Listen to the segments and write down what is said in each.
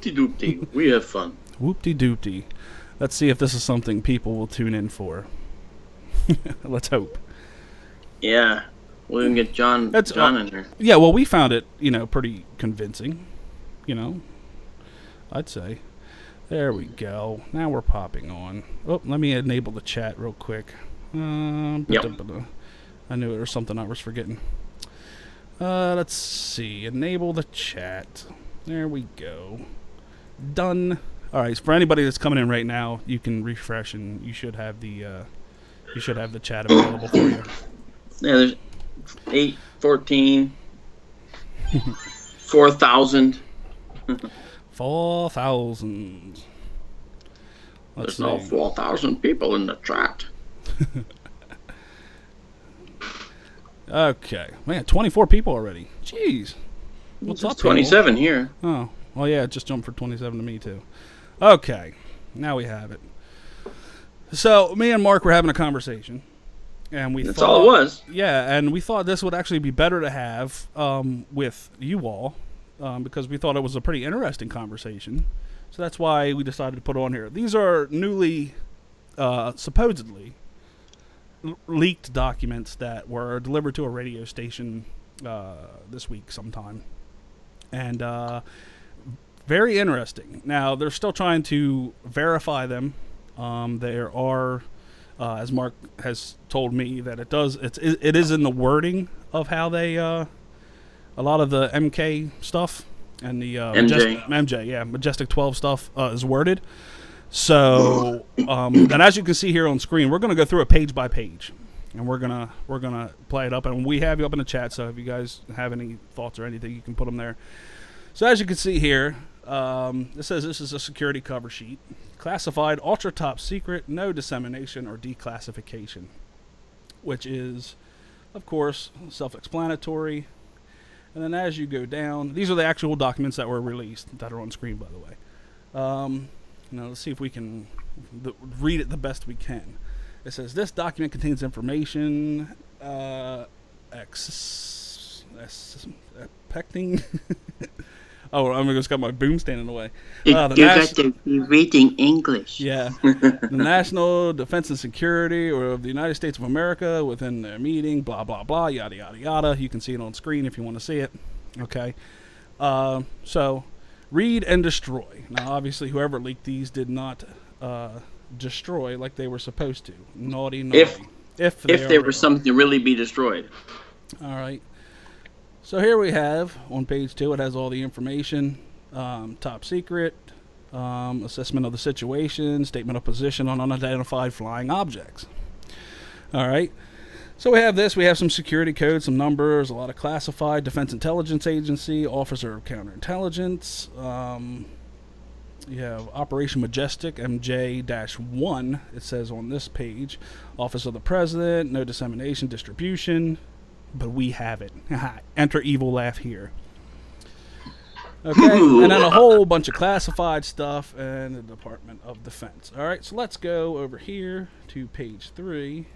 Whoop-de-doop-de. We have fun. Whoop-de-doop-de. Let's see if this is something people will tune in for. Let's hope. Yeah. We'll even get John in there. Yeah, well, we found it, pretty convincing. I'd say. There we go. Now we're popping on. Oh, let me enable the chat real quick. Yep. I knew there was something I was forgetting. Let's see. Enable the chat. There we go. Done. All right. For anybody that's coming in right now, you can refresh, and you should have the chat available for you. Yeah, there's 8, 14, 4,000. 4,000. There's no 4,000 people in the chat. Okay. Man, 24 people already. Jeez. What's up, 27 people? Here. Oh. Well, yeah, it just jumped for 27 to me, too. Okay. Now we have it. So, me and Mark were having a conversation. And That's all it was. Yeah, and we thought this would actually be better to have with you all. Because we thought it was a pretty interesting conversation. So that's why we decided to put it on here. These are newly, supposedly, leaked documents that were delivered to a radio station this week sometime. And very interesting. Now, they're still trying to verify them. There are, as Mark has told me, that it is in the wording of how they... a lot of the MK stuff and the Majestic 12 stuff is worded. So, and as you can see here on screen, we're going to go through it page by page, and we're gonna play it up, and we have you up in the chat. So if you guys have any thoughts or anything, you can put them there. So as you can see here, it says this is a security cover sheet, classified, ultra top secret, no dissemination or declassification, which is, of course, self-explanatory. And then as you go down, these are the actual documents that were released that are on screen, by the way. Let's see if we can read it the best we can. It says, this document contains information expecting... Oh, I'm just got my boom standing in the way. You got to be reading English. Yeah. The National Defense and Security of the United States of America within their meeting, blah, blah, blah, yada, yada, yada. You can see it on screen if you want to see it. Okay. So, read and destroy. Now, obviously, whoever leaked these did not destroy like they were supposed to. Naughty. If there was something to really be destroyed. All right. So here we have, on page 2, it has all the information, top secret, assessment of the situation, statement of position on unidentified flying objects. All right. So we have this. We have some security codes, some numbers, a lot of classified, Defense Intelligence Agency, Officer of Counterintelligence. You have Operation Majestic, MJ-1, it says on this page. Office of the President, no dissemination, distribution. But we have it. Enter evil laugh here. Okay, and then a whole bunch of classified stuff and the Department of Defense. All right, so let's go over here to page 3.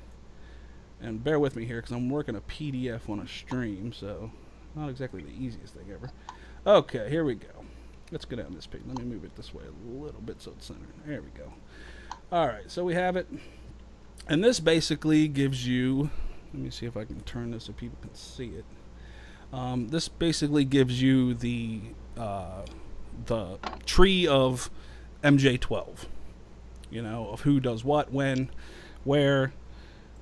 And bear with me here because I'm working a PDF on a stream, so not exactly the easiest thing ever. Okay, here we go. Let's go down this page. Let me move it this way a little bit so it's centered. There we go. All right, so we have it. And this basically gives you... Let me see if I can turn this so people can see it. This basically gives you the tree of MJ-12. Of who does what, when, where.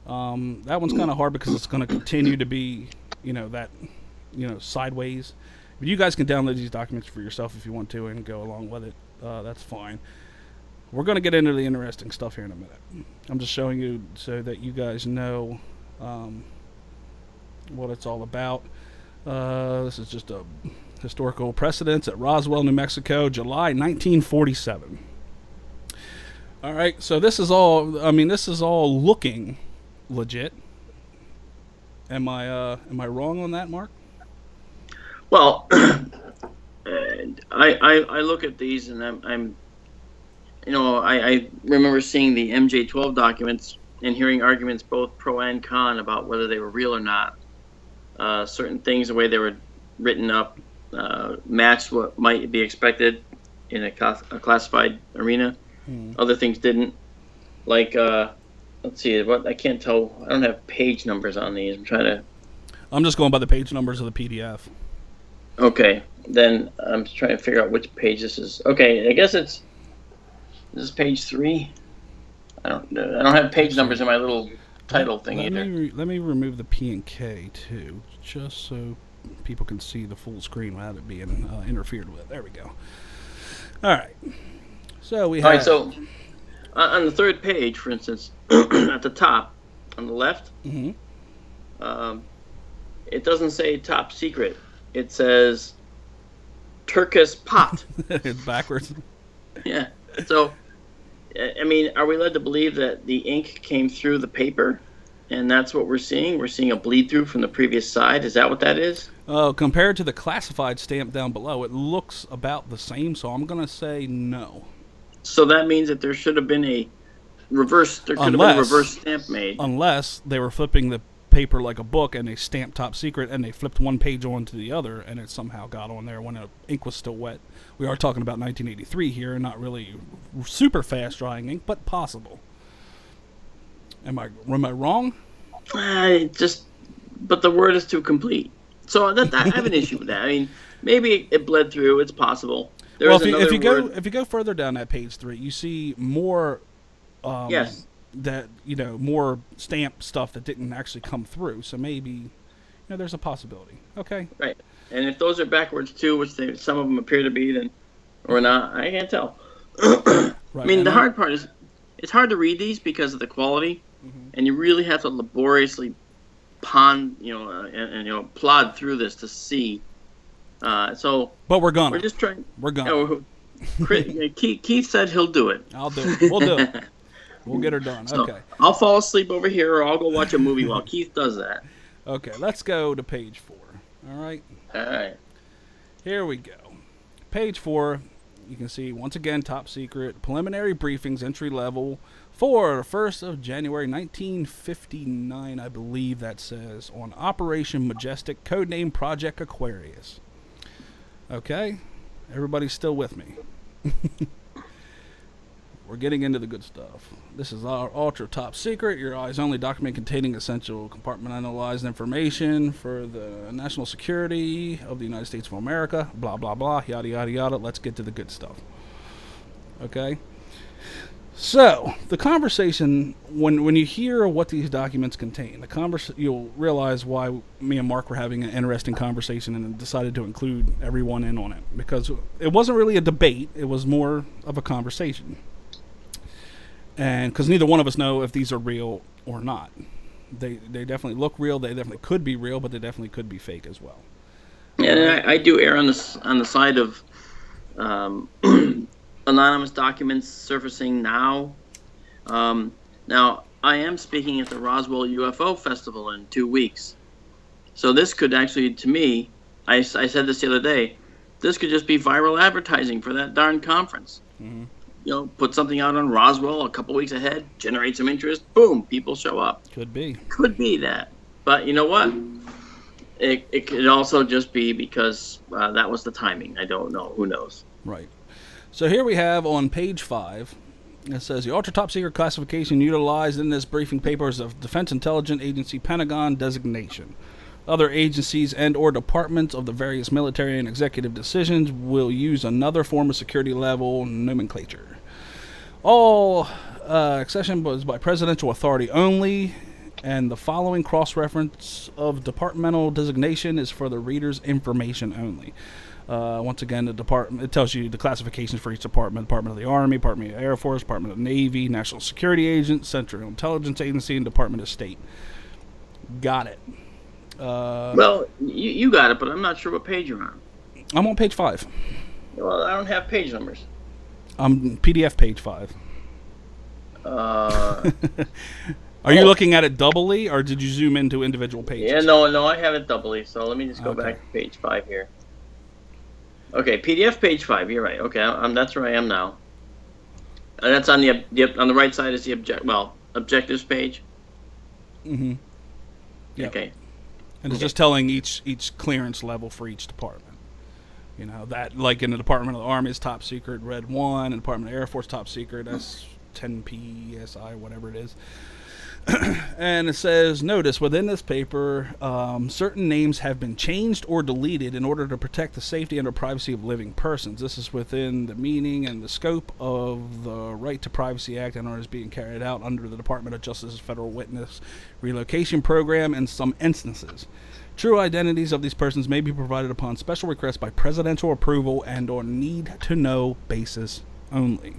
That one's kind of hard because it's going to continue to be, sideways. But you guys can download these documents for yourself if you want to and go along with it. That's fine. We're going to get into the interesting stuff here in a minute. I'm just showing you so that you guys know what it's all about. This is just a historical precedence at Roswell, New Mexico, July 1947. All right, so this is all looking legit. Am I wrong on that, Mark? Well, I look at these and I remember seeing the MJ-12 documents and hearing arguments both pro and con about whether they were real or not. Certain things, the way they were written up, matched what might be expected in a classified arena. Other things didn't. Like, let's see, what I can't tell. I don't have page numbers on these. I'm just going by the page numbers of the PDF. Okay, then I'm just trying to figure out which page this is. Okay, I guess this is page 3. I don't have page numbers in my little title thing either. Let me remove the P and K too, just so people can see the full screen without it being interfered with. There we go. All right. So we have. All right, so on the third page, for instance, at the top, on the left, Mm-hmm. It doesn't say top secret. It says Turkish pot. It's backwards. Yeah. So, I mean, are we led to believe that the ink came through the paper, and that's what we're seeing? We're seeing a bleed through from the previous side. Is that what that is? Compared to the classified stamp down below, it looks about the same. So I'm gonna say no. So that means that there should have been a reverse. There could have been a reverse stamp made. Unless they were flipping the paper like a book and they stamped top secret and they flipped one page onto the other and it somehow got on there when the ink was still wet. We are talking about 1983 here, not really super fast drying ink, but possible. Am I wrong? But the word is too complete. So I have an issue with that. I mean, maybe it bled through. It's possible. If you go further down that page 3, you see more. Yes. That more stamp stuff that didn't actually come through. So maybe there's a possibility. Okay. Right. And if those are backwards too, which some of them appear to be, then or not, I can't tell. Right. I mean, the hard part is it's hard to read these because of the quality, and you really have to laboriously plod through this to see. But we're gonna. We're just trying. We're gonna. Keith said he'll do it. I'll do it. We'll do it. We'll get her done. So, okay. I'll fall asleep over here, or I'll go watch a movie while Keith does that. Okay, let's go to page 4. All right. All right. Here we go. Page 4. You can see once again top secret preliminary briefings entry level for 1st of January 1959, I believe that says, on Operation Majestic, codename Project Aquarius. Okay, everybody's still with me. We're getting into the good stuff. This is our ultra top secret, your eyes only document containing essential compartmentalized information for the national security of the United States of America, blah, blah, blah, yada, yada, yada. Let's get to the good stuff. Okay? So, the conversation, when you hear what these documents contain, you'll realize why me and Mark were having an interesting conversation and decided to include everyone in on it. Because it wasn't really a debate, it was more of a conversation. And because neither one of us know if these are real or not. They definitely look real, they definitely could be real, but they definitely could be fake as well. Yeah, I do err on the side of anonymous documents surfacing now. Now, I am speaking at the Roswell UFO Festival in 2 weeks. So this could actually, to me, I said this the other day, this could just be viral advertising for that darn conference. Mm-hmm. Put something out on Roswell a couple weeks ahead, generate some interest, boom, people show up. Could be that. But you know what? It could also just be because that was the timing. I don't know. Who knows? Right. So here we have on page 5, it says, the ultra top secret classification utilized in this briefing paper is of Defense Intelligence Agency Pentagon designation. Other agencies and or departments of the various military and executive decisions will use another form of security level nomenclature. All accession was by presidential authority only, and the following cross-reference of departmental designation is for the reader's information only. Once again, it tells you the classifications for each department: Department of the Army, Department of the Air Force, Department of the Navy, National Security Agent, Central Intelligence Agency, and Department of State. Got it. Well, you got it, but I'm not sure what page you're on. I'm on page 5. Well, I don't have page numbers. I'm PDF page 5. Are you looking at it doubly, or did you zoom into individual pages? Yeah, no, I have it doubly. So let me just go back to page 5 here. Okay, PDF page 5. You're right. Okay, that's where I am now. And that's on on the right side is the objectives page. Mm-hmm. Yep. Okay. And it's just telling each clearance level for each department. You know, that, like in the Department of the Army, is top secret, Red 1, and Department of the Air Force, top secret, that's 10 PSI, whatever it is. And it says, notice, within this paper, certain names have been changed or deleted in order to protect the safety and or privacy of living persons. This is within the meaning and the scope of the Right to Privacy Act and is being carried out under the Department of Justice's Federal Witness Relocation Program in some instances. True identities of these persons may be provided upon special request by presidential approval and on need-to-know basis only.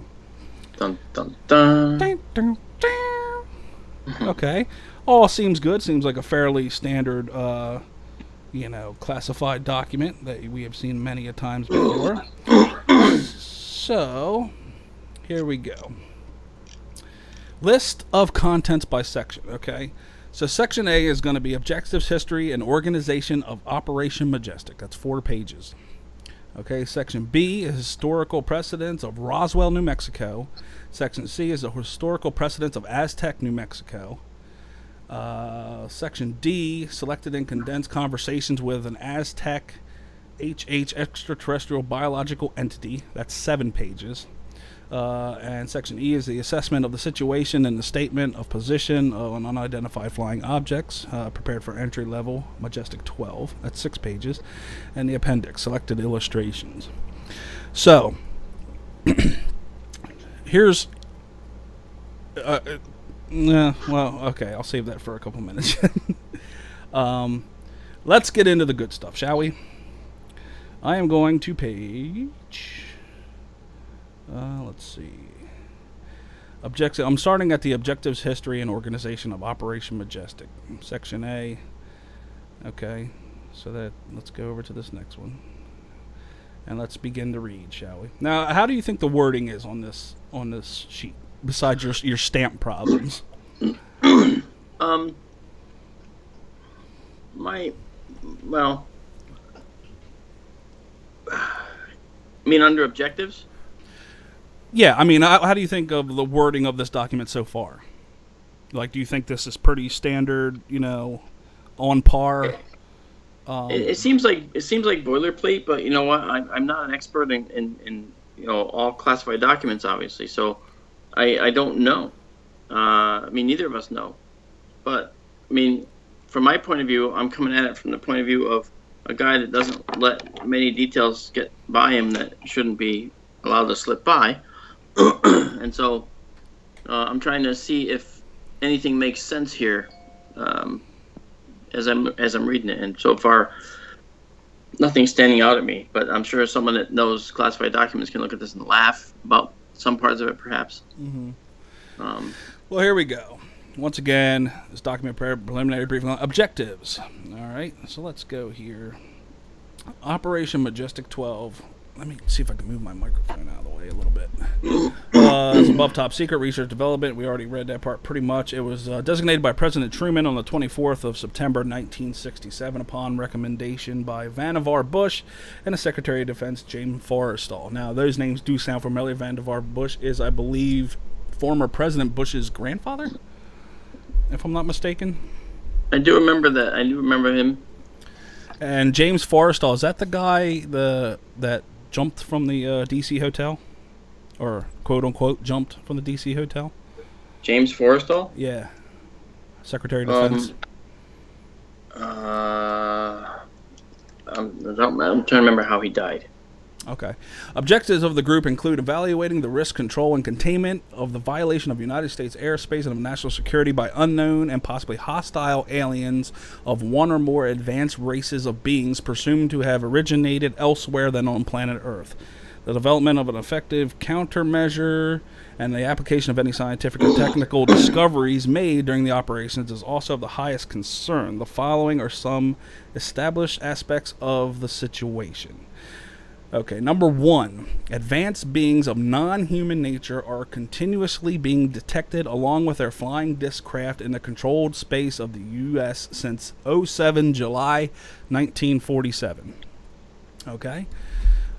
Dun, dun, dun. Dun, dun, dun. Okay. All seems good. Seems like a fairly standard, classified document that we have seen many a times before. So, here we go. List of contents by section, okay? So Section A is going to be Objectives, History, and Organization of Operation Majestic. That's 4 pages. Okay, Section B is Historical Precedents of Roswell, New Mexico. Section C is the Historical Precedents of Aztec, New Mexico. Section D, Selected and Condensed Conversations with an Aztec HH Extraterrestrial Biological Entity. That's 7 pages. And Section E is the assessment of the situation and the statement of position on unidentified flying objects, prepared for entry level, Majestic 12. That's 6 pages. And the appendix, selected illustrations. So, here's... okay, I'll save that for a couple minutes. Let's get into the good stuff, shall we? I am going to page... let's see. I'm starting at the Objectives, History, and Organization of Operation Majestic. Section A. Okay. So let's go over to this next one. And let's begin to read, shall we? Now, how do you think the wording is on this sheet, besides your stamp problems? I mean, under objectives? Yeah, I mean, how do you think of the wording of this document so far? Like, do you think this is pretty standard, on par? It seems like boilerplate, but you know what? I'm not an expert in all classified documents, obviously. So I don't know. I mean, neither of us know. But I mean, from my point of view, I'm coming at it from the point of view of a guy that doesn't let many details get by him that shouldn't be allowed to slip by. And so I'm trying to see if anything makes sense here as I'm reading it. And so far, nothing's standing out at me. But I'm sure someone that knows classified documents can look at this and laugh about some parts of it, perhaps. Mm-hmm. Well, here we go. Once again, this document preliminary briefing on objectives. All right, so let's go here. Operation Majestic 12. Let me see if I can move my microphone out of the way a little bit. It's above top secret research development. We already read that part pretty much. It was designated by President Truman on the 24th of September 1967 upon recommendation by Vannevar Bush and the Secretary of Defense James Forrestal. Now, those names do sound familiar. Vannevar Bush is, I believe, former President Bush's grandfather, if I'm not mistaken. I do remember that. I do remember him. And James Forrestal, is that the guy that jumped from the D.C. hotel? Or, quote-unquote, jumped from the D.C. hotel? James Forrestal? Yeah. Secretary of Defense. I'm trying to remember how he died. Okay. Objectives of the group include evaluating the risk, control, and containment of the violation of United States airspace and of national security by unknown and possibly hostile aliens of one or more advanced races of beings presumed to have originated elsewhere than on planet Earth. The development of an effective countermeasure and the application of any scientific or technical discoveries made during the operations is also of the highest concern. The following are some established aspects of the situation. Okay, number 1, advanced beings of non-human nature are continuously being detected along with their flying disc craft in the controlled space of the U.S. since 07 July 1947. Okay.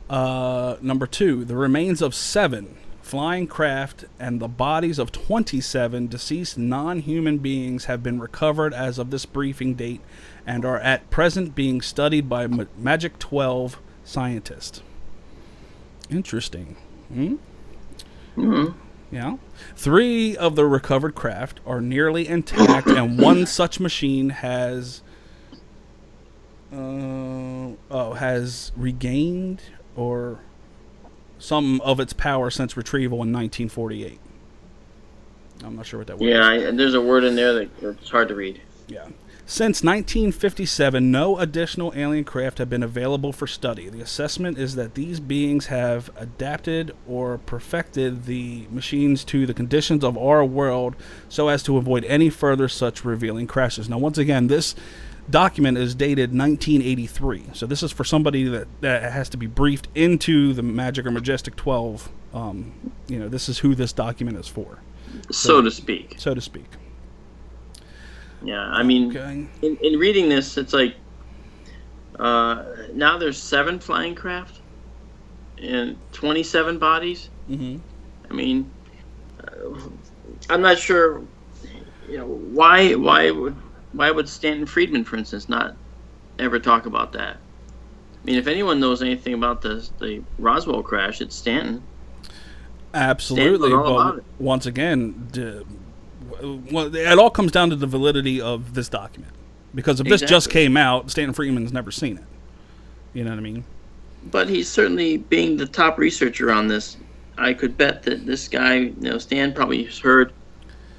Number 2, the remains of 7 flying craft and the bodies of 27 deceased non-human beings have been recovered as of this briefing date and are at present being studied by Magic 12 scientist. Interesting. Hmm? Mm-hmm. Yeah. 3 of the recovered craft are nearly intact, and one such machine has has regained or some of its power since retrieval in 1948. I'm not sure what that word is. Yeah, there's a word in there that's hard to read. Yeah. Since 1957, no additional alien craft have been available for study. The assessment is that these beings have adapted or perfected the machines to the conditions of our world so as to avoid any further such revealing crashes. Now, once again, this document is dated 1983. So this is for somebody that has to be briefed into the Magic or Majestic 12. This is who this document is for. So to speak. So to speak. Yeah, I mean, Okay. in reading this, it's like now there's 7 flying craft and 27 bodies. Mm-hmm. I mean, I'm not sure, why would Stanton Friedman, for instance, not ever talk about that? I mean, if anyone knows anything about the Roswell crash, it's Stanton. Absolutely, Stanton knows all about but it. once again, it all comes down to the validity of this document. Because if this just Exactly. came out, Stanton Friedman's never seen it. You know what I mean? But he's certainly being the top researcher on this. I could bet that this guy, Stan probably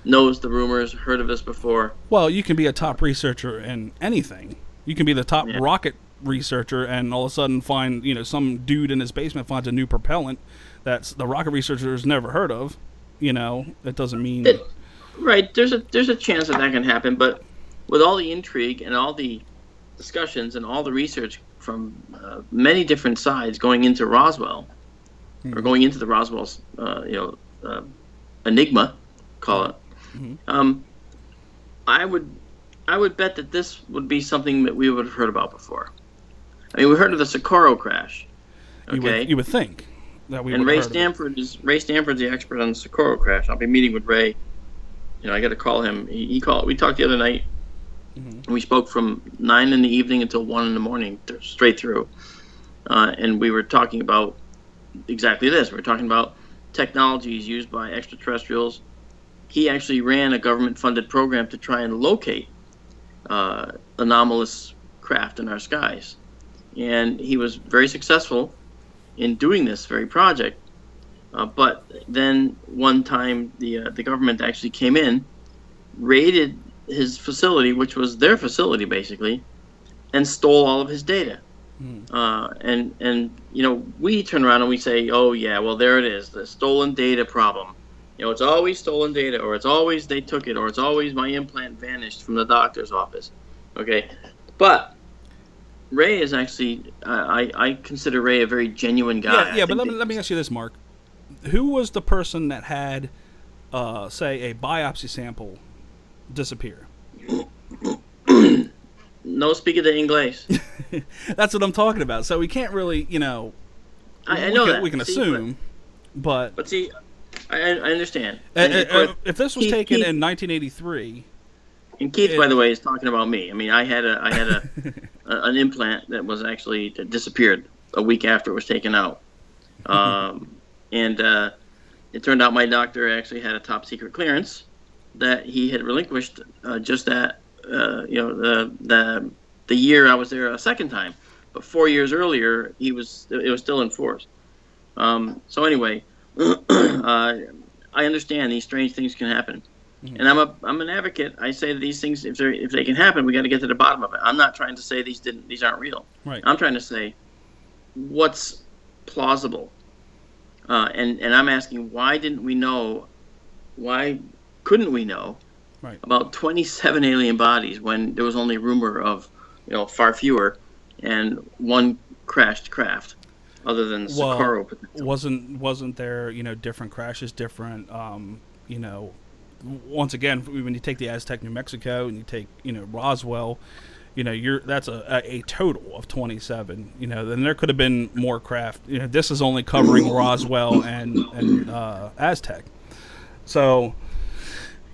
knows the rumors, heard of this before. Well, you can be a top researcher in anything. You can be the top Yeah. rocket researcher and all of a sudden find, some dude in his basement finds a new propellant that's the rocket researcher has never heard of. That doesn't mean... Right, there's a chance that can happen, but with all the intrigue and all the discussions and all the research from many different sides going into Roswell, or going into the Roswell's, enigma, call it. Mm-hmm. I would bet that this would be something that we would have heard about before. I mean, we heard of the Socorro crash. Okay, You would think that we and would Ray have heard of it. Stanford's the expert on the Socorro crash. I'll be meeting with Ray. I got to call him. He called. We talked the other night. Mm-hmm. And we spoke from 9 in the evening until 1 in the morning, straight through. And we were talking about exactly this. We were talking about technologies used by extraterrestrials. He actually ran a government-funded program to try and locate anomalous craft in our skies. And he was very successful in doing this very project. But then one time the government actually came in, raided his facility, which was their facility basically, and stole all of his data. And we turn around and we say, oh yeah, well there it is, the stolen data problem. It's always stolen data, or it's always they took it, or it's always my implant vanished from the doctor's office. Okay, but Ray is actually, I consider Ray a very genuine guy. Yeah, but let me ask you this, Mark. Who was the person that had, say, a biopsy sample disappear? No speaking the English. That's what I'm talking about. So we can't really, I know that. We can assume, but see, I understand. And if this was taken in 1983, and Keith, by the way, is talking about me. I mean, I had an implant that was actually that disappeared a week after it was taken out. And it turned out my doctor actually had a top secret clearance that he had relinquished just that, the year I was there a second time. But 4 years earlier, it was still in force. So anyway, I understand these strange things can happen. And I'm an advocate. I say that these things, if they can happen, we got to get to the bottom of it. I'm not trying to say these aren't real. Right. I'm trying to say what's plausible. And I'm asking, why didn't we know? Why couldn't we know about 27 alien bodies when there was only rumor of far fewer and one crashed craft, other than the Socorro? Wasn't there different crashes, different once again, when you take the Aztec, New Mexico, and you take Roswell, that's a total of 27. Then there could have been more craft. This is only covering Roswell and Aztec. So,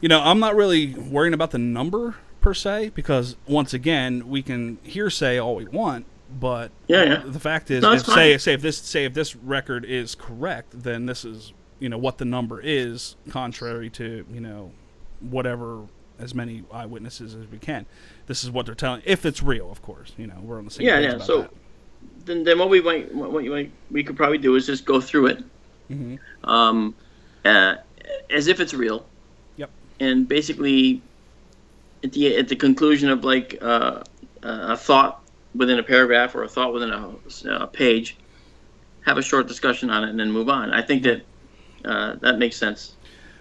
I'm not really worrying about the number per se, because once again, we can hearsay all we want, But Yeah, yeah. the fact is, No, if it's fine. if this record is correct, then this is what the number is, contrary to whatever as many eyewitnesses as we can. This is what they're telling. If it's real, of course, we're on the same Yeah, page yeah. about So that. then we could probably do is just go through it, Mm-hmm. um, uh, as if it's real, Yep. and basically at the conclusion of like a thought within a paragraph or a thought within a page, have a short discussion on it and then move on. I think Right. that that makes sense.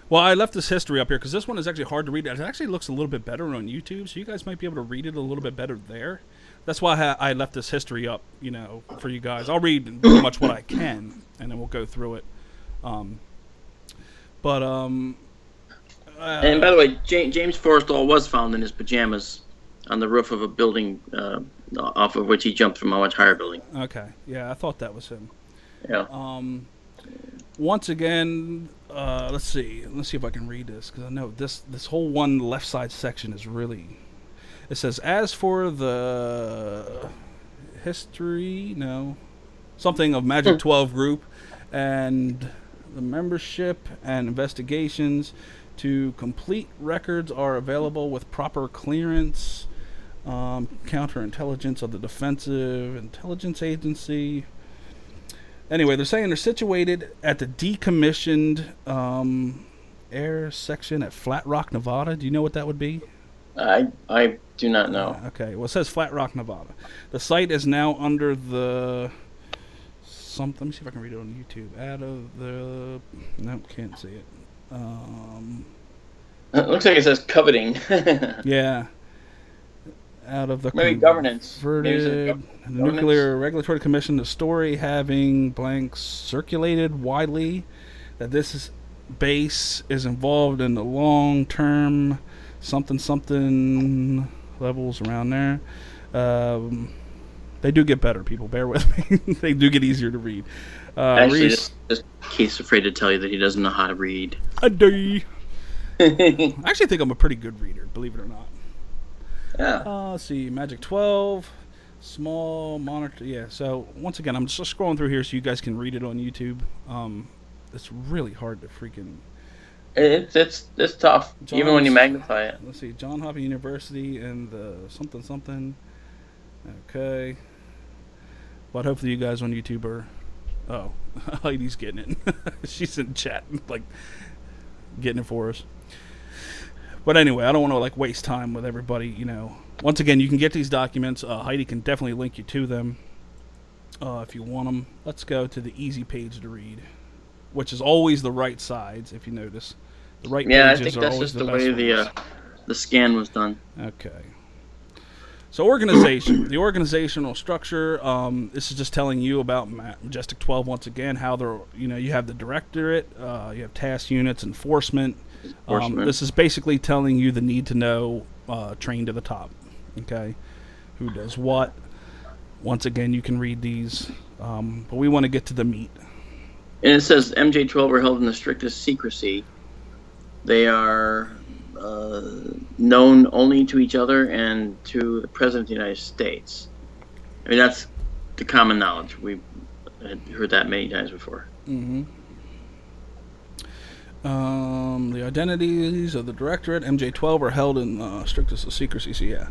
Well, I left this history up here because this one is actually hard to read. It actually looks a little bit better on YouTube, so you guys might be able to read it a little bit better there. That's why I left this history up, for you guys. I'll read pretty much what I can, and then we'll go through it. Um, but And by the way, James Forrestal was found in his pajamas on the roof of a building off of which he jumped from a much higher building. Okay, yeah, I thought that was him. Yeah. Once again, let's see if I can read this because I know this whole one left side section is really. It says, as for the history, something of Magic 12 group and the membership and investigations to complete records are available with proper clearance, counterintelligence of the Defensive Intelligence Agency. Anyway, they're saying they're situated at the decommissioned air section at Flat Rock, Nevada. Do you know what that would be? I do not know. Okay, well, it says Flat Rock, Nevada. The site is now under the... Let me see if I can read it on YouTube. Out of the... Nope, can't see it. It looks like it says coveting. Yeah. Out of the Maybe governance. Converted Nuclear Regulatory Commission, the story having blanks circulated widely that base is involved in the long-term something levels around there. They do get better, people. Bear with me. They do get easier to read. Actually, this Keith's afraid to tell you that he doesn't know how to read. I actually think I'm a pretty good reader, believe it or not. Yeah. Let's see. Magic 12. Small monitor. Yeah, so once again, I'm just scrolling through here so you guys can read it on YouTube. It's really hard to freaking... It's tough, even when you magnify it. Let's see. John Hopkins University and the something. Okay. But hopefully you guys on YouTube are... Oh, Heidi's getting it. She's in chat, getting it for us. But anyway, I don't want to waste time with everybody. Once again, you can get these documents. Heidi can definitely link you to them if you want them. Let's go to the easy page to read, which is always the right sides. If you notice, the right pages pages I think are that's always just the the best way ones. the scan was done. Okay. So organization, the organizational structure. This is just telling you about Majestic 12 once again. How they're, you have the directorate, you have task units, enforcement. This is basically telling you the need to know, train to the top. Okay, who does what. Once again, you can read these, but we want to get to the meat. And it says MJ12 are held in the strictest secrecy. They are known only to each other and to the President of the United States. I mean, that's the common knowledge. We've heard that many times before. Mm-hmm. The identities of the directorate, MJ12, are held in strictest of secrecy. So yeah.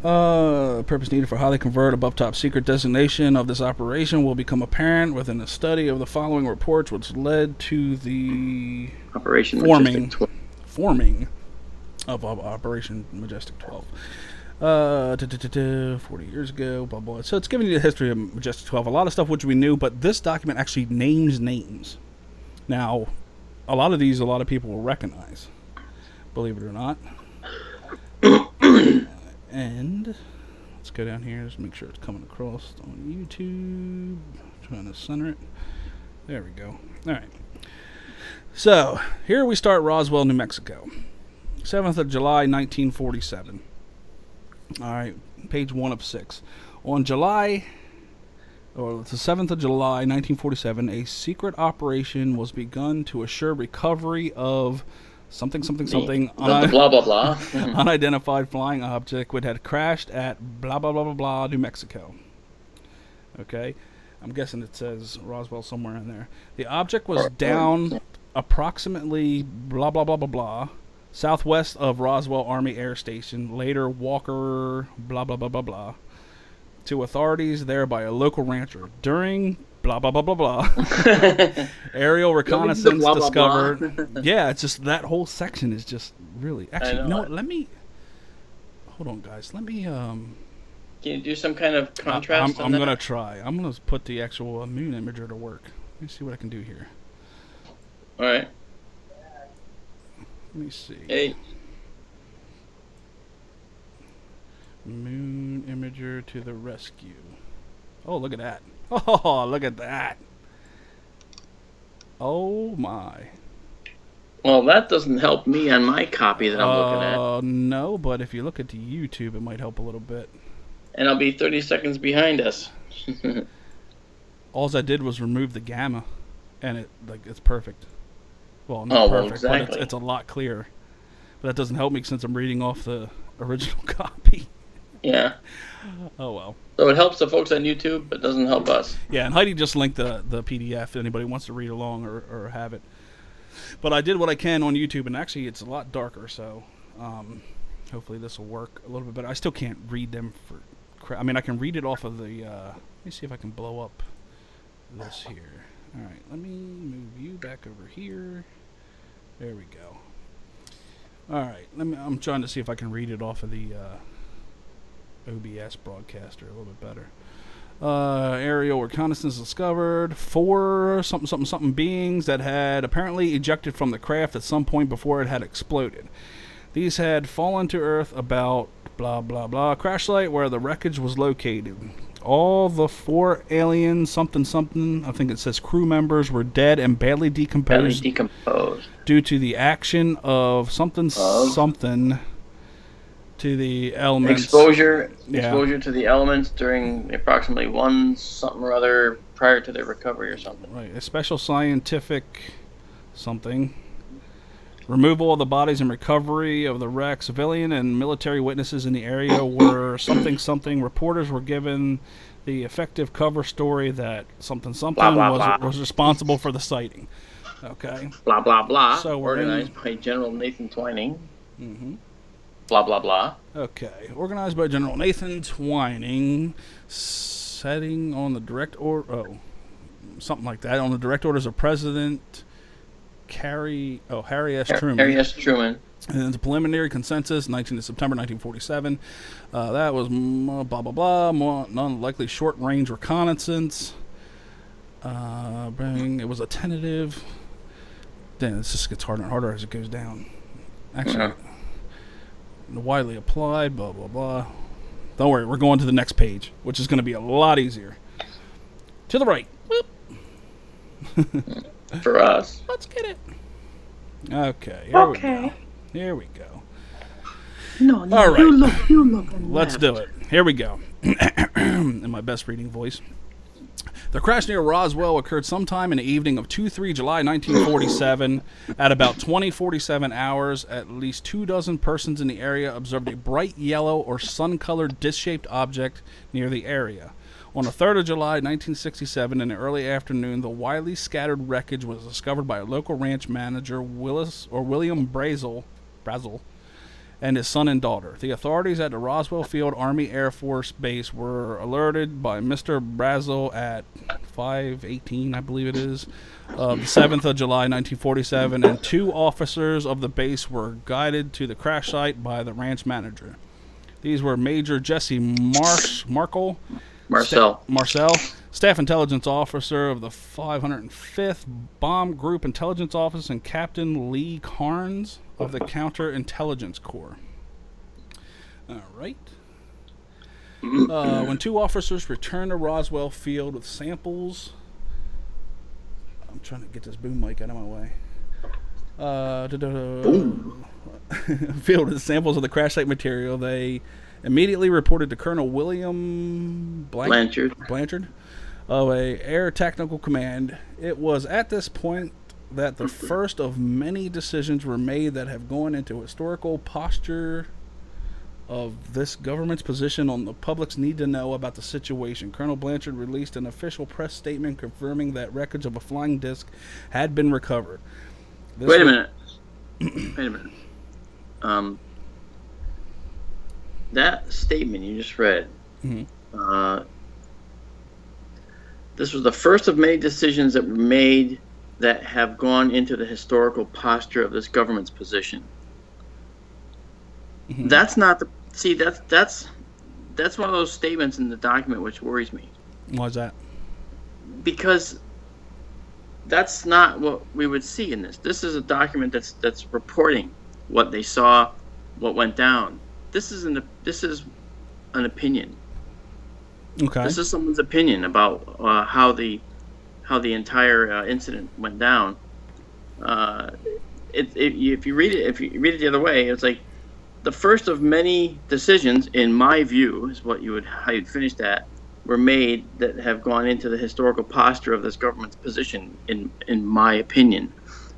Purpose needed for how they convert above top secret designation of this operation will become apparent within the study of the following reports, which led to the Operation forming of Operation Majestic 12. 40 years ago, blah, blah. So it's giving you the history of Majestic 12. A lot of stuff which we knew, but this document actually names names. Now, a lot of these, a lot of people will recognize, believe it or not. And let's go down here, just make sure it's coming across on YouTube. Trying to center it. There we go. All right. So here we start Roswell, New Mexico. 7th of July, 1947. All right, page 1 of 6. On the 7th of July, 1947, a secret operation was begun to assure recovery of something, blah, blah, blah. unidentified flying object which had crashed at blah, blah, blah, blah, blah, New Mexico. Okay, I'm guessing it says Roswell somewhere in there. The object was Or down approximately blah blah blah blah blah southwest of Roswell Army Air Station. Later, Walker blah blah blah blah blah to authorities there by a local rancher during blah blah blah blah blah. Aerial reconnaissance blah, blah, discovered. blah. Yeah, it's just that whole section is just really. Actually, know you know it. what? Let me. Hold on, guys. Let me. Can you do some kind of contrast? I'm gonna try. I'm gonna put the actual moon imager to work. Let me see what I can do here. All right. Let me see. Hey. Moon imager to the rescue. Oh, look at that. Oh, look at that. Oh my. Well, that doesn't help me on my copy that I'm looking at. No, but if you look at the YouTube, it might help a little bit. And I'll be 30 seconds behind us. All I did was remove the gamma, and it's perfect. Well, not perfect, exactly. but it's a lot clearer. But that doesn't help me since I'm reading off the original copy. Yeah. Oh well. So it helps the folks on YouTube, but doesn't help us. Yeah, and Heidi just linked the PDF if anybody wants to read along or have it. But I did what I can on YouTube, and actually it's a lot darker, so hopefully this will work a little bit better. I still can't read them I mean, I can read it off of the... let me see if I can blow up this here. All right, let me move you back over here. There we go. All right, I'm trying to see if I can read it off of the OBS broadcaster a little bit better. Aerial reconnaissance discovered 4 something beings that had apparently ejected from the craft at some point before it had exploded. These had fallen to Earth about blah blah blah crash site where the wreckage was located. All the 4 alien something, I think it says crew members, were dead and badly decomposed due to the action of something to the elements. Exposure to the elements during approximately 1 something or other prior to their recovery or something. Right, a special scientific something. Removal of the bodies and recovery of the wreck. Civilian and military witnesses in the area were something. Reporters were given the effective cover story that something blah, blah, blah. was responsible for the sighting. Okay. Blah blah blah. So we're organized by General Nathan Twining. Mm-hmm. Blah blah blah. Okay. Organized by General Nathan Twining, setting on the direct something like that on the direct orders of President Harry S. Truman. Harry S. Truman. And the preliminary consensus, 19th September 1947. That was blah, blah, blah. More non-likely short-range reconnaissance. It was a tentative. Then it just gets harder and harder as it goes down. Actually, widely applied, blah, blah, blah. Don't worry, we're going to the next page, which is going to be a lot easier. To the right. Whoop. For us. Let's get it. Okay. Here we go. No, all right. You look. Let's do it. Here we go. In my best reading voice. The crash near Roswell occurred sometime in the evening of 2-3 July 1947. At about 20:47 hours, at least 24 persons in the area observed a bright yellow or sun-colored disc-shaped object near the area. On the 3rd of July, 1967, in the early afternoon, the widely scattered wreckage was discovered by a local ranch manager, William Brazel, and his son and daughter. The authorities at the Roswell Field Army Air Force Base were alerted by Mr. Brazel at 5:18, I believe it is, the 7th of July, 1947, and 2 officers of the base were guided to the crash site by the ranch manager. These were Major Jesse Marcel, Staff Intelligence Officer of the 505th Bomb Group Intelligence Office, and Captain Lee Carnes of the Counterintelligence Corps. All right. When 2 officers returned to Roswell Field with samples... I'm trying to get this boom mic out of my way. Field with samples of the crash site material, they immediately reported to Colonel William Blanchard of a Air Technical Command. It was at this point that the first of many decisions were made that have gone into historical posture of this government's position on the public's need to know about the situation. Colonel Blanchard released an official press statement confirming that wreckage of a flying disc had been recovered. Wait a minute. Wait a minute. That statement you just read, this was the first of many decisions that were made that have gone into the historical posture of this government's position. That's not the... See, that's one of those statements in the document which worries me. Why is that? Because that's not what we would see in this. This is a document that's reporting what they saw, what went down. This is an opinion. Okay. This is someone's opinion about how the entire incident went down. If you read it the other way, it's like the first of many decisions, in my view, is how you'd finish that, were made that have gone into the historical posture of this government's position. In my opinion,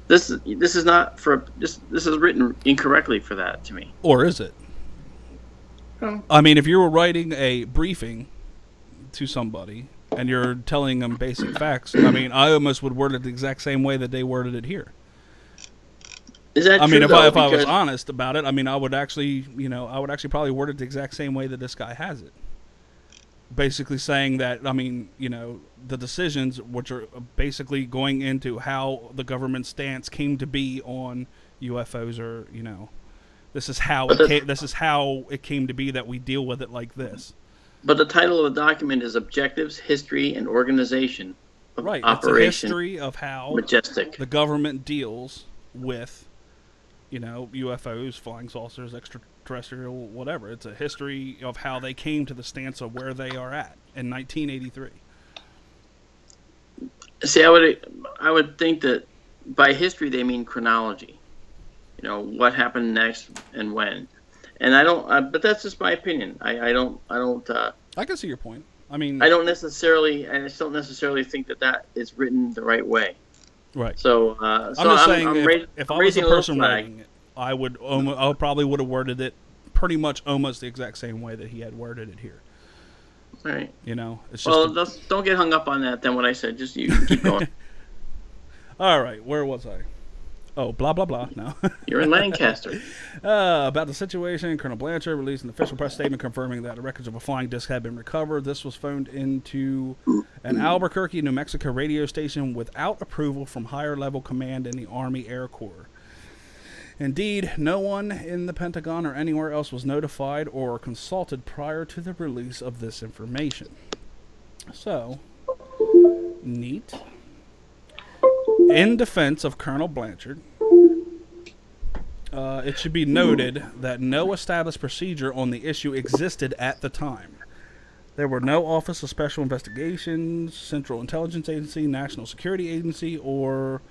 this is not for this. This is written incorrectly for that to me. Or is it? I mean, if you were writing a briefing to somebody and you're telling them basic facts, I mean, I almost would word it the exact same way that they worded it here. Is that true? I mean, if I was honest about it, I mean, I would actually probably word it the exact same way that this guy has it. Basically saying that, I mean, the decisions which are basically going into how the government stance came to be on UFOs, or this is how it came to be that we deal with it like this. But the title of the document is Objectives, History, and Organization of Operation it's a history of how Majestic. The government deals with, UFOs, flying saucers, extraterrestrial, whatever. It's a history of how they came to the stance of where they are at in 1983. See, I would think that by history they mean chronology. What happened next and when. And I don't, but that's just my opinion. I don't. I can see your point. I mean, I don't necessarily think that is written the right way. Right. So, I'm just saying, if I was the person flag. writing it, I probably would have worded it pretty much almost the exact same way that he had worded it here. All right. It's just don't get hung up on that. Then what I said, just you keep going. All right. Where was I? Oh, blah, blah, blah. No. You're in Lancaster. About the situation, Colonel Blanchard released an official press statement confirming that the wreckage of a flying disc had been recovered. This was phoned into an Albuquerque, New Mexico radio station without approval from higher level command in the Army Air Corps. Indeed, no one in the Pentagon or anywhere else was notified or consulted prior to the release of this information. So, neat. In defense of Colonel Blanchard, it should be noted that no established procedure on the issue existed at the time. There were no Office of Special Investigations, Central Intelligence Agency, National Security Agency, or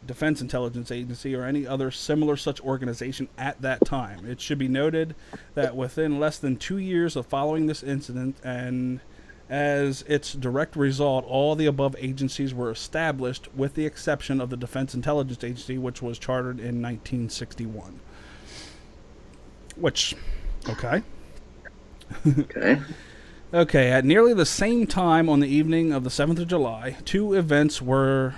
Defense Intelligence Agency, or any other similar such organization at that time. It should be noted that within less than 2 years of following this incident, and as its direct result, all the above agencies were established with the exception of the Defense Intelligence Agency, which was chartered in 1961. Okay. Okay, at nearly the same time on the evening of the 7th of July, two events were...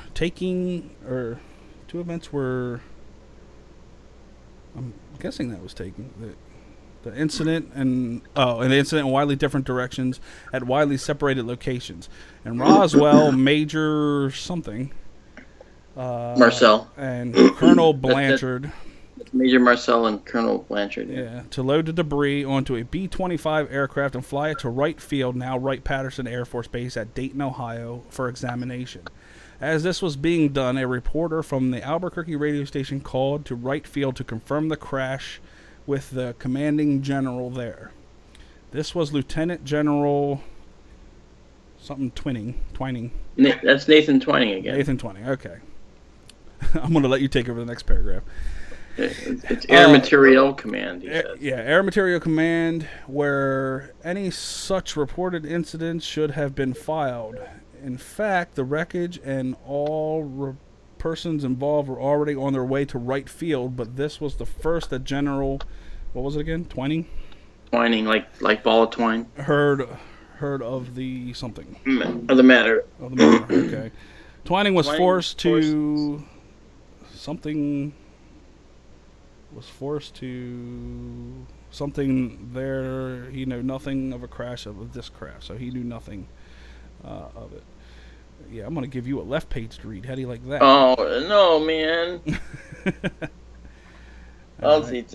I'm guessing that was taking... The incident and the incident in widely different directions at widely separated locations. In Roswell, Major something, Marcel and Colonel Blanchard. Major Marcel and Colonel Blanchard. Yeah, to load the debris onto a B-25 aircraft and fly it to Wright Field, now Wright-Patterson Air Force Base at Dayton, Ohio, for examination. As this was being done, a reporter from the Albuquerque radio station called to Wright Field to confirm the crash with the commanding general there. This was Lieutenant General something Twining. That's Nathan Twining again. Nathan Twining, okay. I'm going to let you take over the next paragraph. It's Air Materiel Command, he said. Yeah, Air Materiel Command, where any such reported incidents should have been filed. In fact, the wreckage and all persons involved were already on their way to Wright Field, but this was the first that General, what was it again, Twining? Twining, like ball of twine. Heard of the something. Of the matter. Of the matter. Okay. Twining was Twining forced to something. Was forced to something there. He knew nothing of a crash of this crash, so he knew nothing of it. Yeah, I'm gonna give you a left page to read. How do you like that? Oh no, man. Let's see.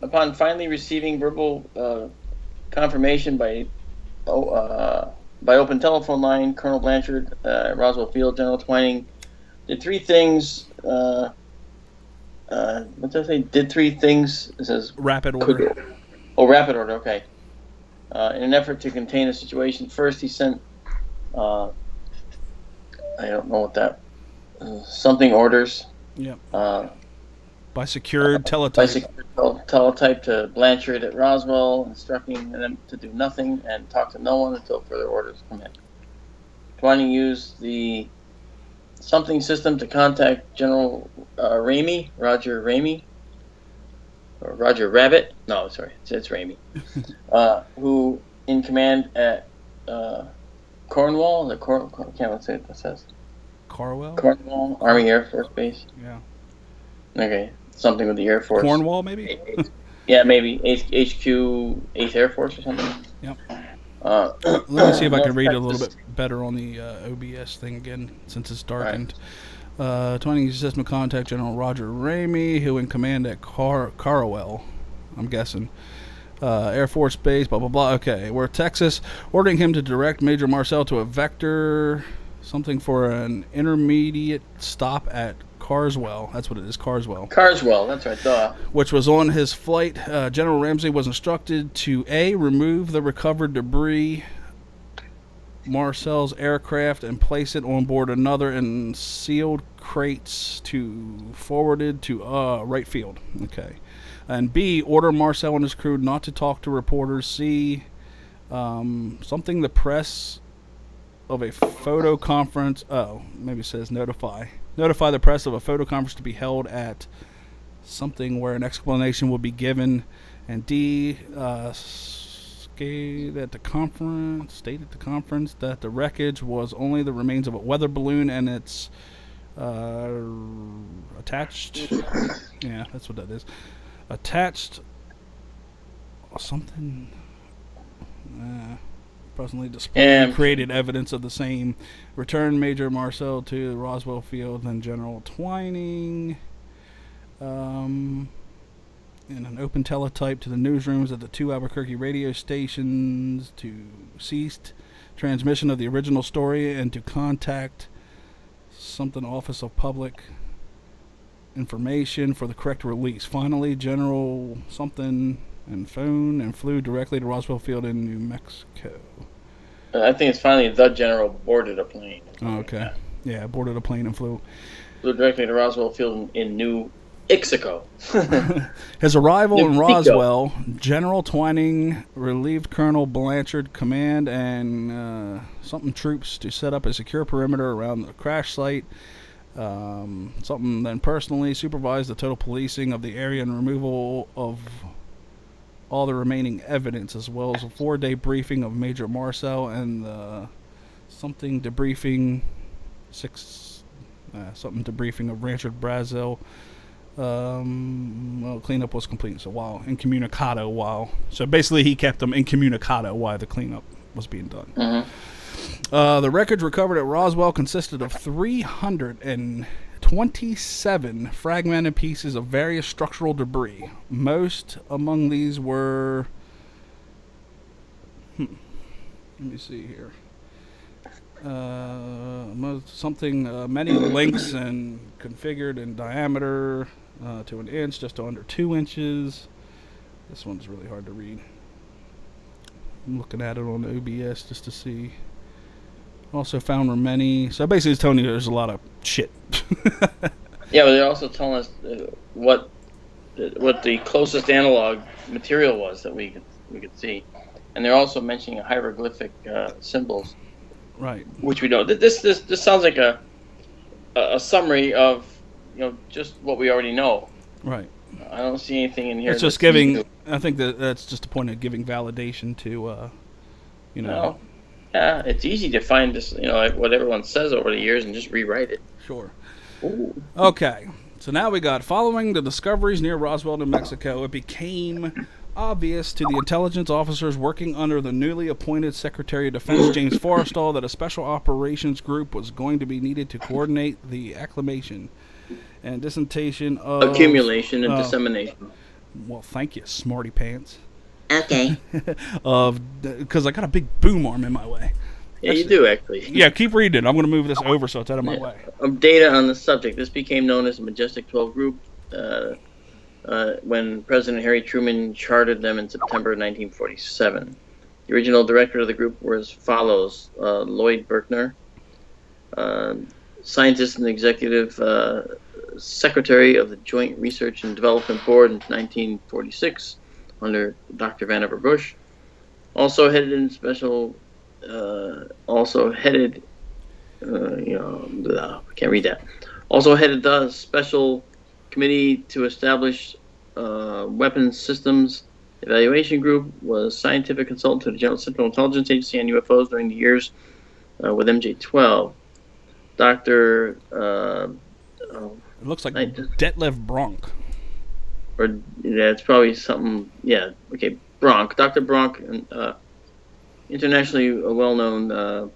Upon finally receiving verbal confirmation by open telephone line, Colonel Blanchard, Roswell Field, General Twining did three things. What did I say? Did three things. It says rapid order. Rapid order. Okay. In an effort to contain the situation, first he sent. I don't know what that. Something orders. Yep. By secured teletype. By secured teletype to Blanchard at Roswell, instructing them to do nothing and talk to no one until further orders come in. Twining used the something system to contact General Ramey, Roger Ramey, or Roger Rabbit. No, sorry, it's Ramey, who in command at Cornwall. Can't say what that says. Cornwall Army Air Force Base. Yeah. Okay, something with the Air Force. Cornwall, maybe. Yeah, maybe HQ 8th Air Force or something. Yep. Let me see if I can read it a little bit better on the OBS thing again, since it's darkened. Right. Twining system contact General Roger Ramey, who in command at Carwell, I'm guessing. Air Force Base, blah, blah, blah. Okay, we're Texas, ordering him to direct Major Marcel to a vector, something for an intermediate stop at Carswell. That's what it is, Carswell. Carswell, that's right, duh. Which was on his flight. General Ramsey was instructed to A, remove the recovered debris Marcel's aircraft and place it on board another in sealed crates to forwarded to right field. Okay. And B, order Marcel and his crew not to talk to reporters. C, something the press of a photo conference. Oh, maybe it says notify the press of a photo conference to be held at something where an explanation will be given. And D, stated at the conference that the wreckage was only the remains of a weather balloon and it's attached. Yeah, that's what that is. Attached something. Presently displayed created evidence of the same. Return Major Marcel to the Roswell Field and General Twining in an open teletype to the newsrooms at the two Albuquerque radio stations to cease transmission of the original story and to contact something Office of Public Information for the correct release. Finally, General something and phone and flew directly to Roswell Field in New Mexico. I think it's finally the general boarded a plane. Oh, okay. Yeah, boarded a plane and flew directly to Roswell Field in New Mexico. His arrival in Roswell, General Twining relieved Colonel Blanchard command and something troops to set up a secure perimeter around the crash site. Something then personally supervised the total policing of the area and removal of all the remaining evidence, as well as a 4-day briefing of Major Marcel and something debriefing of Rancher Brazil. Well, cleanup was complete. So so basically he kept them incommunicado while the cleanup was being done. Mm-hmm. The wreckage recovered at Roswell consisted of 327 fragmented pieces of various structural debris. Most among these were... let me see here. Many lengths and configured in diameter to an inch, just under 2 inches. This one's really hard to read. I'm looking at it on the OBS just to see. Also found were many. So basically, it's telling you there's a lot of shit. Yeah, but they're also telling us what the closest analog material was that we could see, and they're also mentioning hieroglyphic symbols. Right. Which we know. This sounds like a summary of just what we already know. Right. I don't see anything in here. It's just that's easy giving. to- I think that's just a point of giving validation to, No. Yeah, it's easy to find this, like what everyone says over the years and just rewrite it. Sure. Ooh. Okay. So now we got following the discoveries near Roswell, New Mexico, it became obvious to the intelligence officers working under the newly appointed Secretary of Defense James Forrestal that a special operations group was going to be needed to coordinate the acclimation and dissemination of Accumulation and dissemination. Well, thank you, smarty pants. Okay. Because I got a big boom arm in my way. Yeah, you do actually. Yeah, keep reading. I'm going to move this over so it's out of my way. Data on the subject. This became known as the Majestic 12 Group when President Harry Truman chartered them in September 1947. The original director of the group was as follows: Lloyd Berkner, scientist and executive secretary of the Joint Research and Development Board in 1946 under Dr. Vannevar Bush. Also headed in special. Can't read that. Also headed the special committee to establish weapons systems evaluation group. Was scientific consultant to the General Central Intelligence Agency on UFOs during the years with MJ-12. Dr. It looks like Detlef Bronk. Or yeah, it's probably something. Yeah, okay, Bronk. Dr. Bronk, internationally well-known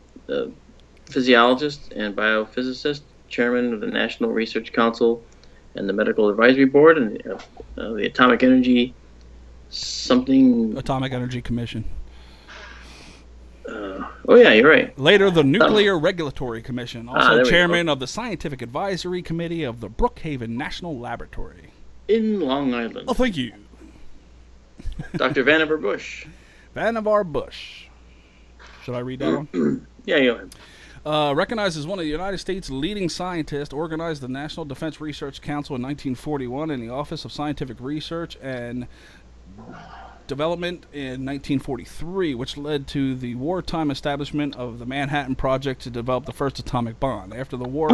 physiologist and biophysicist, chairman of the National Research Council and the Medical Advisory Board, and the Atomic Energy Commission. Oh yeah, you're right. Later, the Nuclear Regulatory Commission, also we chairman go. of the Scientific Advisory Committee of the Brookhaven National Laboratory. In Long Island. Oh, thank you. Dr. Vannevar Bush. Vannevar Bush. Should I read that one? Yeah, you know. Recognized as one of the United States' leading scientists, organized the National Defense Research Council in 1941 and the Office of Scientific Research and Development in 1943, which led to the wartime establishment of the Manhattan Project to develop the first atomic bomb. After the war,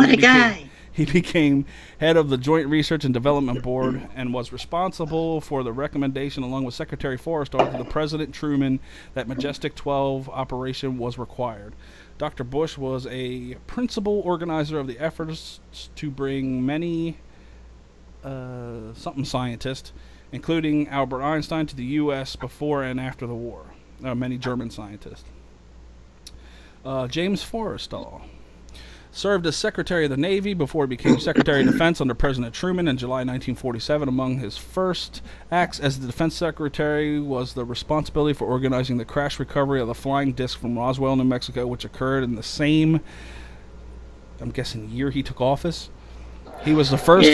he became head of the Joint Research and Development Board and was responsible for the recommendation, along with Secretary Forrestal, to the President Truman that Majestic 12 operation was required. Dr. Bush was a principal organizer of the efforts to bring many scientists, including Albert Einstein, to the U.S. before and after the war. Many German scientists. James Forrestal served as Secretary of the Navy before he became Secretary of Defense under President Truman in July 1947. Among his first acts as the Defense Secretary was the responsibility for organizing the crash recovery of the flying disc from Roswell, New Mexico, which occurred in the same, I'm guessing, year he took office. He was the first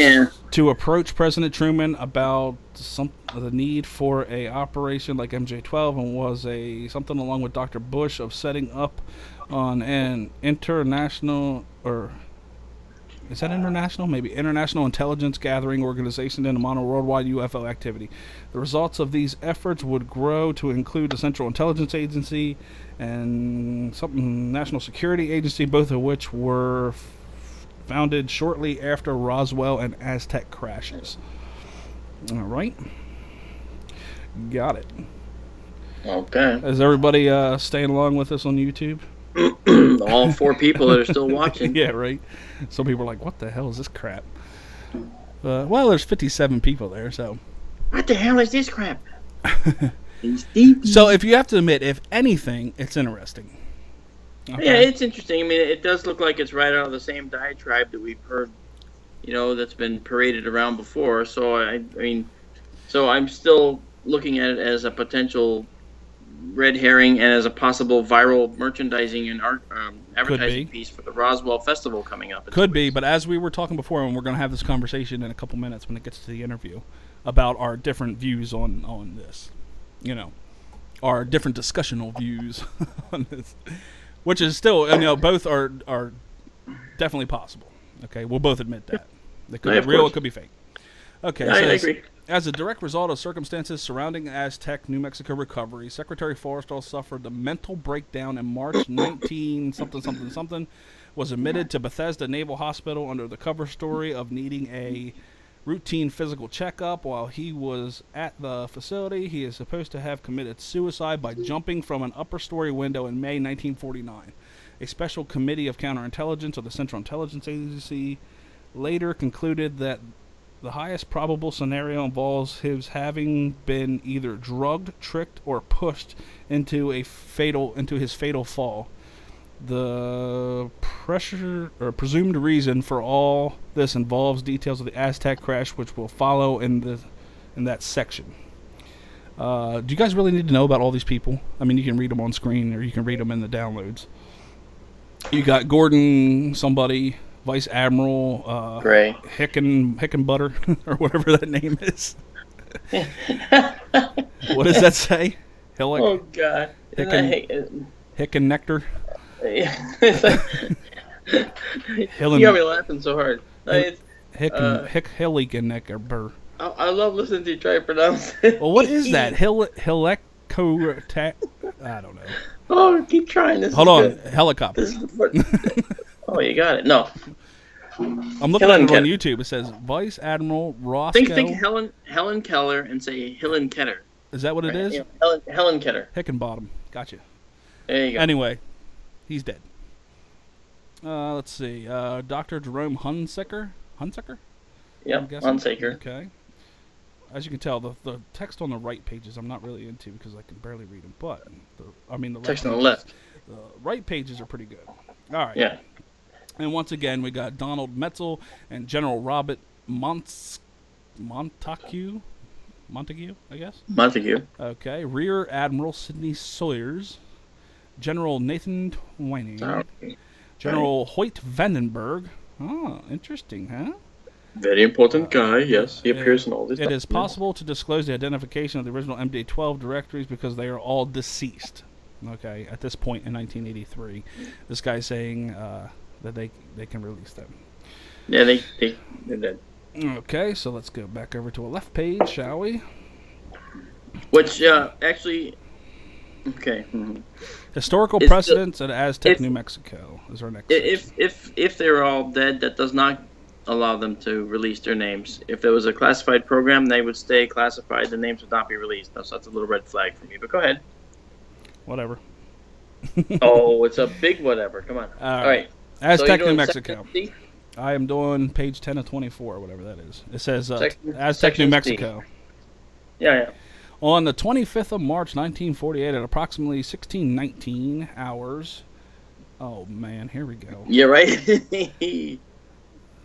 to approach President Truman about the need for a operation like MJ-12, and was something along with Dr. Bush of setting up on an international, or is that international? Maybe international intelligence gathering organization and amount of worldwide UFO activity. The results of these efforts would grow to include the Central Intelligence Agency and something National Security Agency, both of which were founded shortly after Roswell and Aztec crashes. All right. Got it. Okay. Is everybody staying along with us on YouTube? All 4 people that are still watching. Yeah, right. Some people are like, what the hell is this crap? Well, there's 57 people there, so. What the hell is this crap? So if you have to admit, if anything, it's interesting. Okay. Yeah, it's interesting. I mean, it does look like it's right out of the same diatribe that we've heard, that's been paraded around before. So so I'm still looking at it as a potential red herring and as a possible viral merchandising and advertising piece for the Roswell Festival coming up. Could be, but as we were talking before, and we're going to have this conversation in a couple minutes when it gets to the interview about our different views on this, our different discussional views on this. Which is still, both are definitely possible. Okay, we'll both admit that. They could be real, it could be fake. Okay, I agree. As a direct result of circumstances surrounding Aztec, New Mexico recovery, Secretary Forrestal suffered a mental breakdown in March 19 something, was admitted to Bethesda Naval Hospital under the cover story of needing a routine physical checkup while he was at the facility. He is supposed to have committed suicide by jumping from an upper story window in May 1949. A special committee of counterintelligence of the Central Intelligence Agency later concluded that the highest probable scenario involves his having been either drugged, tricked, or pushed into his fatal fall. The presumed reason for all this involves details of the Aztec crash, which will follow in that section. Do you guys really need to know about all these people? I mean, you can read them on screen, or you can read them in the downloads. You got Gordon, somebody, Vice Admiral Gray, Hickenbutter, or whatever that name is. What does that say? Oh God, Hicken Nectar. You got me laughing so hard. Hilliken Nectar. I love listening to you try to pronounce it. Well, what is that? Hileco? I don't know. Oh, keep trying. Hold on, helicopter. Oh, you got it. No. I'm looking at it on YouTube. It says Vice Admiral Roscoe. Think Helen Keller and say Helen Ketter. Is that what it is? Yeah, Helen Ketter. Hickenbottom. Gotcha. There you go. Anyway, he's dead. Let's see. Dr. Jerome Hunsaker? Yep, Hunsaker. Okay. As you can tell, the text on the right pages I'm not really into because I can barely read them. But the text on the left. The right pages are pretty good. All right. Yeah. And once again, we got Donald Metzel and General Robert Montague, I guess. Montague. Okay. Rear Admiral Sidney Sawyers, General Nathan Twining, General Hoyt Vandenberg. Oh, interesting, huh? Very important guy, yes. He appears in all this. It is possible to disclose the identification of the original MD-12 directories because they are all deceased. Okay, at this point in 1983, this guy's saying that they can release them. Yeah, they're dead. Okay, so let's go back over to a left page, shall we? Which actually, okay. Mm-hmm. Historical precedents at Aztec, New Mexico is our next. If they're all dead, that does not allow them to release their names. If there was a classified program, they would stay classified. The names would not be released. So that's a little red flag for me. But go ahead. Whatever. Oh, it's a big whatever. Come on. All right. Aztec, New Mexico. I am doing page 10 of 24, whatever that is. It says Aztec, New Mexico. Yeah. On the 25th of March, 1948, at approximately 1619 hours. Oh, man, here we go. Yeah, right?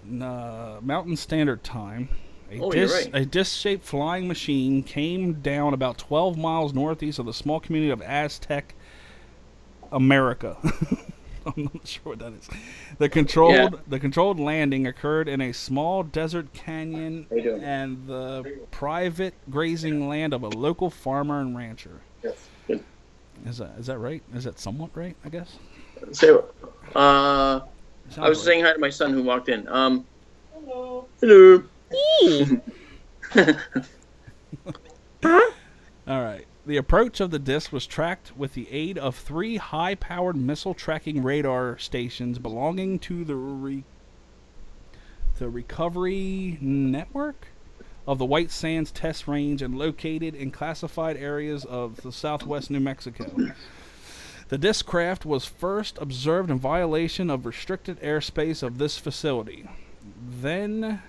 Mountain Standard Time. You're right. A disc-shaped flying machine came down about 12 miles northeast of the small community of Aztec, America. I'm not sure what that is. The controlled landing occurred in a small desert canyon and the private grazing land of a local farmer and rancher. Yes. Good. Is that right? Is that somewhat right, I guess? I was saying hi to my son who walked in. Hello. All right. The approach of the disc was tracked with the aid of 3 high-powered missile-tracking radar stations belonging to the Recovery Network of the White Sands Test Range and located in classified areas of the southwest New Mexico. The disc craft was first observed in violation of restricted airspace of this facility. Then,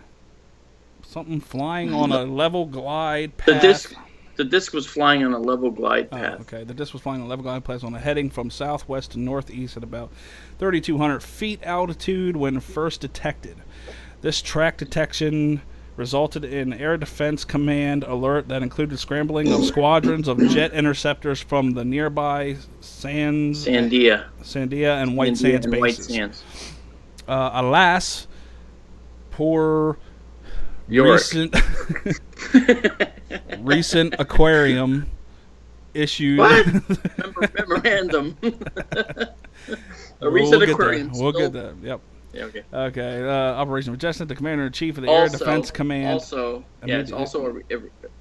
something flying on a level glide path. The disc was flying on a level glide path. Okay. The disc was flying on a level glide path on a heading from southwest to northeast at about 3,200 feet altitude when first detected. This track detection resulted in Air Defense Command alert that included scrambling of squadrons of jet interceptors from the nearby Sandia and White Sands bases. Alas, poor recent aquarium issued memorandum. Recent aquarium. We'll get that. Yep. Yeah, okay. Okay. Operation Majestic, the Commander-in-Chief of the Air Defense Command. It's also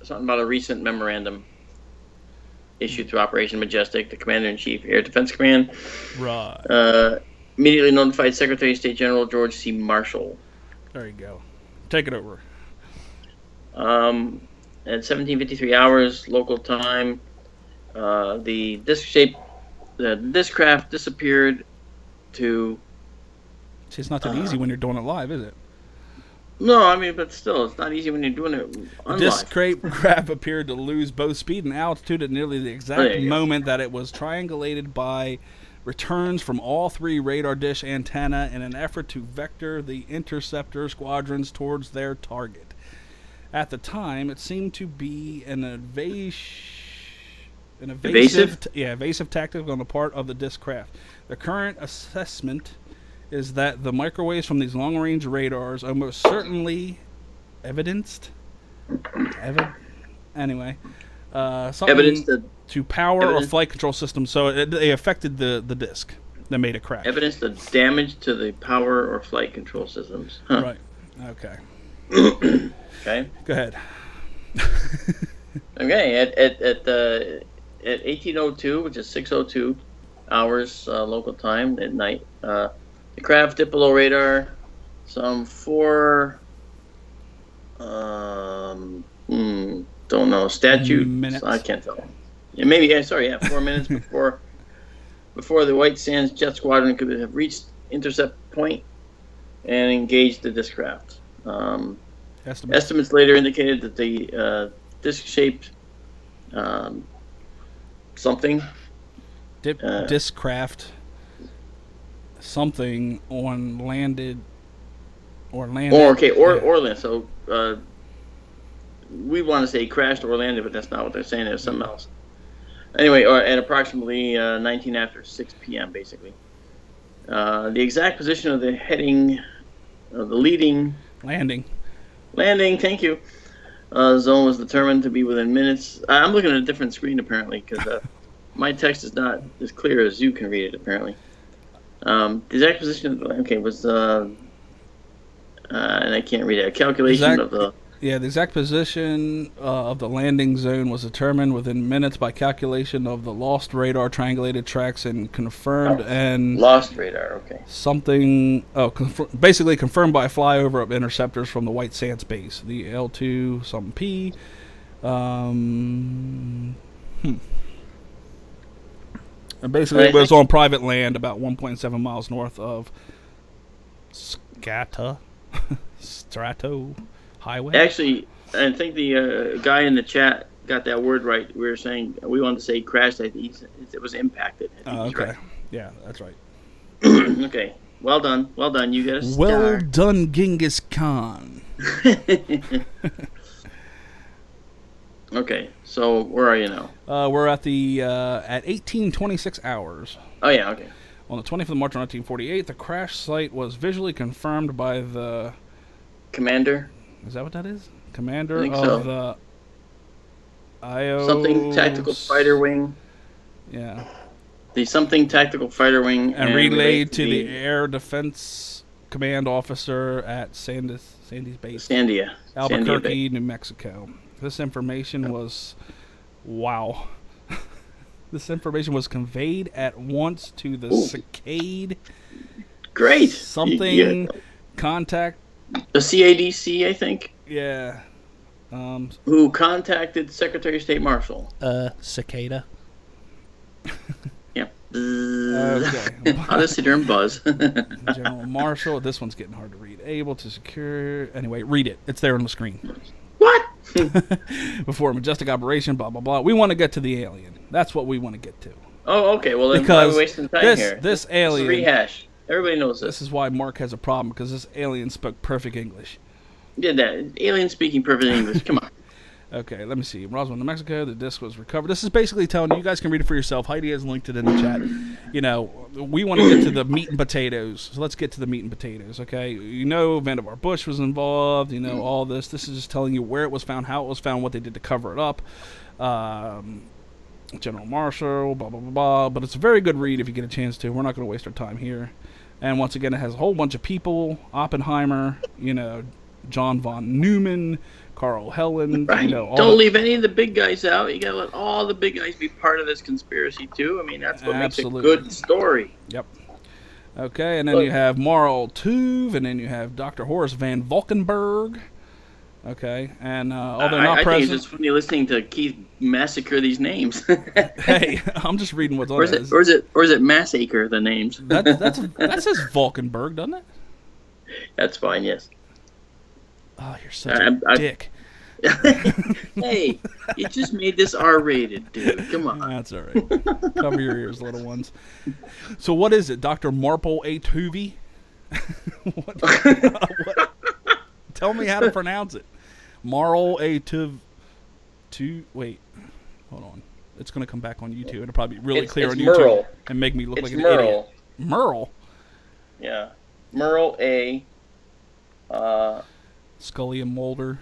something about a recent memorandum issued through Operation Majestic, the Commander-in-Chief, Air Defense Command. Right. Immediately notified Secretary of State General George C. Marshall. There you go. Take it over. At 17:53 hours local time, the disc craft disappeared to. See, it's not that easy when you're doing it live, is it? No, I mean, but still, it's not easy when you're doing it The on disc live. craft appeared to lose both speed and altitude at nearly the exact moment that it was triangulated by returns from all three radar dish antenna in an effort to vector the interceptor squadrons towards their target. At the time, it seemed to be an evasive tactic on the part of the disc craft. The current assessment is that the microwaves from these long-range radars almost certainly evidenced something Evidence that to power or flight control systems, so they affected the disc that made it crash. Evidence of damage to the power or flight control systems. Huh. Right. Okay. Okay. Go ahead. Okay. At 18:02, which is 6:02 hours local time at night, the craft dipped below radar some 4. Don't know. Statute. Minutes. I can't tell. Yeah, maybe. Yeah, sorry. Yeah, 4 minutes before the White Sands jet squadron could have reached intercept point and engaged the disc craft. Estimates later indicated that the disc-shaped something disc craft something landed. Or landed. So we want to say crashed or landed, but that's not what they're saying. There's something else. Anyway, or at approximately 19 after 6 p.m. basically. The exact position of the heading, of the leading landing. Thank you. Zone was determined to be within minutes. I'm looking at a different screen apparently because my text is not as clear as you can read it apparently. The exact position was and I can't read it. A calculation of the. Yeah, the exact position of the landing zone was determined within minutes by calculation of the lost radar triangulated tracks and confirmed lost radar. Okay. Basically confirmed by flyover of interceptors from the White Sands base, the L2 something P. And basically, it was on private land about 1.7 miles north of Strato Highway. Actually, I think the guy in the chat got that word right. We were saying we wanted to say crashed. I think it was impacted. Okay. Right. Yeah, that's right. Okay. Well done. You got a star. Well done, Genghis Khan. Okay. So where are you now? We're at the at 18:26 hours. Oh yeah. Okay. On the 20th of March 1948, the crash site was visually confirmed by the commander. Is that what that is? Commander of the IO something tactical fighter wing. Yeah. The something tactical fighter wing and relayed to the Air Defense Command officer at Sandy's base. Sandia. Albuquerque, New Mexico. This information was This information was conveyed at once to the CAD. Great. Something contact. The CADC, I think. Yeah. Who contacted Secretary of State Marshall? Cicada. Yeah. Okay. I'll just sit there and buzz. General Marshall. This one's getting hard to read. Able to secure. Anyway, read it. It's there on the screen. What? Before a majestic operation, blah, blah, blah. We want to get to the alien. That's what we want to get to. Oh, okay. Well, then why are we wasting time here? This alien. This is a rehash. Everybody knows this. This is why Marc has a problem, because this alien spoke perfect English. Yeah, that alien speaking perfect English. Come on. Okay, let me see. Roswell, New Mexico. The disc was recovered. This is basically telling you guys can read it for yourself. Heidi has linked it in the chat. You know, we want to get to the meat and potatoes. So let's get to the meat and potatoes, okay? You know, Vannevar Bush was involved. You know, all this. This is just telling you where it was found, how it was found, what they did to cover it up. General Marshall, blah, blah, blah, blah. But it's a very good read if you get a chance to. We're not going to waste our time here. And once again, it has a whole bunch of people. Oppenheimer, you know, John von Neumann, Carl Helen. Right. You know, don't leave any of the big guys out. You got to let all the big guys be part of this conspiracy, too. I mean, that's what makes a good story. Yep. Okay, and then you have Marl Tuve, and then you have Dr. Horace Van Valkenburg. Okay, and although not I think it's present, just funny listening to Keith massacre these names. hey, I'm just reading what's on or is it, or is it, or is it Massacre? The names. that says Valkenburg, doesn't it? That's fine. Yes. Oh, you're such a dick. Hey, you just made this R-rated, dude. Come on. That's all right. Cover your ears, little ones. So what is it, Dr. Marple A. Tuvey? What? Tell me how to pronounce it. Marl A. Wait, hold on. It's going to come back on YouTube. It'll probably be really clear on YouTube Merle. and make me look like an Merle. idiot. Merle? Yeah. Merle A. Scully and Mulder.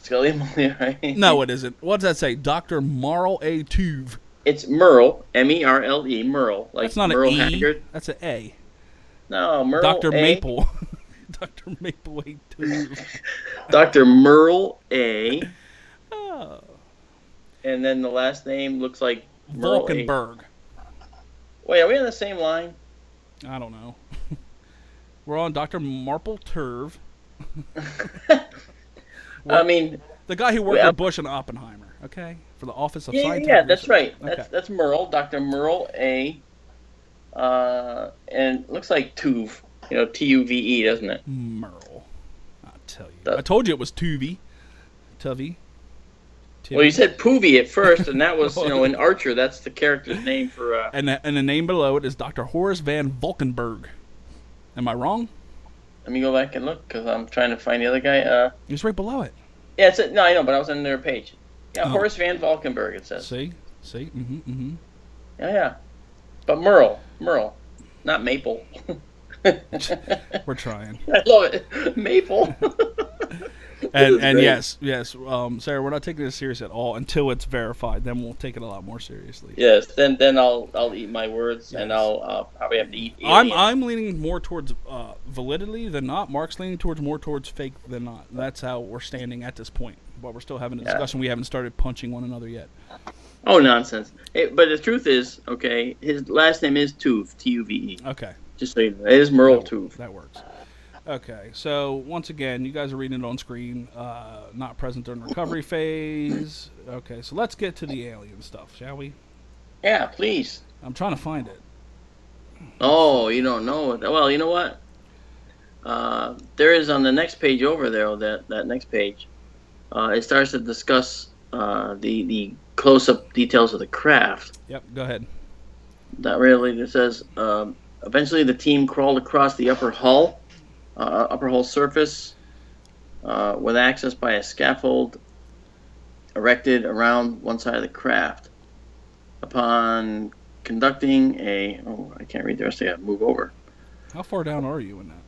Scully and Mulder, right? No, it isn't. What does that say? Dr. Marl A. Tuve. It's Merle, M-E-R-L-E, Merle. Like That's not Merle an E. Haggard. That's an A. No, Merle Dr. A. Maple. Dr. Maple A. Tuve. Dr. Merle A. Oh. And then the last name looks like Merle Valkenburg. A. Wait, are we on the same line? I don't know. We're on Dr. Marple Turv. I mean, the guy who worked with Bush and Oppenheimer, okay? For the Office of Scientific Yeah, that's Research. right. Okay. That's Merle, Dr. Merle A. And it looks like Tuve, T-U-V-E, doesn't it? Merle. I'll tell you. I told you it was Tuvey. Tuvey. Well, you said Poovy at first, and that was, in Archer, that's the character's name for... And the name below it is Dr. Horace Van Valkenburg. Am I wrong? Let me go back and look, because I'm trying to find the other guy. It's right below it. Yeah, no, I know, but I was on their page. Yeah, Horace Van Valkenburg, it says. See? Mm-hmm, mm-hmm. Yeah. But Merle, not Maple. We're trying. I love it. Maple. And yes, Sarah, we're not taking this serious at all until it's verified. Then we'll take it a lot more seriously. Yes, then I'll eat my words, and I'll probably have to eat. I'm leaning more towards validity than not. Mark's leaning more towards fake than not. That's how we're standing at this point. But we're still having a discussion. We haven't started punching one another yet. Oh, nonsense! But the truth is, okay, his last name is Tuve, T-U-V-E. Okay. Just so you know, it is Merle Tuve. That works. Okay, so once again, you guys are reading it on screen. Not present during recovery phase. Okay, so let's get to the alien stuff, shall we? Yeah, please. I'm trying to find it. Oh, you don't know it. Well, you know what? There is on the next page over there, that next page, it starts to discuss the close-up details of the craft. Yep, go ahead. That really, it says, eventually the team crawled across the upper hull surface with access by a scaffold erected around one side of the craft. Upon conducting I can't read the rest of it. Move over. How far down are you in that?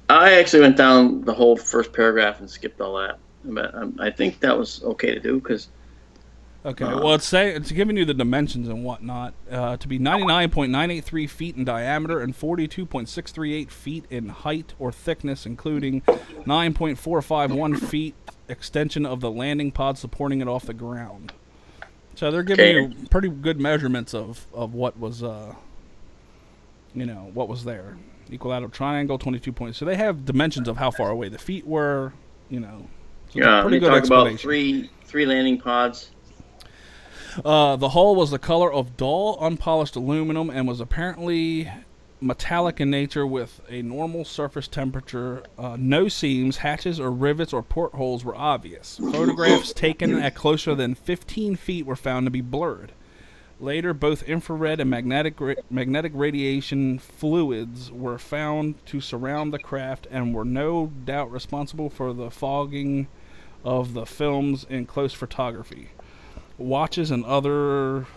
I actually went down the whole first paragraph and skipped all that. But I think that was okay to do because. Okay, well, it's giving you the dimensions and whatnot to be 99.983 feet in diameter and 42.638 feet in height or thickness, including 9.451 feet extension of the landing pod supporting it off the ground. So they're giving you pretty good measurements of what was, what was there. Equilateral triangle, 22 points. So they have dimensions of how far away the feet were, So it's a pretty good explanation. About three landing pods. The hull was the color of dull, unpolished aluminum and was apparently metallic in nature with a normal surface temperature. No seams, hatches, or rivets or portholes were obvious. Photographs taken at closer than 15 feet were found to be blurred. Later, both infrared and magnetic radiation fluids were found to surround the craft and were no doubt responsible for the fogging of the films in close photography. Watches and other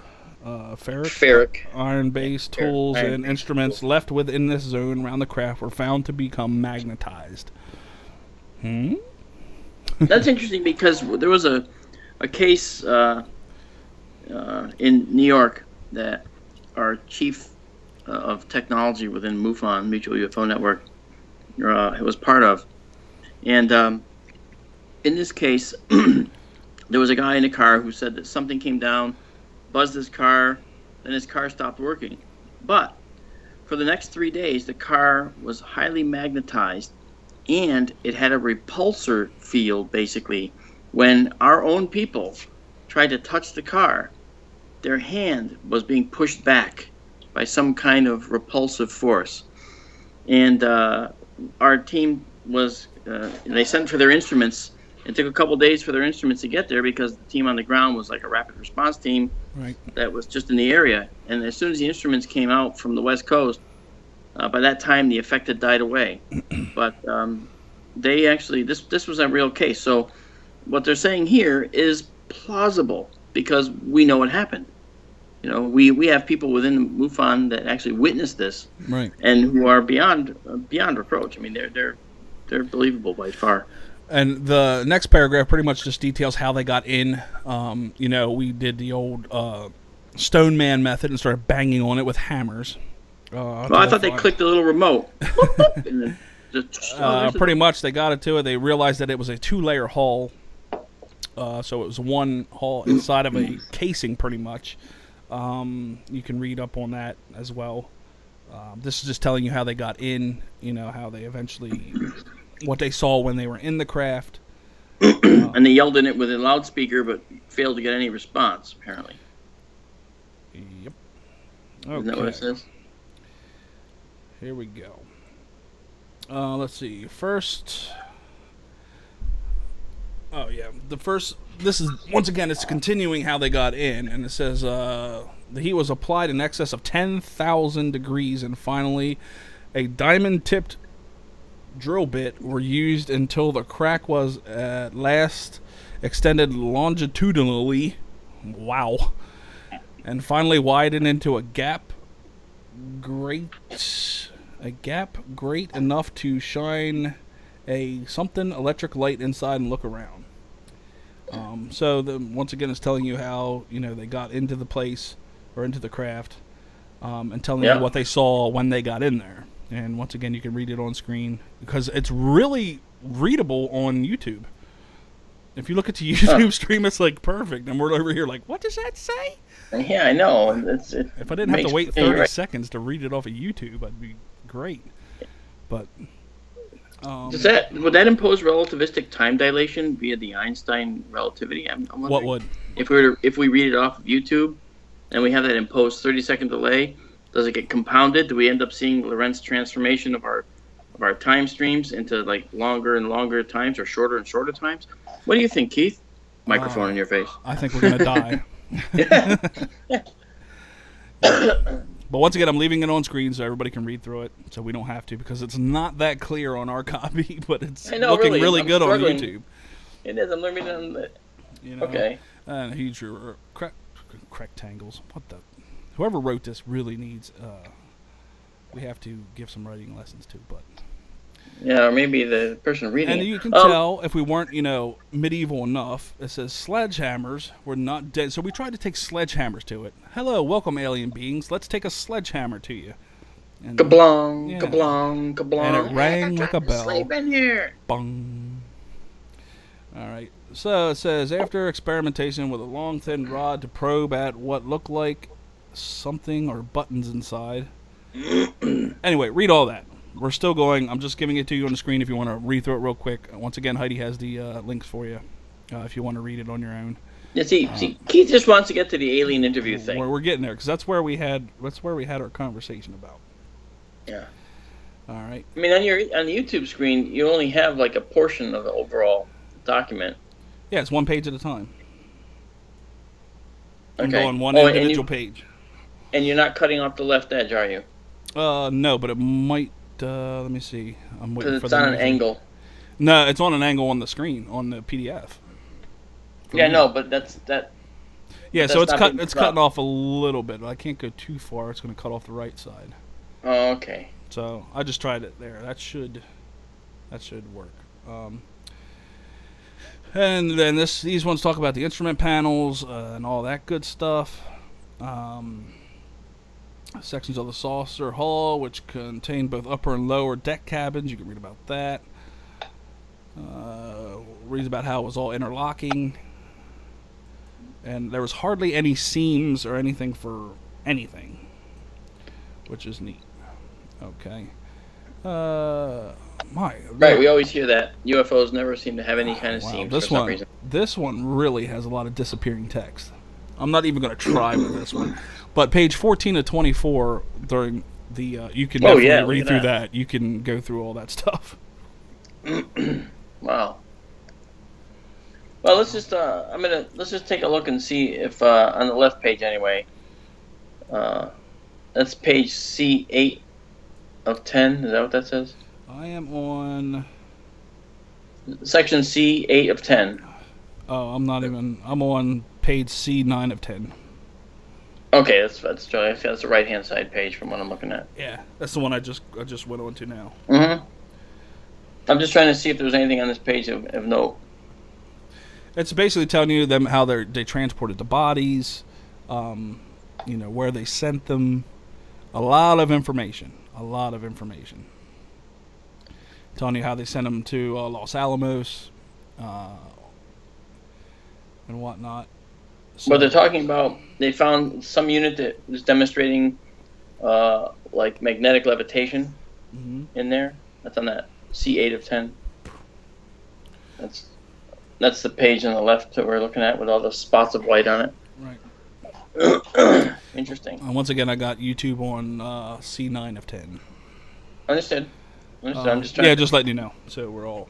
ferric iron-based tools and instruments left within this zone around the craft were found to become magnetized. That's interesting because there was a case in New York that our chief of technology within MUFON, Mutual UFO Network, was part of. And in this case, there was a guy in a car who said that something came down, buzzed his car, then his car stopped working. But for the next 3 days, the car was highly magnetized and it had a repulsor field, basically. When our own people tried to touch the car, their hand was being pushed back by some kind of repulsive force. And our team was, they sent for their instruments. It took a couple days for their instruments to get there because the team on the ground was like a rapid response team that was just in the area. And as soon as the instruments came out from the West Coast, by that time the effect had died away. But they actually, this was a real case. So what they're saying here is plausible because we know what happened. You know, we have people within the MUFON that actually witnessed this, right, and who are beyond reproach. I mean, they're believable by far. And the next paragraph pretty much just details how they got in. You know, we did the old Stone Man method and started banging on it with hammers. Well, I thought they clicked the little remote. And then pretty much they got it to it. They realized that it was a 2-layer hull. So it was one hull inside of a casing, pretty much. You can read up on that as well. This is just telling you how they got in, you know, how they eventually, what they saw when they were in the craft. And they yelled in it with a loudspeaker, but failed to get any response, apparently. Yep. Okay. Isn't that what it says? Here we go. Let's see. First... Oh, yeah. This is, once again, it's continuing how they got in, and it says the heat was applied in excess of 10,000 degrees, and finally a diamond-tipped drill bit were used until the crack was at last extended longitudinally, wow, and finally widened into a gap great enough to shine a something electric light inside and look around. So once again, it's telling you how, you know, they got into the place or into the craft, and telling you what they saw when they got in there. And once again, you can read it on screen because it's really readable on YouTube. If you look at the YouTube stream, it's like perfect, and we're over here like, what does that say? Yeah, I know. If I didn't have to wait 30 seconds to read it off of YouTube, I'd be great. But would that impose relativistic time dilation via the Einstein relativity? I'm what would? If we read it off of YouTube, and we have that imposed 30-second delay, does it get compounded? Do we end up seeing Lorentz transformation of our time streams into like longer and longer times or shorter and shorter times? What do you think, Keith? Microphone in your face. I think we're gonna die. But once again, I'm leaving it on screen so everybody can read through it, so we don't have to, because it's not that clear on our copy, but it's looking really good on YouTube. It is. I'm learning on the. You know, okay. And huge rectangles. What the? Whoever wrote this really needs. We have to give some writing lessons to, but. Yeah, or maybe the person reading and it. You can tell, if we weren't, you know, medieval enough, it says sledgehammers were not dead. So we tried to take sledgehammers to it. Hello, welcome, alien beings. Let's take a sledgehammer to you. And, kablong, yeah. Kablong, kablong. And it rang like a bell. Sleep in here. Bung. All right. So it says, after experimentation with a long, thin rod to probe at what looked like something or buttons inside. Anyway, read all that. We're still going. I'm just giving it to you on the screen if you want to read through it real quick. Once again, Heidi has the links for you if you want to read it on your own. Yeah, see, Keith just wants to get to the alien interview thing. We're getting there because that's where we had our conversation about. Yeah. All right. I mean, on the YouTube screen, you only have like a portion of the overall document. Yeah, it's one page at a time. Okay. On one individual page. And you're not cutting off the left edge, are you? No, but it might. Let me see. I'm waiting for it's on an angle. No, it's on an angle on the screen on the PDF. Yeah, no, but that's. Yeah, so it's cutting off a little bit. I can't go too far. It's going to cut off the right side. Oh, okay. So I just tried it there. That should work. And then these ones talk about the instrument panels and all that good stuff. Sections of the saucer hull, which contain both upper and lower deck cabins. You can read about that. Reads about how it was all interlocking. And there was hardly any seams or anything for anything, which is neat. Okay. Right, we always hear that UFOs never seem to have any kind of Wow, seams for some reason. this one really has a lot of disappearing text. I'm not even going to try with this one, but page 14 to 24 during the you can definitely read through that. You can go through all that stuff. Wow. Well, let's just let's just take a look and see if on the left page anyway. That's page C8 of 10. Is that what that says? I am on section C8 of 10. Oh, I'm not even. I'm on page C9 of 10. Okay, that's the right hand side page from what I'm looking at. Yeah, that's the one I just went on to now. Mm-hmm. I'm just trying to see if there's anything on this page of note. It's basically telling you them how they transported the bodies, where they sent them. A lot of information. Telling you how they sent them to Los Alamos and whatnot. So, but they're talking about they found some unit that was demonstrating like magnetic levitation in there. That's on that C8 of 10. That's the page on the left that we're looking at with all the spots of white on it. Right. Interesting. Once again, I got YouTube on C9 of 10. Understood. I'm just trying. Yeah, just letting you know. So we're all.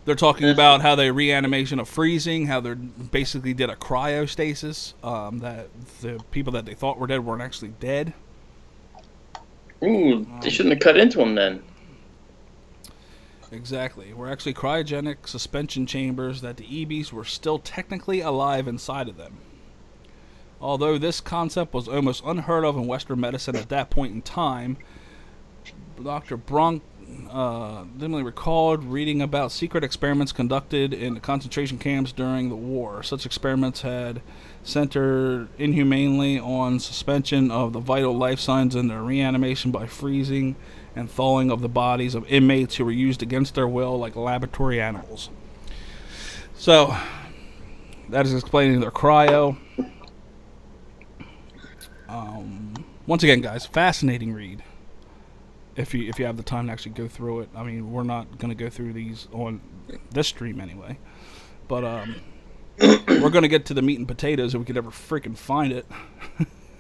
They're talking about how they reanimation of freezing, how they basically did a cryostasis. That the people that they thought were dead weren't actually dead. Ooh, they shouldn't have cut into them then. Exactly. We're actually cryogenic suspension chambers that the EBs were still technically alive inside of them. Although this concept was almost unheard of in Western medicine at that point in time, Dr. Bronk dimly recalled reading about secret experiments conducted in the concentration camps during the war. Such experiments had centered inhumanely on suspension of the vital life signs and their reanimation by freezing and thawing of the bodies of inmates who were used against their will like laboratory animals. So, that is explaining their cryo. Once again, guys, fascinating read. If you have the time to actually go through it. I mean, we're not going to go through these on this stream anyway. But we're going to get to the meat and potatoes if we could ever freaking find it.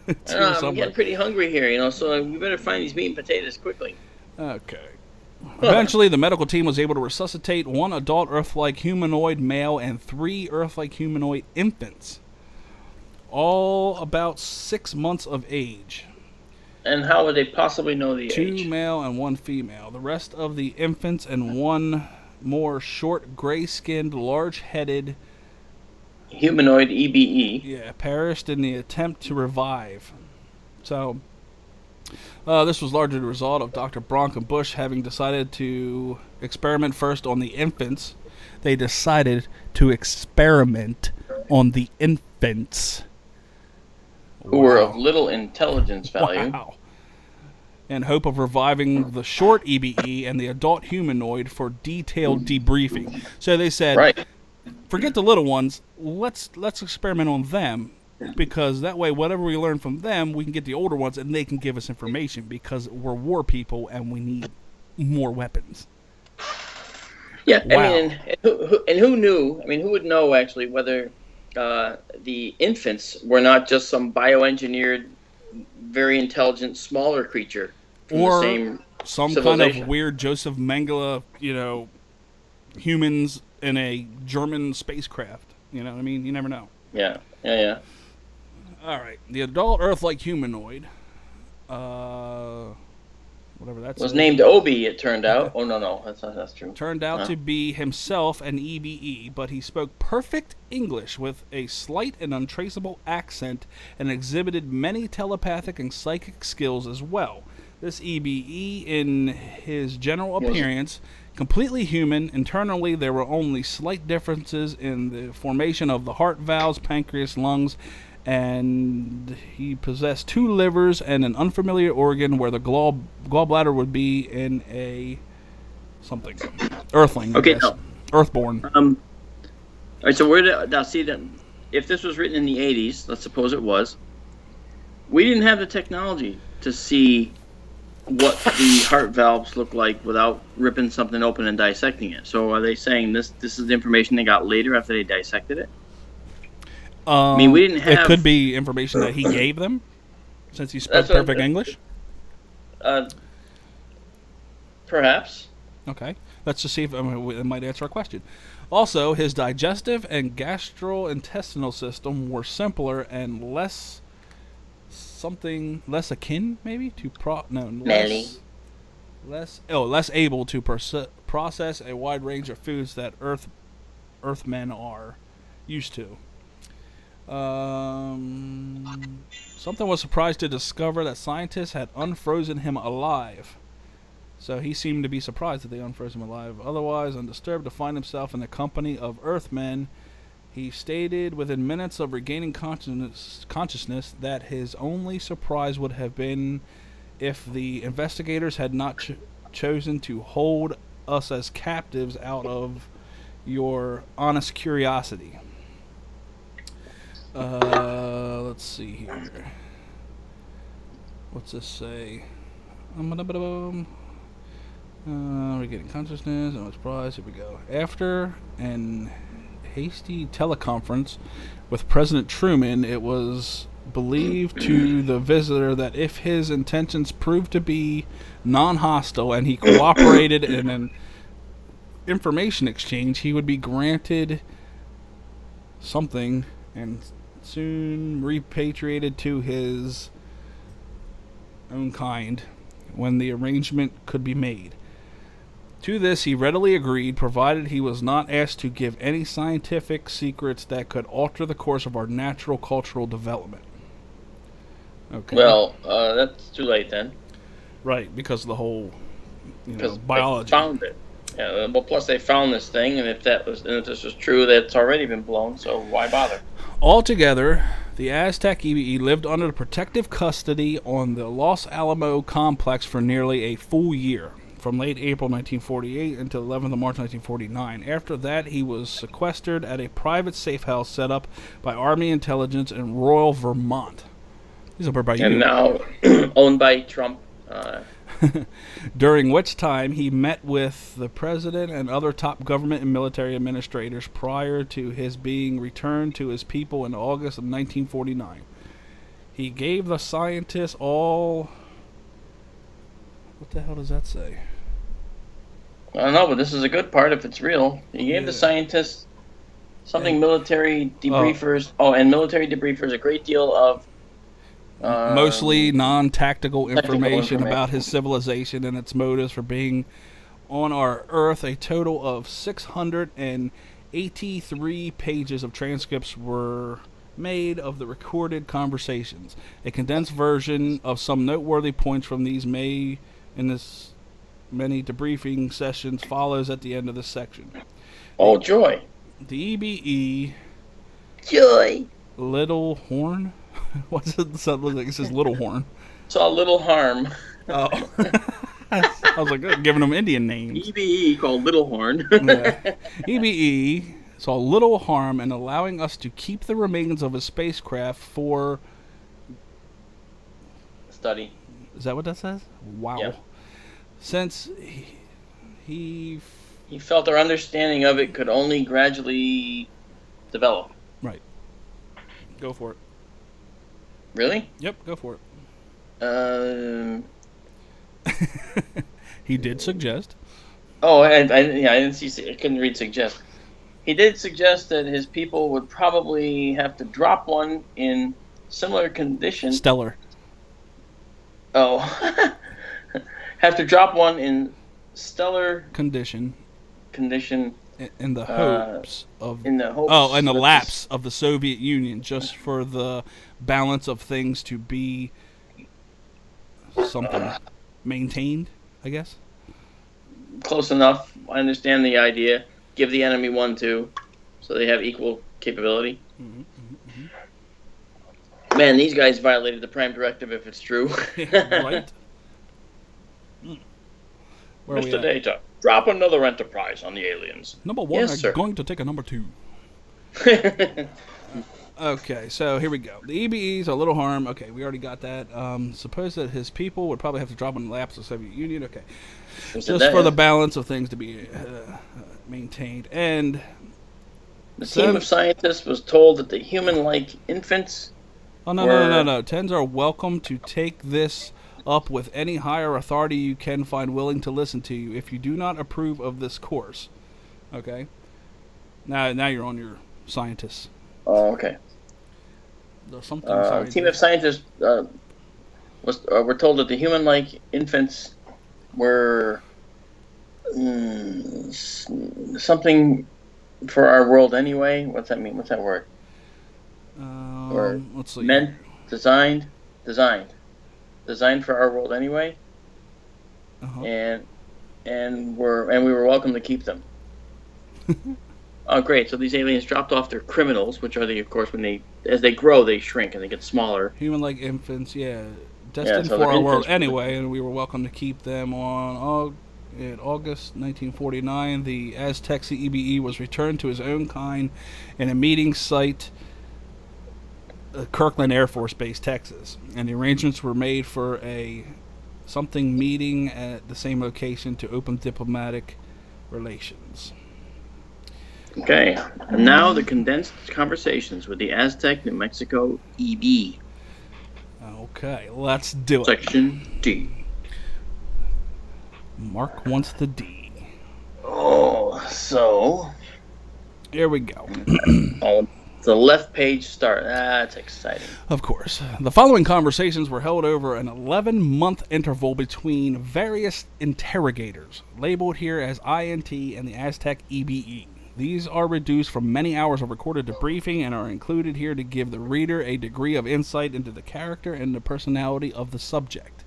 I'm getting pretty hungry here, so we better find these meat and potatoes quickly. Okay. Eventually, the medical team was able to resuscitate one adult Earth-like humanoid male and 3 Earth-like humanoid infants. All about 6 months of age. And how would they possibly know the age? 2 male and 1 female. The rest of the infants and 1 more short, gray-skinned, large-headed humanoid EBE. Yeah, perished in the attempt to revive. So, this was largely the result of Dr. Bronk and Bush having decided to experiment first on the infants. They decided to experiment on the infants. Who were of little intelligence value. Wow. In hope of reviving the short EBE and the adult humanoid for detailed debriefing. So they said, right. Forget the little ones, let's experiment on them, because that way whatever we learn from them, we can get the older ones and they can give us information, because we're war people and we need more weapons. Yeah, wow. I mean, who knew? I mean, who would know actually whether the infants were not just some bioengineered, very intelligent, smaller creature from or the same some kind of weird Joseph Mengele, humans in a German spacecraft. You know what I mean? You never know. Yeah. All right. The adult Earth-like humanoid, whatever that was named Obi, it turned out. Oh, no, that's true. Turned out to be himself an EBE, but he spoke perfect English with a slight and untraceable accent and exhibited many telepathic and psychic skills as well. This EBE, in his general appearance, completely human. Internally, there were only slight differences in the formation of the heart valves, pancreas, lungs, and he possessed 2 livers and an unfamiliar organ where the gallbladder would be in a something earthling. Okay, no. Earthborn. All right, so now see that if this was written in the 80s, let's suppose it was, we didn't have the technology to see what the heart valves look like without ripping something open and dissecting it. So are they saying this is the information they got later after they dissected it? I mean, we didn't It could have. be information that he gave them, since he spoke That's what, perfect English. uh, perhaps. Okay, let's just see if it might answer our question. Also, his digestive and gastrointestinal system were simpler and less less akin, maybe to less able to process a wide range of foods that Earthmen are used to. Something was surprised to discover that scientists had unfrozen him alive. So he seemed to be surprised that they unfroze him alive. Otherwise, undisturbed to find himself in the company of Earthmen, he stated within minutes of regaining consciousness that his only surprise would have been if the investigators had not chosen to hold us as captives out of your honest curiosity. Let's see here. What's this say? We're getting consciousness. No surprise. Here we go. After an hasty teleconference with President Truman, it was believed to the visitor that if his intentions proved to be non-hostile and he cooperated in an information exchange, he would be granted something and soon repatriated to his own kind when the arrangement could be made. To this he readily agreed, provided he was not asked to give any scientific secrets that could alter the course of our natural cultural development. Okay. Well, that's too late then. Right, because of the whole biology. They found it. Yeah, well, plus they found this thing, and if this was true, that's already been blown. So why bother? Altogether, the Aztec EBE lived under the protective custody on the Los Alamos complex for nearly a full year, from late April 1948 until 11th of March 1949. After that, he was sequestered at a private safe house set up by Army intelligence in Royal Vermont. These are by you. And now owned by Trump. During which time he met with the president and other top government and military administrators prior to his being returned to his people in August of 1949. He gave the scientists all... What the hell does that say? I don't know, but this is a good part if it's real. He gave the scientists something military debriefers. And military debriefers a great deal of mostly non-tactical information about his civilization and its motives for being on our Earth. A total of 683 pages of transcripts were made of the recorded conversations. A condensed version of some noteworthy points from these many debriefing sessions follows at the end of this section. Oh, joy. The EBE... Joy. Little Horn? What's it sound like? It says Little Horn. Saw little harm. Oh. I was like, giving them Indian names. EBE called Little Horn. Yeah. EBE saw little harm in allowing us to keep the remains of a spacecraft for... Study. Is that what that says? Wow. Yeah. Since he felt our understanding of it could only gradually develop. Right. Go for it. Really? Yep, go for it. He did suggest. Oh, I didn't see. I couldn't read suggest. He did suggest that his people would probably have to drop one in similar condition. Stellar. Oh. Have to drop one in stellar condition. In the hopes of... In the hopes... Oh, in the lapse of the Soviet Union, just for the balance of things to be something maintained, I guess. Close enough. I understand the idea. Give the enemy one, too, so they have equal capability. Man, these guys violated the Prime Directive if it's true. Right? Mr. Data, drop another Enterprise on the aliens. Number one, yes, sir. Going to take a number two. Okay, so here we go. The EBEs are little harm. Okay, we already got that. Suppose that his people would probably have to drop in the laps of the Soviet Union. Okay, just for the balance of things to be maintained. And the team of scientists was told that the human-like infants. Oh, no. Tens are welcome to take this up with any higher authority you can find willing to listen to you if you do not approve of this course. Okay? Now you're on your scientists. Oh, okay. There's something team of scientists were told that the human-like infants were something for our world anyway. What's that mean? What's that word? Let's see. Meant, designed for our world anyway. Uh-huh. And we were welcome to keep them. Oh, great! So these aliens dropped off their criminals, which are of course, as they grow, they shrink and they get smaller. Human-like infants, destined for our world anyway, and we were welcome to keep them in August 1949. The Aztec CEBE was returned to his own kind in a meeting site, Kirkland Air Force Base, Texas, and the arrangements were made for a meeting at the same location to open diplomatic relations. Okay, and now the condensed conversations with the Aztec New Mexico EB. Okay, let's do it. Section D. Mark wants the D. Oh, so here we go. The left page start. That's exciting. Of course. The following conversations were held over an 11-month interval between various interrogators, labeled here as INT and the Aztec EBE. These are reduced from many hours of recorded debriefing and are included here to give the reader a degree of insight into the character and the personality of the subject.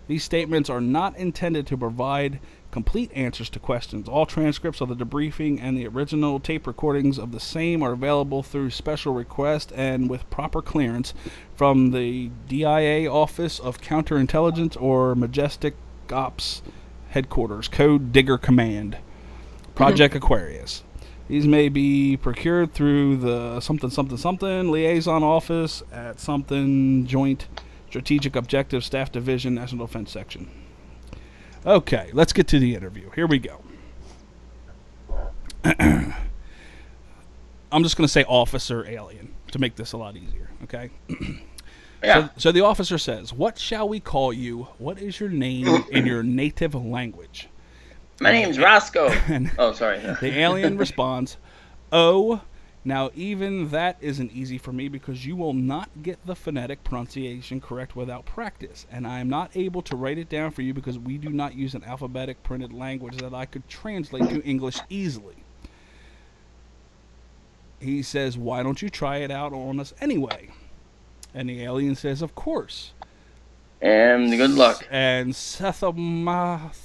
These statements are not intended to provide complete answers to questions. All transcripts of the debriefing and the original tape recordings of the same are available through special request and with proper clearance from the DIA Office of Counterintelligence or Majestic Ops Headquarters, Code Digger Command, Project Aquarius. These may be procured through the something liaison office at something joint strategic objective staff division national defense section. Okay, let's get to the interview. Here we go. I'm just going to say officer alien to make this a lot easier, okay? Yeah. So the officer says, "What shall we call you? What is your name in your native language?" My name's Roscoe. Oh, sorry. The alien responds, "Oh, now even that isn't easy for me because you will not get the phonetic pronunciation correct without practice, and I am not able to write it down for you because we do not use an alphabetic printed language that I could translate to English easily." He says, "Why don't you try it out on us anyway?" And the alien says, "Of course." And good luck. And Sec the Mouse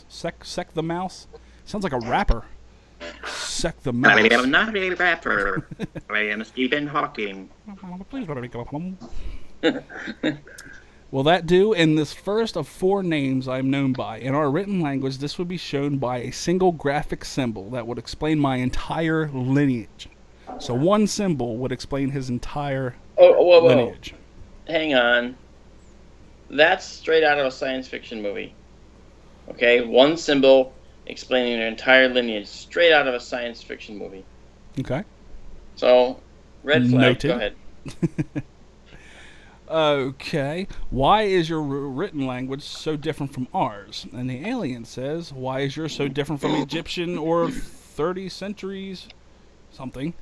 sounds like a rapper. Sec the Mouse. I am not a rapper. I am Stephen Hawking. Will that do? In this first of 4 names I am known by. In our written language, this would be shown by a single graphic symbol that would explain my entire lineage. So one symbol would explain his entire lineage. Hang on. That's straight out of a science fiction movie. Okay, one symbol explaining their entire lineage, straight out of a science fiction movie. Okay. So, red flag, noted. Go ahead. Okay. Why is your written language so different from ours? And the alien says, "Why is yours so different from Egyptian or 30 centuries something?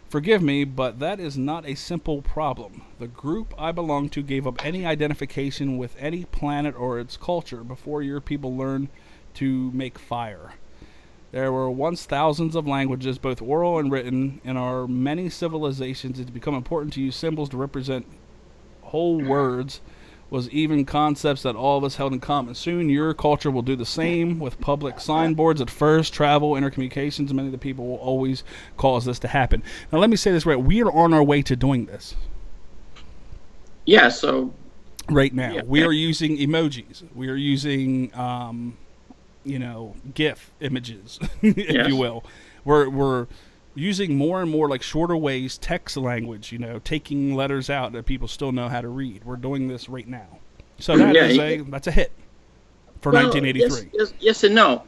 Forgive me, but that is not a simple problem. The group I belong to gave up any identification with any planet or its culture before your people learned to make fire. There were once thousands of languages, both oral and written. In our many civilizations, it's become important to use symbols to represent whole words, was even concepts that all of us held in common. Soon your culture will do the same with public signboards at first, travel, intercommunications. Many of the people will always cause this to happen." Now let me say this right. We are on our way to doing this. Yeah, so... Right now. We are using emojis. We are using, GIF images, if you will. We're using more and more like shorter ways, text language, taking letters out that people still know how to read. We're doing this right now. So that's a hit for 1983. Yes and no.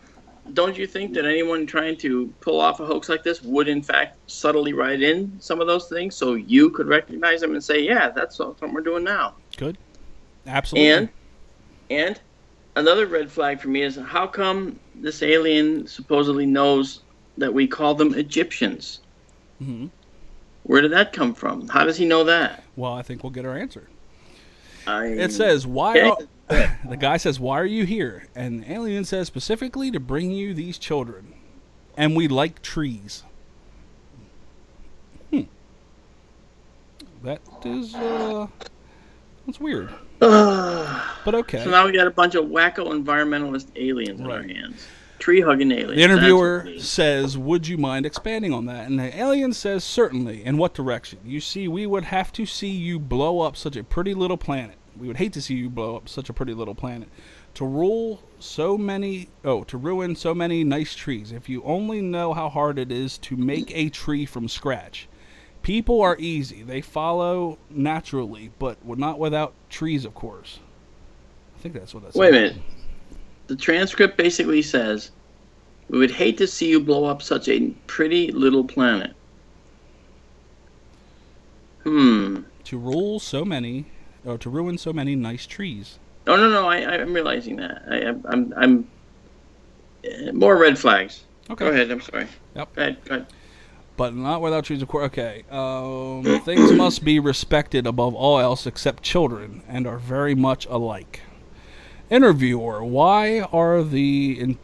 Don't you think that anyone trying to pull off a hoax like this would, in fact, subtly write in some of those things so you could recognize them and say, yeah, that's something we're doing now? Good. Absolutely. And another red flag for me is how come this alien supposedly knows that we call them Egyptians? Mm-hmm. Where did that come from? How does he know that? Well, I think we'll get our answer. It says, the guy says, why are you here? And the alien says, specifically to bring you these children. And we like trees. That is, that's weird. But okay. So now we got a bunch of wacko environmentalist aliens in our hands. Tree-hugging aliens. The interviewer says, would you mind expanding on that? And the alien says, certainly. In what direction? You see, we would have to see you blow up such a pretty little planet. We would hate to see you blow up such a pretty little planet. To ruin so many nice trees. If you only know how hard it is to make a tree from scratch. People are easy. They follow naturally, but not without trees, of course. I think that's what that's Wait a minute. The transcript basically says, we would hate to see you blow up such a pretty little planet. To ruin so many nice trees. No. I'm realizing that. I'm more red flags. Okay. Go ahead. I'm sorry. Yep. Go ahead. But not without trees, of course. Okay. Things must be respected above all else except children, and are very much alike. Interviewer, what are the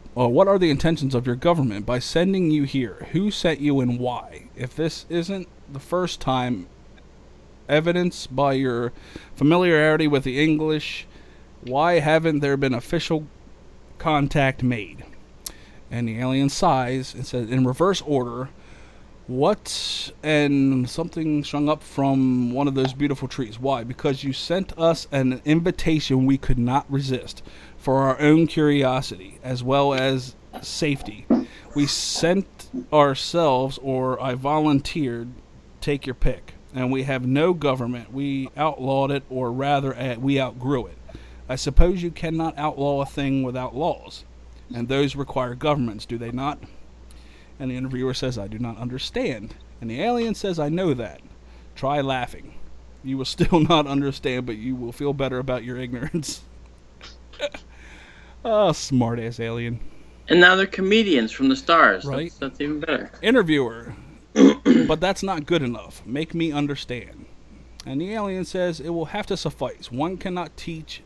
intentions of your government by sending you here? Who sent you and why? If this isn't the first time, evidenced by your familiarity with the English, why haven't there been official contact made? And the alien sighs and says, in reverse order, what? And something strung up from one of those beautiful trees. Why? Because you sent us an invitation we could not resist for our own curiosity as well as safety. We sent ourselves, or I volunteered, take your pick. And we have no government. We outlawed it, or rather, we outgrew it. I suppose you cannot outlaw a thing without laws. And those require governments, do they not? And the interviewer says, I do not understand. And the alien says, I know that. Try laughing. You will still not understand, but you will feel better about your ignorance. Oh, smart-ass alien. And now they're comedians from the stars. Right. That's even better. Interviewer. But that's not good enough. Make me understand. And the alien says, it will from have to suffice. One cannot teach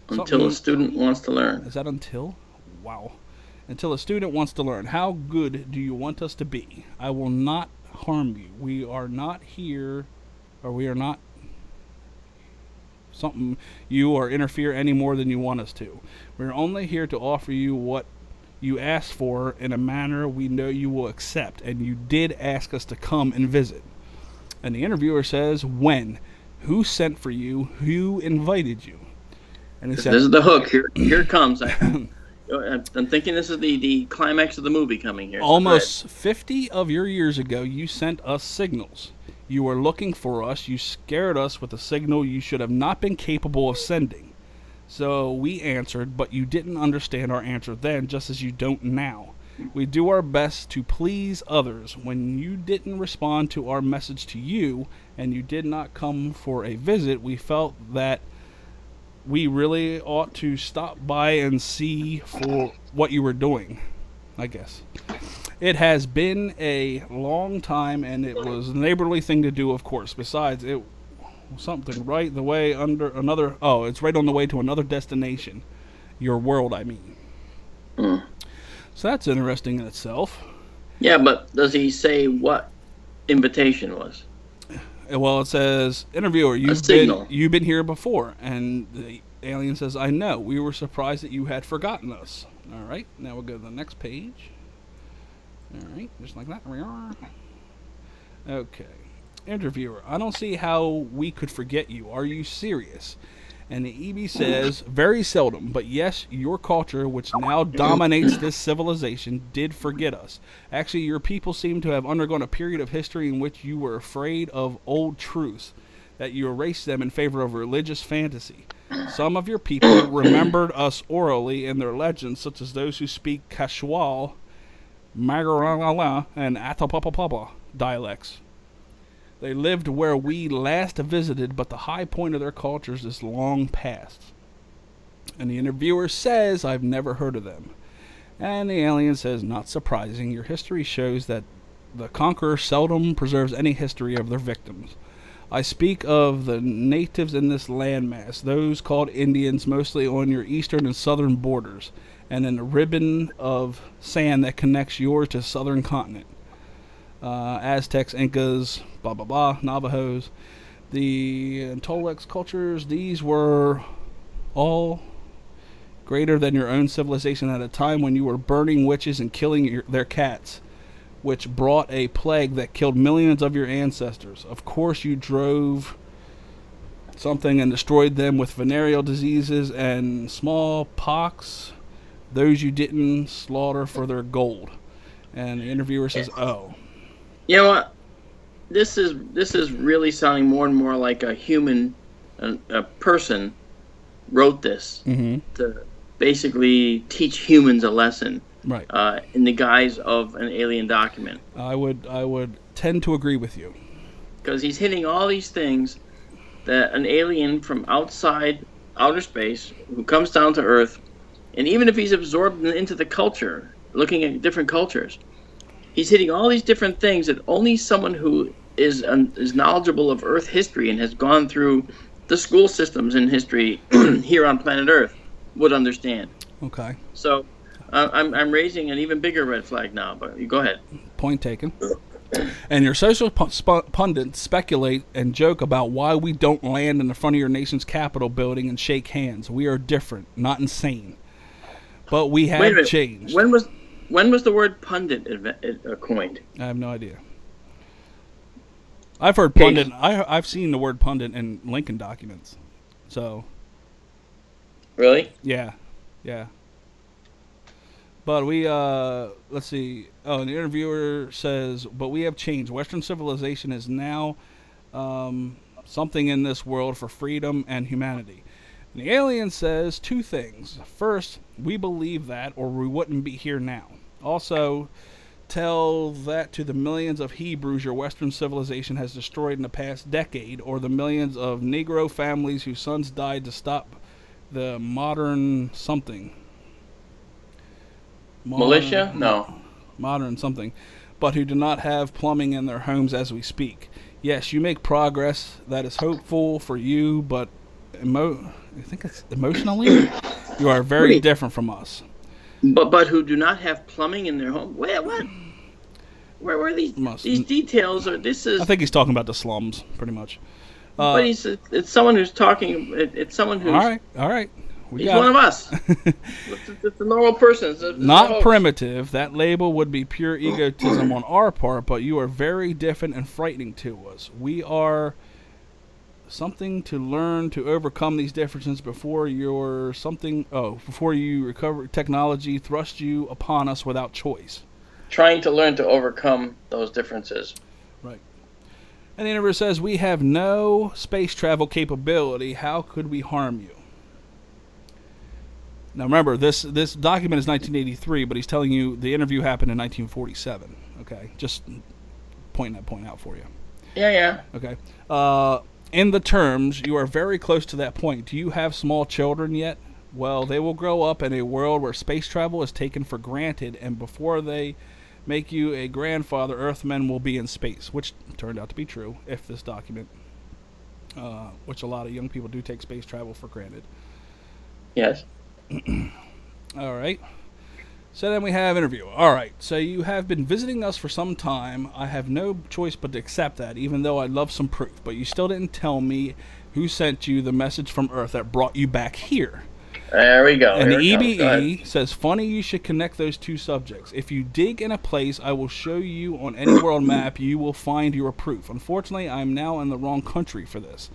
until a student wants to learn. Is that until? Wow. Until a student wants to learn. How good do you want us to be? I will not harm you. We are not here, or we are not something you or interfere any more than you want us to. We're only here to offer you what you asked for in a manner we know you will accept, and you did ask us to come and visit. And the interviewer says, when? Who sent for you? Who invited you? And he said, this is the hook. Here it comes. I'm thinking this is the climax of the movie coming here. Almost 50 of your years ago, you sent us signals. You were looking for us. You scared us with a signal you should have not been capable of sending. So we answered, but you didn't understand our answer then, just as you don't now. We do our best to please others. When you didn't respond to our message to you, and you did not come for a visit, we felt that we really ought to stop by and see for what you were doing, I guess. It has been a long time, and it was a neighborly thing to do, of course. Besides, it was something right the way under another... Oh, it's right on the way to another destination. Your world, I mean. So that's interesting in itself. Yeah, but does he say what invitation was? Well, it says, interviewer, you've been here before. And the alien says, I know. We were surprised that you had forgotten us. All right, now we'll go to the next page. All right, just like that. We are. Okay. Interviewer, I don't see how we could forget you. Are you serious? And the EB says, very seldom, but yes, your culture, which now dominates this civilization, did forget us. Actually, your people seem to have undergone a period of history in which you were afraid of old truths, that you erased them in favor of religious fantasy. Some of your people remembered us orally in their legends, such as those who speak Quechua, Magarala, and Atapapapapa dialects. They lived where we last visited, but the high point of their cultures is long past. And the interviewer says, I've never heard of them. And the alien says, not surprising, your history shows that the conqueror seldom preserves any history of their victims. I speak of the natives in this landmass, those called Indians, mostly on your eastern and southern borders, and in the ribbon of sand that connects yours to the southern continent. Aztecs, Incas, blah blah blah, Navajos, the Toltecs cultures, these were all greater than your own civilization at a time when you were burning witches and killing their cats, which brought a plague that killed millions of your ancestors. Of course, you drove something and destroyed them with venereal diseases and smallpox. Those you didn't slaughter for their gold. And the interviewer says, oh. You know what? This is really sounding more and more like a human, a person wrote this to basically teach humans a lesson, right? In the guise of an alien document. I would tend to agree with you, because he's hitting all these things that an alien from outside outer space who comes down to Earth, and even if he's absorbed into the culture, looking at different cultures. He's hitting all these different things that only someone who is knowledgeable of Earth history and has gone through the school systems in history here on planet Earth would understand. Okay. So I'm raising an even bigger red flag now, but you go ahead. Point taken. And your social pundits speculate and joke about why we don't land in the front of your nation's Capitol building and shake hands. We are different, not insane. But we have changed. When was the word pundit coined? I have no idea. I've heard pundit. I've seen the word pundit in Lincoln documents. So. Really? Yeah. But we, let's see. Oh, and the interviewer says, but we have changed. Western civilization is now something in this world for freedom and humanity. And the alien says two things. First, we believe that, or we wouldn't be here now. Also, tell that to the millions of Hebrews your Western civilization has destroyed in the past decade, or the millions of Negro families whose sons died to stop the modern something. Militia? No. Modern something. But who do not have plumbing in their homes as we speak. Yes, you make progress that is hopeful for you, but I think it's emotionally, you are very different from us. But who do not have plumbing in their home? What? Where are these details? Or this is? I think he's talking about the slums, pretty much. But it's someone who's talking. It's someone who's. All right. He's one of us. It's a normal person. It's not primitive. That label would be pure egotism on our part, but you are very different and frightening to us. We are something to learn to overcome these differences before you recover technology thrust you upon us without choice. Trying to learn to overcome those differences. Right. And the universe says, we have no space travel capability. How could we harm you? Now remember, this document is 1983, but he's telling you the interview happened in 1947. Okay, just pointing that point out for you. Yeah. Okay. In the terms, you are very close to that point. Do you have small children yet? Well, they will grow up in a world where space travel is taken for granted, and before they make you a grandfather, Earthmen will be in space, which turned out to be true, if this document, which a lot of young people do take space travel for granted. Yes. All right. So then we have interview. All right. So you have been visiting us for some time. I have no choice but to accept that, even though I'd love some proof. But you still didn't tell me who sent you the message from Earth that brought you back here. There we go. And the EBE says, funny you should connect those two subjects. If you dig in a place I will show you on any world map, you will find your proof. Unfortunately, I'm now in the wrong country for this.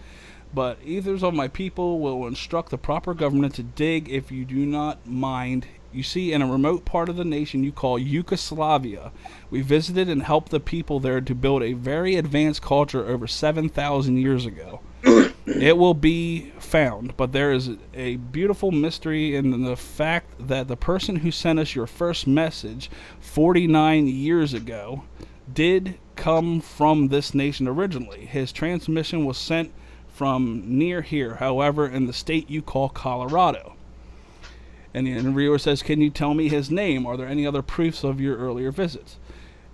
But ethers of my people will instruct the proper government to dig if you do not mind. You see, in a remote part of the nation you call Yugoslavia, we visited and helped the people there to build a very advanced culture over 7,000 years ago. It will be found, but there is a beautiful mystery in the fact that the person who sent us your first message 49 years ago did come from this nation originally. His transmission was sent from near here, however, in the state you call Colorado. And the interviewer says, can you tell me his name? Are there any other proofs of your earlier visits?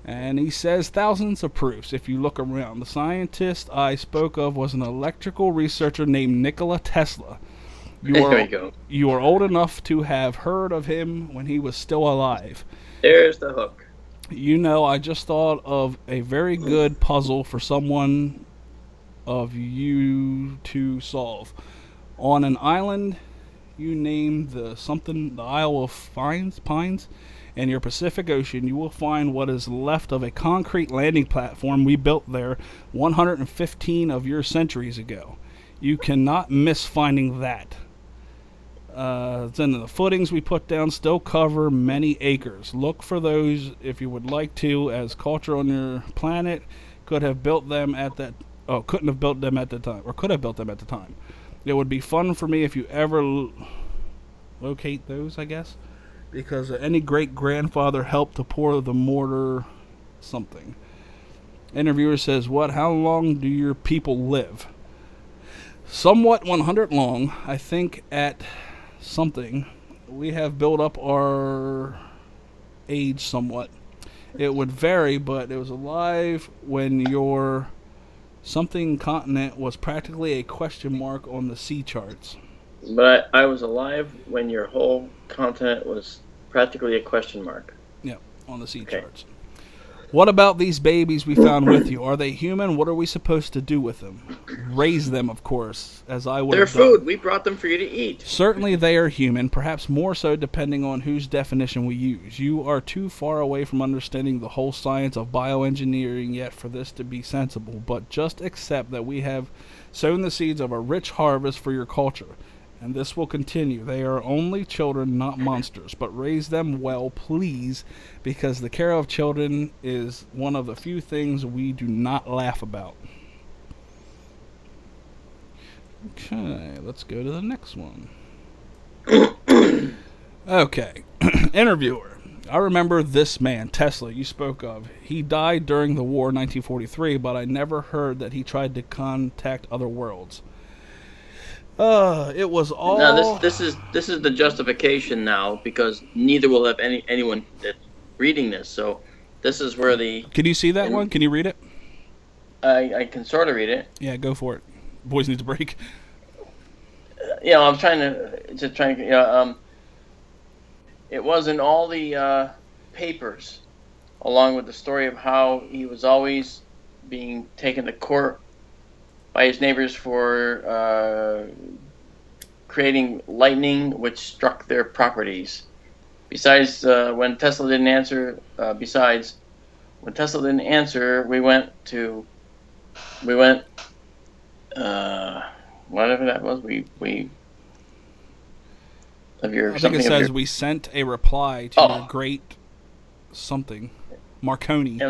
And he says, thousands of proofs if you look around. The scientist I spoke of was an electrical researcher named Nikola Tesla. There we go. You are old enough to have heard of him when he was still alive. There's the hook. You know, I just thought of a very good puzzle for someone of you to solve. On an island you named the Isle of Pines, in your Pacific Ocean, you will find what is left of a concrete landing platform we built there 115 of your centuries ago. You cannot miss finding that. Then the footings we put down still cover many acres. Look for those if you would like to, as culture on your planet could have built them at that. Oh, couldn't have built them at the time, or could have built them at the time. It would be fun for me if you ever locate those, I guess, because any great-grandfather helped to pour the mortar something. Interviewer says, what? How long do your people live? Somewhat 100 long, I think, at something. We have built up our age somewhat. It would vary, but it was alive when your something continent was practically a question mark on the sea charts. But I was alive when your whole continent was practically a question mark. Yeah, on the sea charts. What about these babies we found with you? Are they human? What are we supposed to do with them? Raise them, of course, as I would have done. They're food. We brought them for you to eat. Certainly they are human, perhaps more so depending on whose definition we use. You are too far away from understanding the whole science of bioengineering yet for this to be sensible, but just accept that we have sown the seeds of a rich harvest for your culture. And this will continue. They are only children, not monsters, but raise them well, please, because the care of children is one of the few things we do not laugh about. Okay, let's go to the next one. Okay, interviewer. I remember this man, Tesla, you spoke of. He died during the war, 1943, but I never heard that he tried to contact other worlds. It was all. Now this is the justification now, because neither will have anyone that reading this. So this is where the. Can you see that one? Can you read it? I can sort of read it. Yeah, go for it. Boys need a break. I'm trying to. It was in all the papers, along with the story of how he was always being taken to court by his neighbors for creating lightning which struck their properties. Besides, when Tesla didn't answer, we went, whatever that was, I think it says we sent a reply to your great something, Marconi.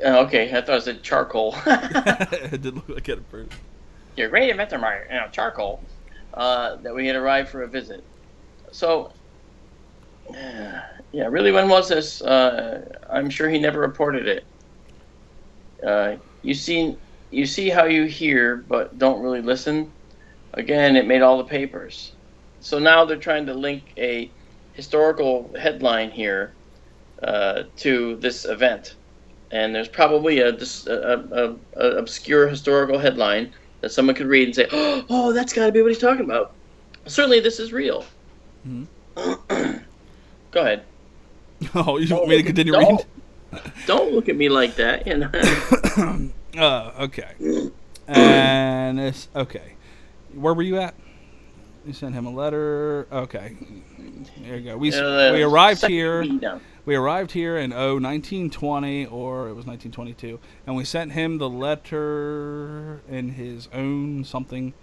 Okay, I thought it said charcoal. It did look like it at first. Your great inventor, charcoal, that we had arrived for a visit. So, really, when was this? I'm sure he never reported it. You see how you hear but don't really listen. Again, it made all the papers. So now they're trying to link a historical headline here to this event. And there's probably a obscure historical headline that someone could read and say, "Oh, that's got to be what he's talking about." Certainly, this is real. Mm-hmm. Go ahead. Oh, you want me to continue reading? Don't look at me like that. Okay. And it's okay. Where were you at? You sent him a letter. Okay. There you go. We arrived here. We arrived here in 1920, or it was 1922, and we sent him the letter in his own something.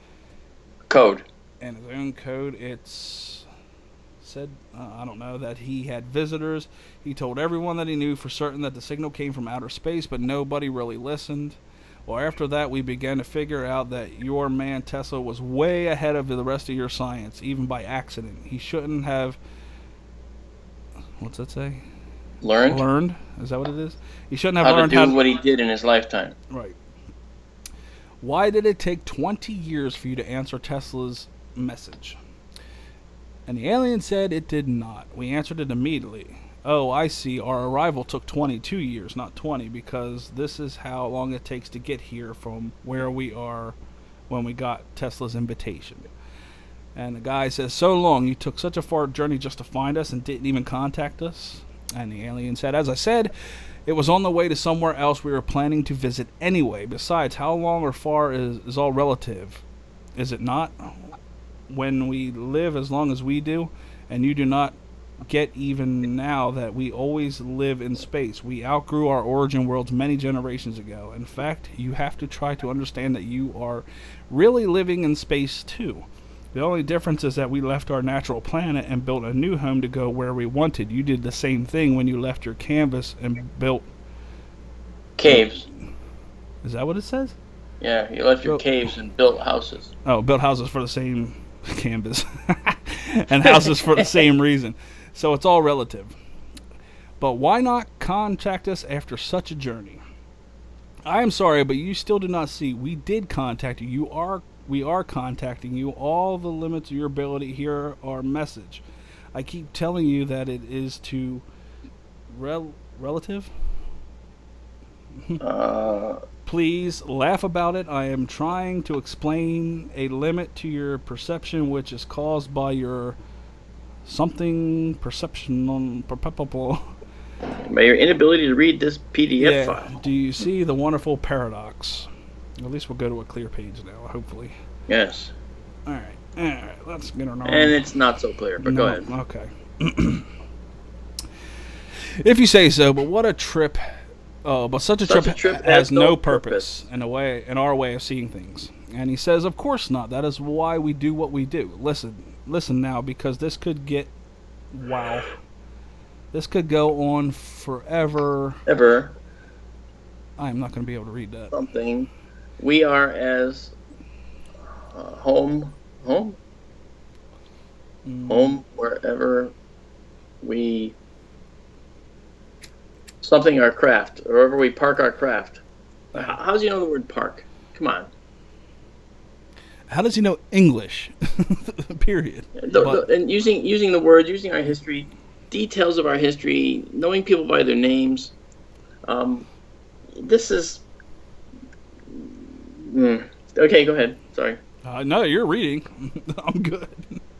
Code. And his own code, it's said, I don't know, that he had visitors. He told everyone that he knew for certain that the signal came from outer space, but nobody really listened. Well, after that, we began to figure out that your man Tesla was way ahead of the rest of your science, even by accident. He shouldn't have. What's that say? Learned. Is that what it is? He shouldn't have How learned to do what he did in his lifetime. Right. Why did it take 20 years for you to answer Tesla's message? And the alien said it did not. We answered it immediately. Oh, I see. Our arrival took 22 years, not 20, because this is how long it takes to get here from where we are when we got Tesla's invitation. And the guy says, so long, you took such a far journey just to find us and didn't even contact us? And the alien said, as I said, it was on the way to somewhere else we were planning to visit anyway. Besides, how long or far is all relative, is it not? When we live as long as we do, and you do not get even now that we always live in space. We outgrew our origin worlds many generations ago. In fact, you have to try to understand that you are really living in space too. The only difference is that we left our natural planet and built a new home to go where we wanted. You did the same thing when you left your canvas and built caves. Is that what it says? Yeah, you left your caves and built houses. Oh, built houses for the same canvas. And houses for the same reason. So it's all relative. But why not contact us after such a journey? I am sorry, but you still do not see. We did contact you. We are contacting you. All the limits of your ability. Hear our message. I keep telling you that it is to relative. Please laugh about it. I am trying to explain a limit to your perception, which is caused by your perception on by your inability to read this PDF file. Do you see the wonderful paradox? At least we'll go to a clear page now, hopefully. Yes. All right. Let's get on. And it's not so clear, but go ahead. Okay. If you say so, but what a trip. Oh, but such a trip has no purpose in our way of seeing things. And he says, of course not. That is why we do what we do. Listen now, because this could get, wow. This could go on forever. Ever. I am not going to be able to read that. Something. We are as home wherever we something our craft, or wherever we park our craft. How does he know the word park? Come on. How does he know English? Period. And using the words, using our history, details of our history, knowing people by their names. This is okay. Go ahead. Sorry. No, you're reading. I'm good.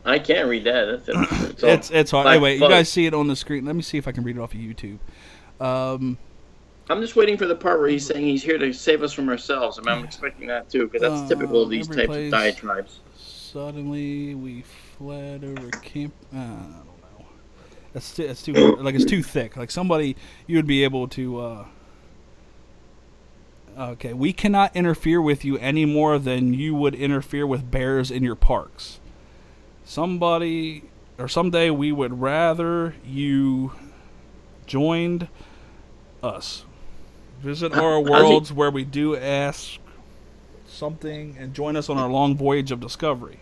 I can't read that. It's hard. Anyway, you guys see it on the screen. Let me see if I can read it off of YouTube. I'm just waiting for the part where he's saying he's here to save us from ourselves. I mean, I'm expecting that too, because that's typical of these types of diatribes. Suddenly, we fled over camp. I don't know. It's too like it's too thick. Like somebody you would be able to. Okay, we cannot interfere with you any more than you would interfere with bears in your parks. Someday we would rather you joined us. Visit our worlds where we do ask something and join us on our long voyage of discovery.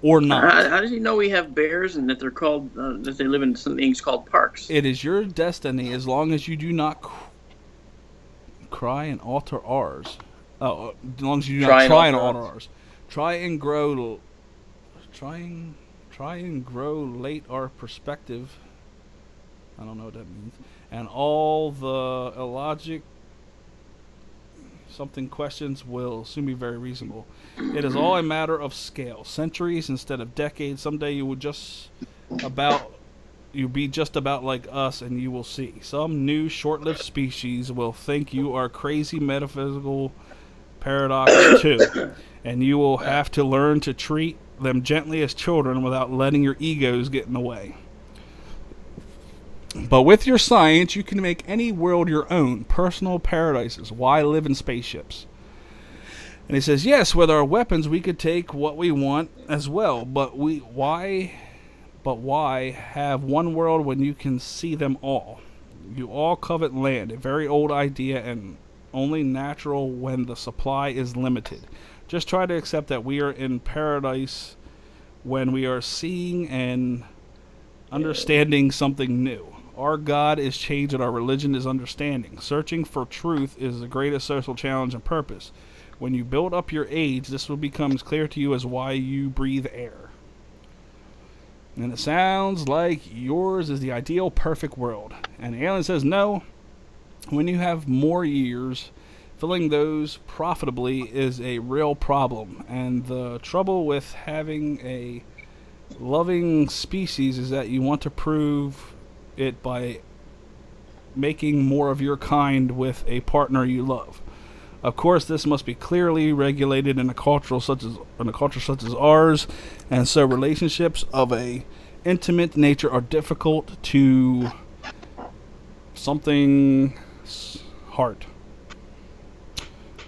Or not. How does he know we have bears and that they're called, that they live in some things called parks? It is your destiny as long as you do not cry and alter ours. As long as you do not try and alter ours. Try and grow late our perspective. I don't know what that means. And all the illogic questions will soon be very reasonable. It is all a matter of scale. Centuries instead of decades. Someday you will be just about like us, and you will see. Some new short-lived species will think you are crazy metaphysical paradox too. And you will have to learn to treat them gently as children without letting your egos get in the way. But with your science, you can make any world your own, personal paradises. Why live in spaceships? And he says, yes, with our weapons we could take what we want as well, but why have one world when you can see them all? You all covet land, a very old idea and only natural when the supply is limited. Just try to accept that we are in paradise when we are seeing and understanding something new. Our God is change and our religion is understanding. Searching for truth is the greatest social challenge and purpose. When you build up your age, this will become as clear to you as why you breathe air. And it sounds like yours is the ideal perfect world. And the alien says, no, when you have more years, filling those profitably is a real problem. And the trouble with having a loving species is that you want to prove it by making more of your kind with a partner you love. Of course, this must be clearly regulated in a culture such as ours, and so relationships of a intimate nature are difficult to something heart.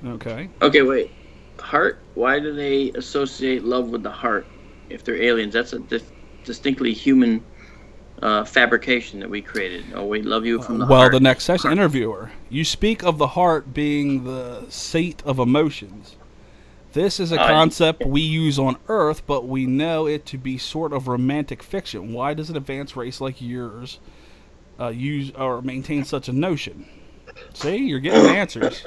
Okay. Okay, wait. Heart? Why do they associate love with the heart if they're aliens? That's a distinctly human fabrication that we created. Oh, we love you from the heart. The next session, interviewer, you speak of the heart being the seat of emotions. This is a concept we use on Earth, but we know it to be sort of romantic fiction. Why does an advanced race like yours use or maintain such a notion? See, you're getting answers.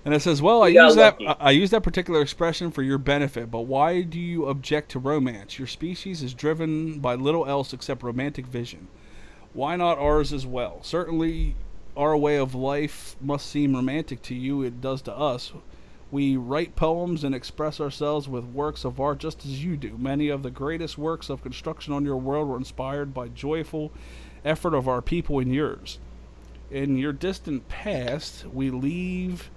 And it says, well, I use that particular expression for your benefit, but why do you object to romance? Your species is driven by little else except romantic vision. Why not ours as well? Certainly our way of life must seem romantic to you. It does to us. We write poems and express ourselves with works of art just as you do. Many of the greatest works of construction on your world were inspired by joyful effort of our people and yours. In your distant past, we leave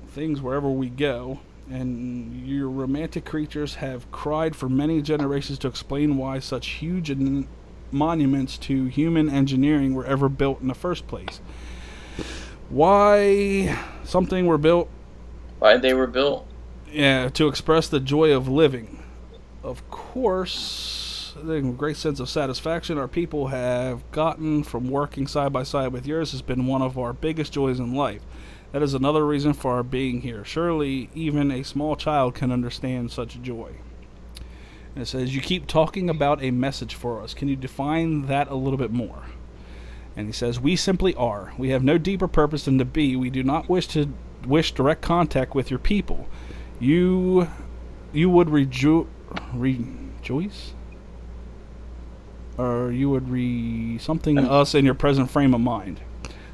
things wherever we go, and your romantic creatures have cried for many generations to explain why such huge monuments to human engineering were ever built in the first place. Why something were built? Why they were built? Yeah, to express the joy of living. Of course, the great sense of satisfaction our people have gotten from working side by side with yours has been one of our biggest joys in life. That is another reason for our being here. Surely even a small child can understand such joy. And it says, you keep talking about a message for us. Can you define that a little bit more? And he says, we simply are. We have no deeper purpose than to be. We do not wish direct contact with your people. You would rejoice? Or you would something us in your present frame of mind.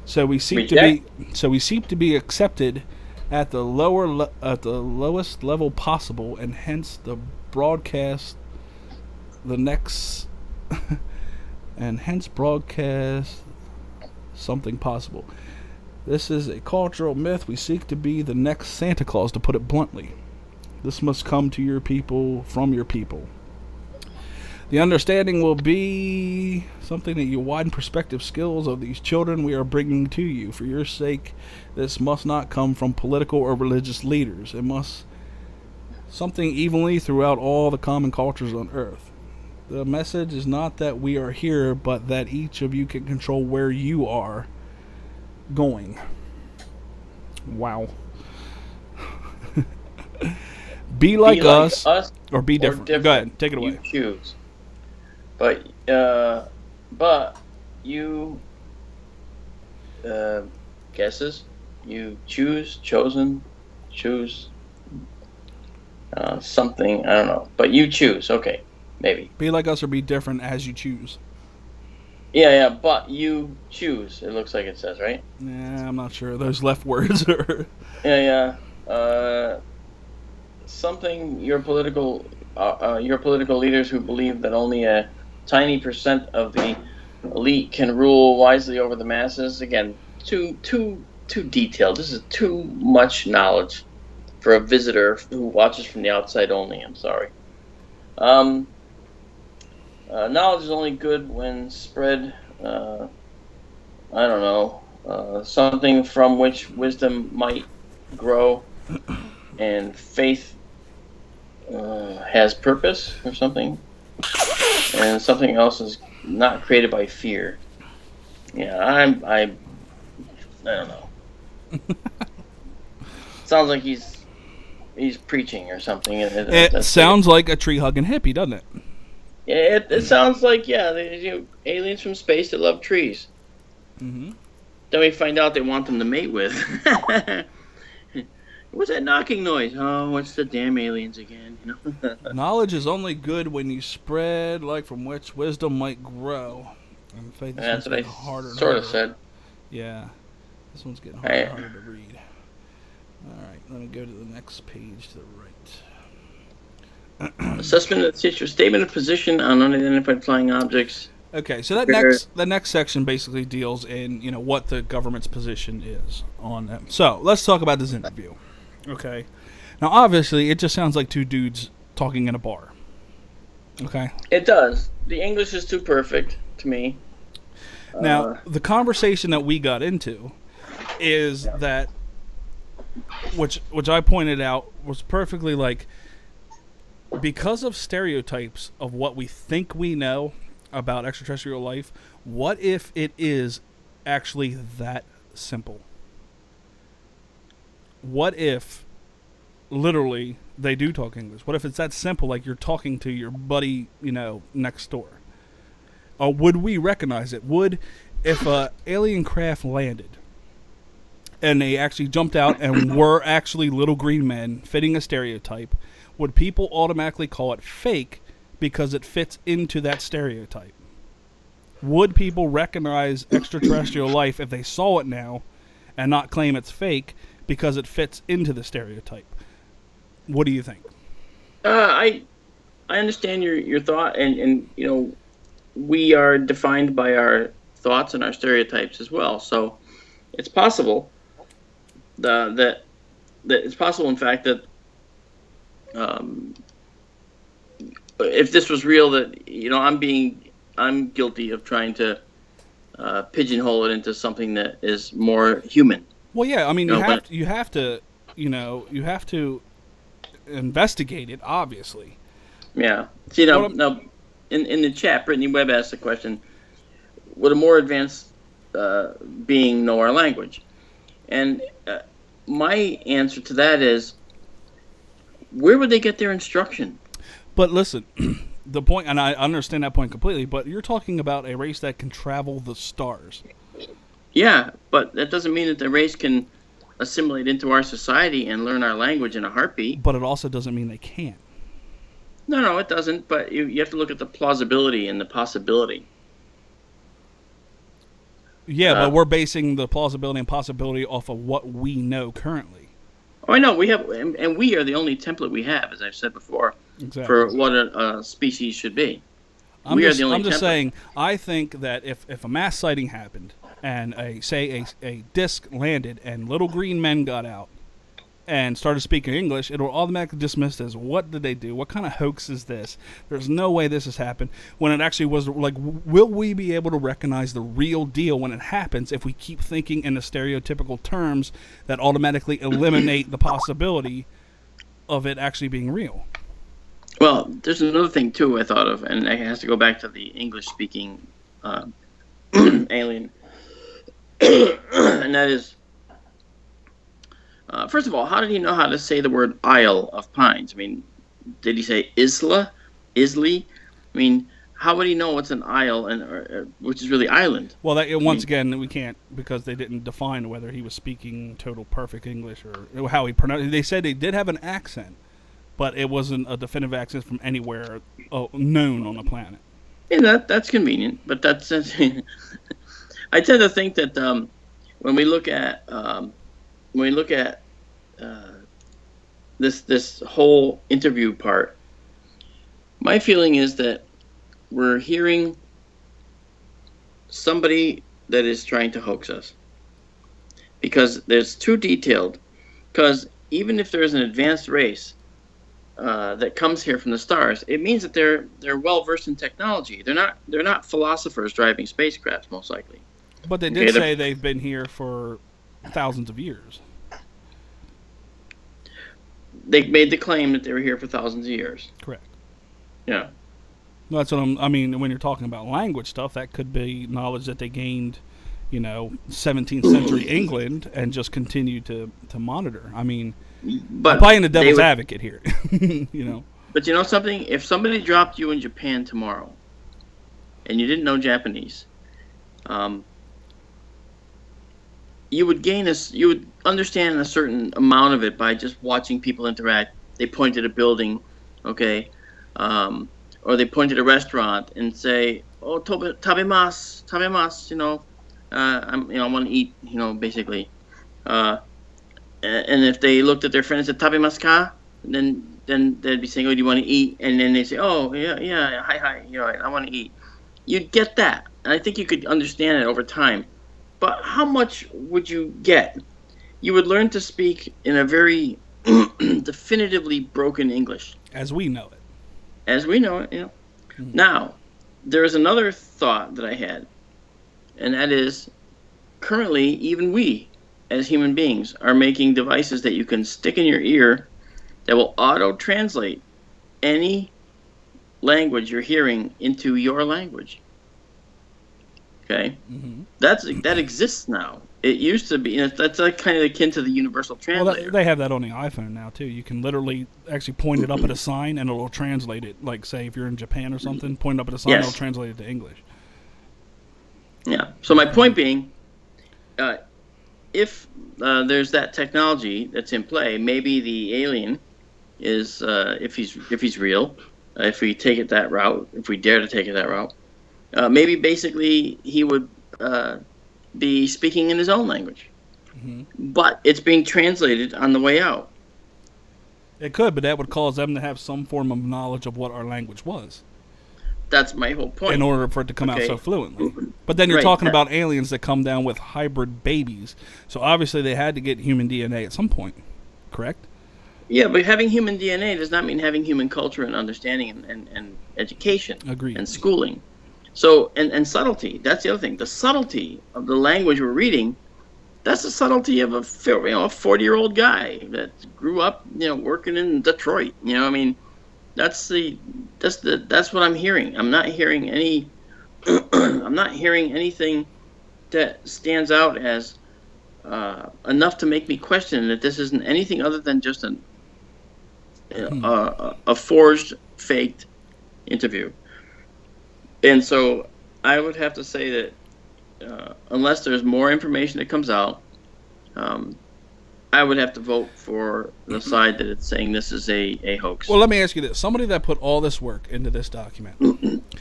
So we seek to be accepted at the lowest level possible, and hence broadcast something possible. This is a cultural myth. We seek to be the next Santa Claus, to put it bluntly. This must come to your people from your people. The understanding will be something that you widen perspective skills of these children we are bringing to you. For your sake, this must not come from political or religious leaders. It must something evenly throughout all the common cultures on Earth. The message is not that we are here, but that each of you can control where you are going. Wow. Be like us or be different. Go ahead, take it away. You choose. But you guesses. You choose something. I don't know. But you choose. Okay, maybe. Be like us or be different as you choose. Yeah. But you choose. It looks like it says, right? Yeah, I'm not sure. Those left words are. Yeah. Something your political leaders who believe that only a tiny percent of the elite can rule wisely over the masses. Again, too detailed. This is too much knowledge for a visitor who watches from the outside only. I'm sorry. Knowledge is only good when spread. I don't know. something from which wisdom might grow, and faith has purpose or something, and something else is not created by fear. Yeah, I don't know. Sounds like he's preaching or something. It sounds like a tree hugging hippie, doesn't it? It sounds like, yeah, aliens from space that love trees. Mm-hmm. Then we find out they want them to mate with. What's that knocking noise? Oh, what's the damn aliens again? Knowledge is only good when you spread, like from which wisdom might grow. And faith, that's what I harder sort of said. Yeah, this one's getting harder and harder to read. All right, let me go to the next page to the right. Assessment of the teacher. Statement of position on unidentified flying objects. Okay, so that next section basically deals in what the government's position is on them. So let's talk about this interview. Okay, now obviously it just sounds like two dudes talking in a bar. Okay, it does. The English is too perfect to me. Now the conversation that we got into is that, which I pointed out was perfectly like, because of stereotypes of what we think we know about extraterrestrial life, what if it is actually that simple? What if literally they do talk English? What if it's that simple, like you're talking to your buddy, next door? Or would we recognize it? If a alien craft landed and they actually jumped out and were actually little green men fitting a stereotype, would people automatically call it fake because it fits into that stereotype? Would people recognize extraterrestrial life if they saw it now and not claim it's fake because it fits into the stereotype? What do you think? I understand your thought, and we are defined by our thoughts and our stereotypes as well. So it's possible that it's possible, in fact, that if this was real, that I'm guilty of trying to pigeonhole it into something that is more human. Well, yeah, I mean, you have to investigate it, obviously. Yeah. See, now in the chat, Brittany Webb asked the question: would a more advanced being know our language? And my answer to that is, where would they get their instruction? But listen, the point, and I understand that point completely, but you're talking about a race that can travel the stars. Yeah, but that doesn't mean that the race can assimilate into our society and learn our language in a heartbeat. But it also doesn't mean they can't. No, it doesn't. But you have to look at the plausibility and the possibility. Yeah, but we're basing the plausibility and possibility off of what we know currently. Oh, I know. We have, and we are the only template we have, as I've said before, exactly, for what a species should be. I'm just saying, I think that if a mass sighting happened and a disc landed and little green men got out and started speaking English, it will automatically dismissed as, what did they do? What kind of hoax is this? There's no way this has happened. When it actually was, like, will we be able to recognize the real deal when it happens if we keep thinking in the stereotypical terms that automatically eliminate the possibility of it actually being real? Well, there's another thing, too, I thought of, and it has to go back to the English-speaking alien. And that is, first of all, how did he know how to say the word Isle of Pines? I mean, did he say Isla? Isley? I mean, how would he know what's an isle, and which is really island? Well, once again, we can't, because they didn't define whether he was speaking total perfect English or how he pronounced it. They said he did have an accent, but it wasn't a definitive accent from anywhere known on the planet. Yeah, that's convenient, but that's I tend to think that when we look at this whole interview part, my feeling is that we're hearing somebody that is trying to hoax us, because it's too detailed. Because even if there's an advanced race that comes here from the stars, it means that they're well versed in technology. They're not philosophers driving spacecrafts, most likely. But they did say they've been here for thousands of years. They made the claim that they were here for thousands of years. Correct. Yeah. That's what I mean, when you're talking about language stuff, that could be knowledge that they gained, 17th century England and just continued to monitor. I mean, but I'm playing the devil's advocate here, But you know something? If somebody dropped you in Japan tomorrow and you didn't know Japanese, you would understand a certain amount of it by just watching people interact. They point at a building, okay, or they point at a restaurant and say, "Oh, tabemasu," I want to eat, basically. And if they looked at their friend and said, "Tabemasu ka?" then they'd be saying, "Oh, do you want to eat?" And then they say, "Oh, yeah, hi, I want to eat." You'd get that, and I think you could understand it over time. But how much would you get? You would learn to speak in a very definitively broken English. As we know it. As we know it, Mm-hmm. Now, there is another thought that I had, and that is, currently, even we, as human beings, are making devices that you can stick in your ear that will auto-translate any language you're hearing into your language. Okay? Mm-hmm. That exists now. It used to be, that's kind of akin to the universal translator. Well, they have that on the iPhone now, too. You can literally actually point it up at a sign, and it'll translate it. Like, say, if you're in Japan or something, point up at a sign, It'll translate it to English. Yeah. So my point being, if there's that technology that's in play, maybe the alien is, if he's real, if we take it that route, if we dare to take it that route, maybe basically he would be speaking in his own language. Mm-hmm. But it's being translated on the way out. It could, but that would cause them to have some form of knowledge of what our language was. That's my whole point. In order for it to come out so fluently. But then you're talking about aliens that come down with hybrid babies. So obviously they had to get human DNA at some point, correct? Yeah, but having human DNA does not mean having human culture and understanding and education. Agreed. And schooling. So, and subtlety, that's the other thing. The subtlety of the language we're reading, that's the subtlety of a 40-year-old guy that grew up, working in Detroit. That's what I'm hearing. I'm not hearing anything that stands out as enough to make me question that this isn't anything other than just a forged, faked interview. And so I would have to say that unless there's more information that comes out, I would have to vote for the side that it's saying this is a hoax. Well, let me ask you this. Somebody that put all this work into this document.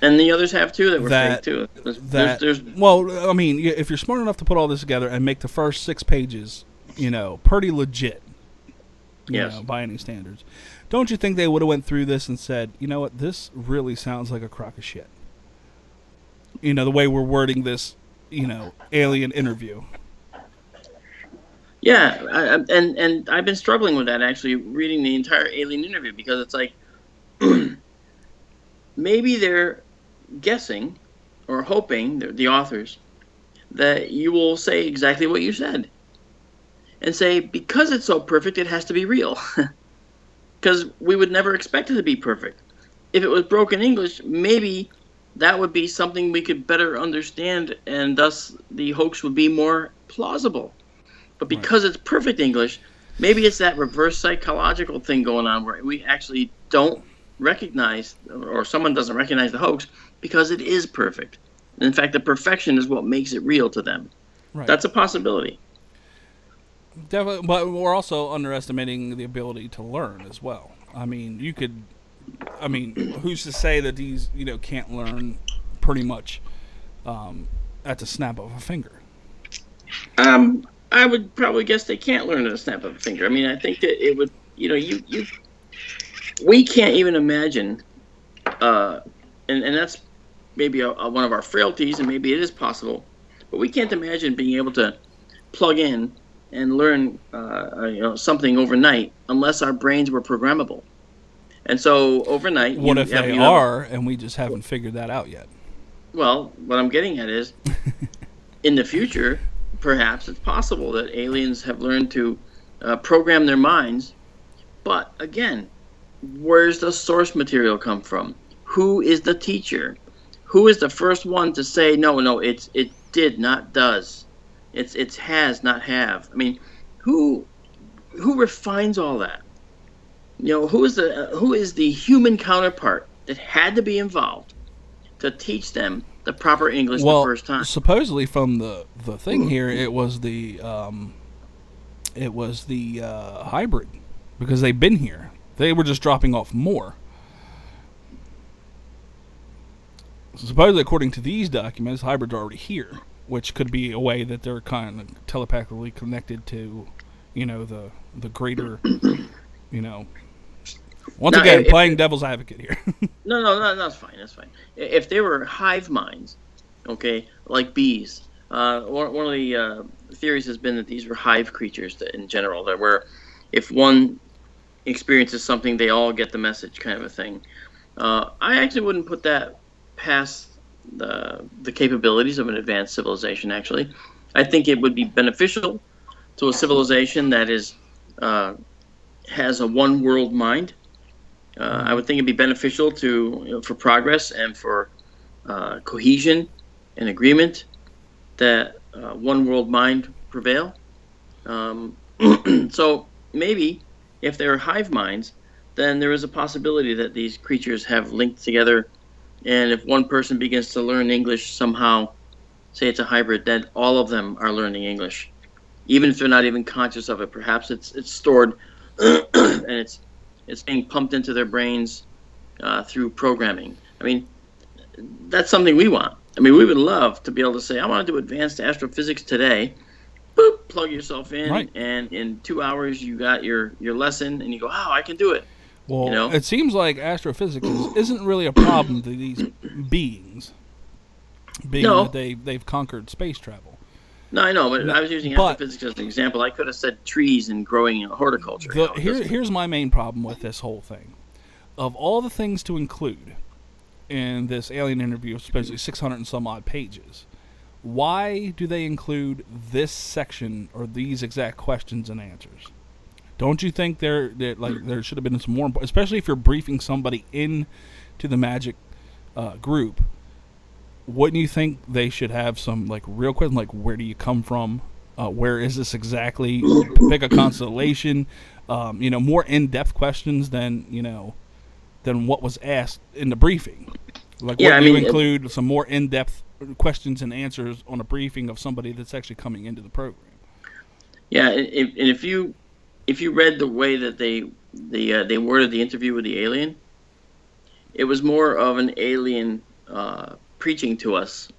And the others have, too, that were fake, too. Well, I mean, if you're smart enough to put all this together and make the first 6 pages, pretty legit, by any standards, don't you think they would have went through this and said, you know what, this really sounds like a crock of shit? The way we're wording this, alien interview. Yeah, and I've been struggling with that, actually, reading the entire alien interview, because it's like, maybe they're guessing or hoping, the authors, that you will say exactly what you said. And say, because it's so perfect, it has to be real. Because we would never expect it to be perfect. If it was broken English, maybe that would be something we could better understand, and thus the hoax would be more plausible. But because it's perfect English, maybe it's that reverse psychological thing going on where we actually don't recognize, or someone doesn't recognize the hoax because it is perfect. And in fact, the perfection is what makes it real to them. Right. That's a possibility. Definitely, but we're also underestimating the ability to learn as well. I mean, who's to say that these, can't learn pretty much at the snap of a finger? I would probably guess they can't learn at the snap of a finger. I mean, I think that it would, we can't even imagine, and that's maybe one of our frailties, and maybe it is possible, but we can't imagine being able to plug in and learn something overnight unless our brains were programmable. And so overnight, what if they are, and we just haven't figured that out yet? Well, what I'm getting at is, in the future, perhaps it's possible that aliens have learned to program their minds. But again, where's the source material come from? Who is the teacher? Who is the first one to say no, no? It did not does. It's has not have. I mean, who who refines all that? Who is the human counterpart that had to be involved to teach them the proper English the Well, first time? supposedly from the thing here, it was the hybrid, because they've been here. They were just dropping off more. So supposedly, according to these documents, hybrids are already here, which could be a way that they're kind of telepathically connected to, the greater, you know. Once Now, again, if, playing devil's advocate here. no, that's fine. That's fine. If they were hive minds, okay, like bees, one of the theories has been that these were hive creatures in general, that where if one experiences something, they all get the message, kind of a thing. I actually wouldn't put that past the capabilities of an advanced civilization. Actually, I think it would be beneficial to a civilization that has a one world mind. I would think it'd be beneficial for progress and for cohesion and agreement that one world mind prevail. So maybe if they're hive minds, then there is a possibility that these creatures have linked together. And if one person begins to learn English somehow, say it's a hybrid, then all of them are learning English, even if they're not even conscious of it. Perhaps it's stored and it's being pumped into their brains through programming. I mean, that's something we want. I mean, we would love to be able to say, I want to do advanced astrophysics today. Boop, plug yourself in, Right. and in 2 hours you got your lesson, and you go, oh, I can do it. Well, it seems like astrophysics isn't really a problem to these beings, being that they've conquered space travel. No, I know, but I was using astrophysics as an example. I could have said trees and growing horticulture. Here's my main problem with this whole thing. Of all the things to include in this alien interview, supposedly 600 and some odd pages, why do they include this section or these exact questions and answers? Don't you think there should have been some more, especially if you're briefing somebody in to the magic group? Wouldn't you think they should have some real questions, like where do you come from? Where is this exactly? Pick a constellation. More in-depth questions than what was asked in the briefing. Like, yeah, you include some more in-depth questions and answers on a briefing of somebody that's actually coming into the program. Yeah, and if you read the way that they worded the interview with the alien, it was more of an alien preaching to us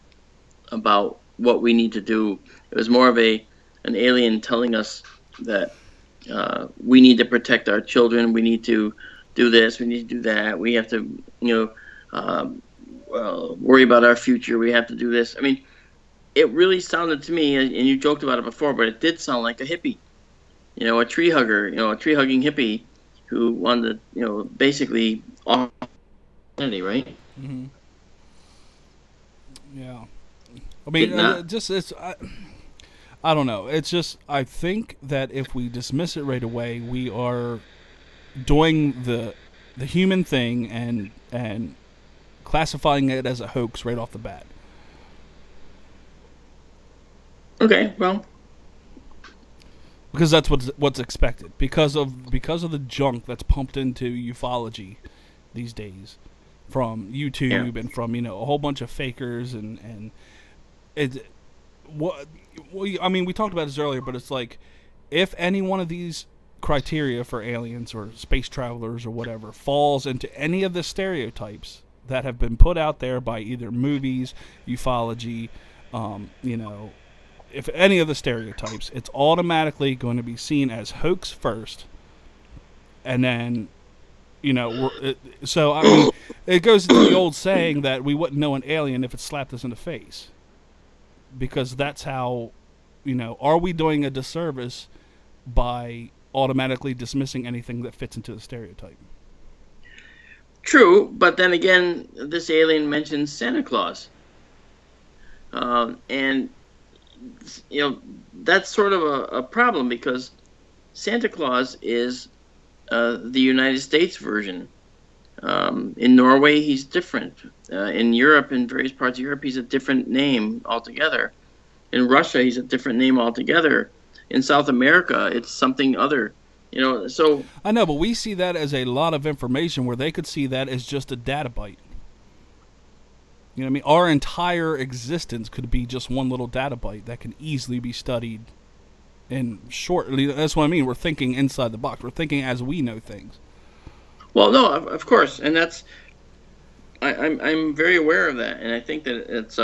about what we need to do. It was more of an alien telling us that we need to protect our children. We need to do this. We need to do that. We have to, worry about our future. We have to do this. I mean, it really sounded to me, and you joked about it before, but it did sound like a hippie. A tree hugger, a tree hugging hippie who wanted to, basically off humanity, right? Mm-hmm. Yeah. I mean, I don't know. It's just, I think that if we dismiss it right away, we are doing the human thing and classifying it as a hoax right off the bat. Okay, well, because that's what's expected because of the junk that's pumped into ufology these days from YouTube and from a whole bunch of fakers and I mean, we talked about this earlier, but it's like, if any one of these criteria for aliens or space travelers or whatever falls into any of the stereotypes that have been put out there by either movies, ufology, if any of the stereotypes, it's automatically going to be seen as hoax first, and then, so I mean, it goes to the old saying that we wouldn't know an alien if it slapped us in the face, because that's how, are we doing a disservice by automatically dismissing anything that fits into the stereotype? True, but then again, this alien mentions Santa Claus, and that's sort of a problem because Santa Claus is the United States version. In Norway, he's different. In Europe, in various parts of Europe, he's a different name altogether. In Russia, he's a different name altogether. In South America, it's something other. So I know, but we see that as a lot of information where they could see that as just a data byte. You know what I mean? Our entire existence could be just one little data byte that can easily be studied in short. That's what I mean. We're thinking inside the box. We're thinking as we know things. well, no, of course, and that's I'm very aware of that, and I think that it's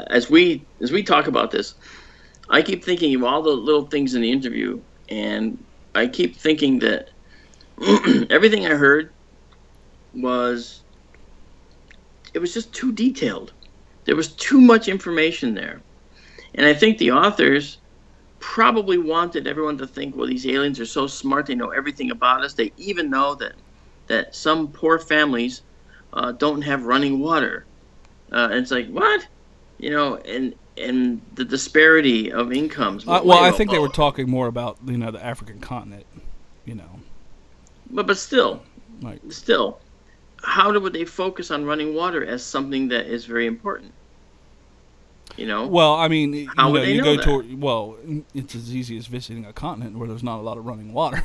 as we talk about this, I keep thinking of all the little things in the interview, and I keep thinking that everything I heard was just too detailed. There was too much information there, and I think the authors probably wanted everyone to think, well, these aliens are so smart, they know everything about us. They even know that some poor families don't have running water. And it's like, what? And the disparity of incomes. Well, I think they were talking more about the African continent. But still, Right. still, how would they focus on running water as something that is very important? Well, I mean, How would they you know go that? to well, it's as easy as visiting a continent where there's not a lot of running water.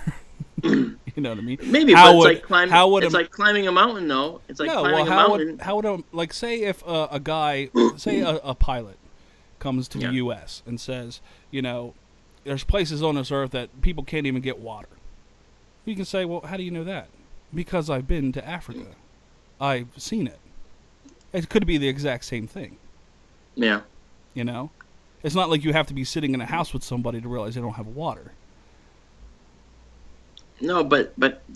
You know what I mean? Maybe, How but would- it's like climbing. how would It's a- like climbing a mountain, though. It's like No, climbing well, a mountain. how would like say if a guy, say a pilot, comes to Yeah. the U.S. and says, there's places on this earth that people can't even get water. You can say, well, how do you know that? Because I've been to Africa, I've seen it. It could be the exact same thing. Yeah. It's not like you have to be sitting in a house with somebody to realize they don't have water. No, but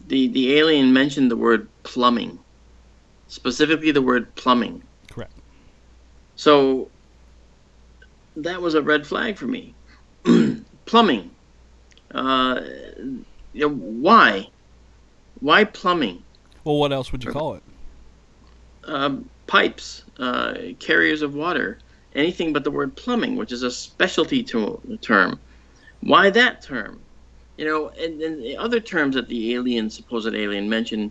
the alien mentioned the word plumbing, specifically the word plumbing. Correct. So that was a red flag for me. Plumbing. Why? Why plumbing? Well, what else would you call it? Pipes, carriers of water, anything but the word plumbing, which is a specialty term. Why that term? And the other terms that the supposed alien mentioned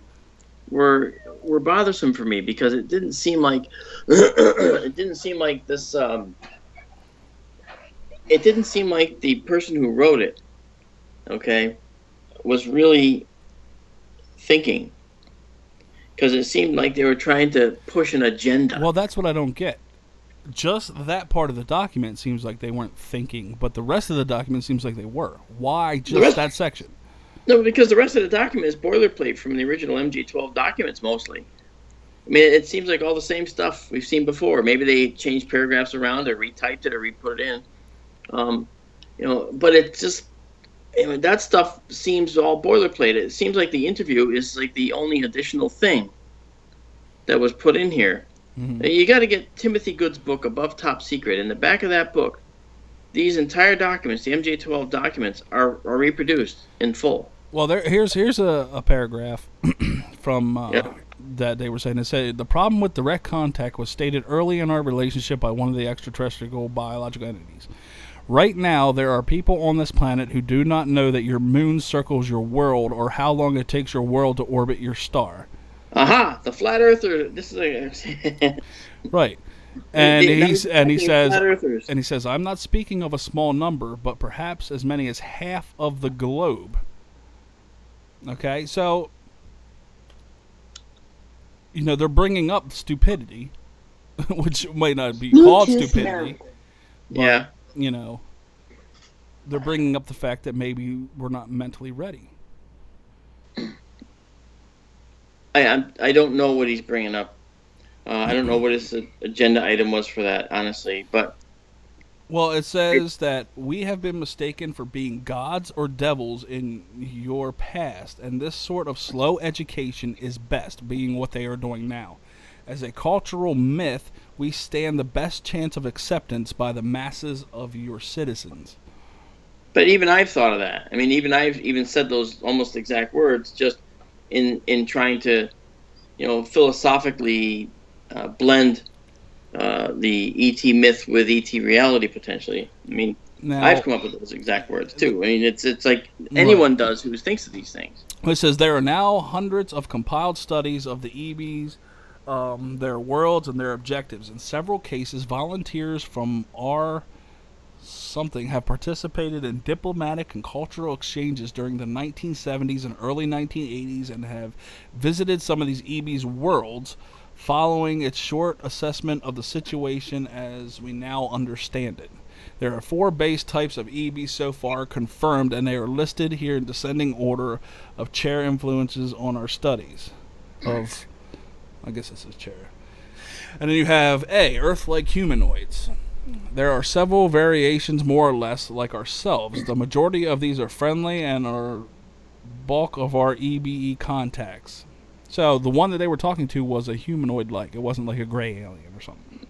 were bothersome for me because it didn't seem like this. It didn't seem like the person who wrote it, okay, was really thinking, because it seemed like they were trying to push an agenda. Well, that's what I don't get. Just that part of the document seems like they weren't thinking, but the rest of the document seems like they were. Why just that section? No, because the rest of the document is boilerplate from the original MJ12 documents mostly. I mean, it seems like all the same stuff we've seen before. Maybe they changed paragraphs around or retyped it or re-put it in. But it just, that stuff seems all boilerplate. It seems like the interview is like the only additional thing that was put in here. Mm-hmm. You got to get Timothy Good's book, Above Top Secret. In the back of that book, these entire documents, the MJ12 documents, are reproduced in full. Well, here's a paragraph from that they were saying. It said, the problem with direct contact was stated early in our relationship by one of the extraterrestrial biological entities. Right now, there are people on this planet who do not know that your moon circles your world or how long it takes your world to orbit your star. Aha! The flat earther. This is a right. And he says, I'm not speaking of a small number, but perhaps as many as half of the globe. Okay, so they're bringing up stupidity, which might not be called stupidity. Yeah. They're bringing up the fact that maybe we're not mentally ready. I don't know what he's bringing up. I don't know what his agenda item was for that, honestly. But well, it says that we have been mistaken for being gods or devils in your past, and this sort of slow education is best, being what they are doing now. As a cultural myth, we stand the best chance of acceptance by the masses of your citizens. But even I've thought of that. I mean, I've said those almost exact words, just in trying to, philosophically blend the ET myth with ET reality potentially. I mean, Now, I've come up with those exact words too. I mean, it's like Right. anyone does who thinks of these things. It says there are now hundreds of compiled studies of the EBs, their worlds, and their objectives. In several cases, volunteers from R something have participated in diplomatic and cultural exchanges during the 1970s and early 1980s and have visited some of these EB's worlds following its short assessment of the situation as we now understand it. There are 4 base types of EB so far confirmed, and they are listed here in descending order of chair influences on our studies. I guess this is chair. And then you have A, Earth-like humanoids. There are several variations more or less like ourselves. The majority of these are friendly and are bulk of our EBE contacts. So the one that they were talking to was a humanoid-like. It wasn't like a gray alien or something.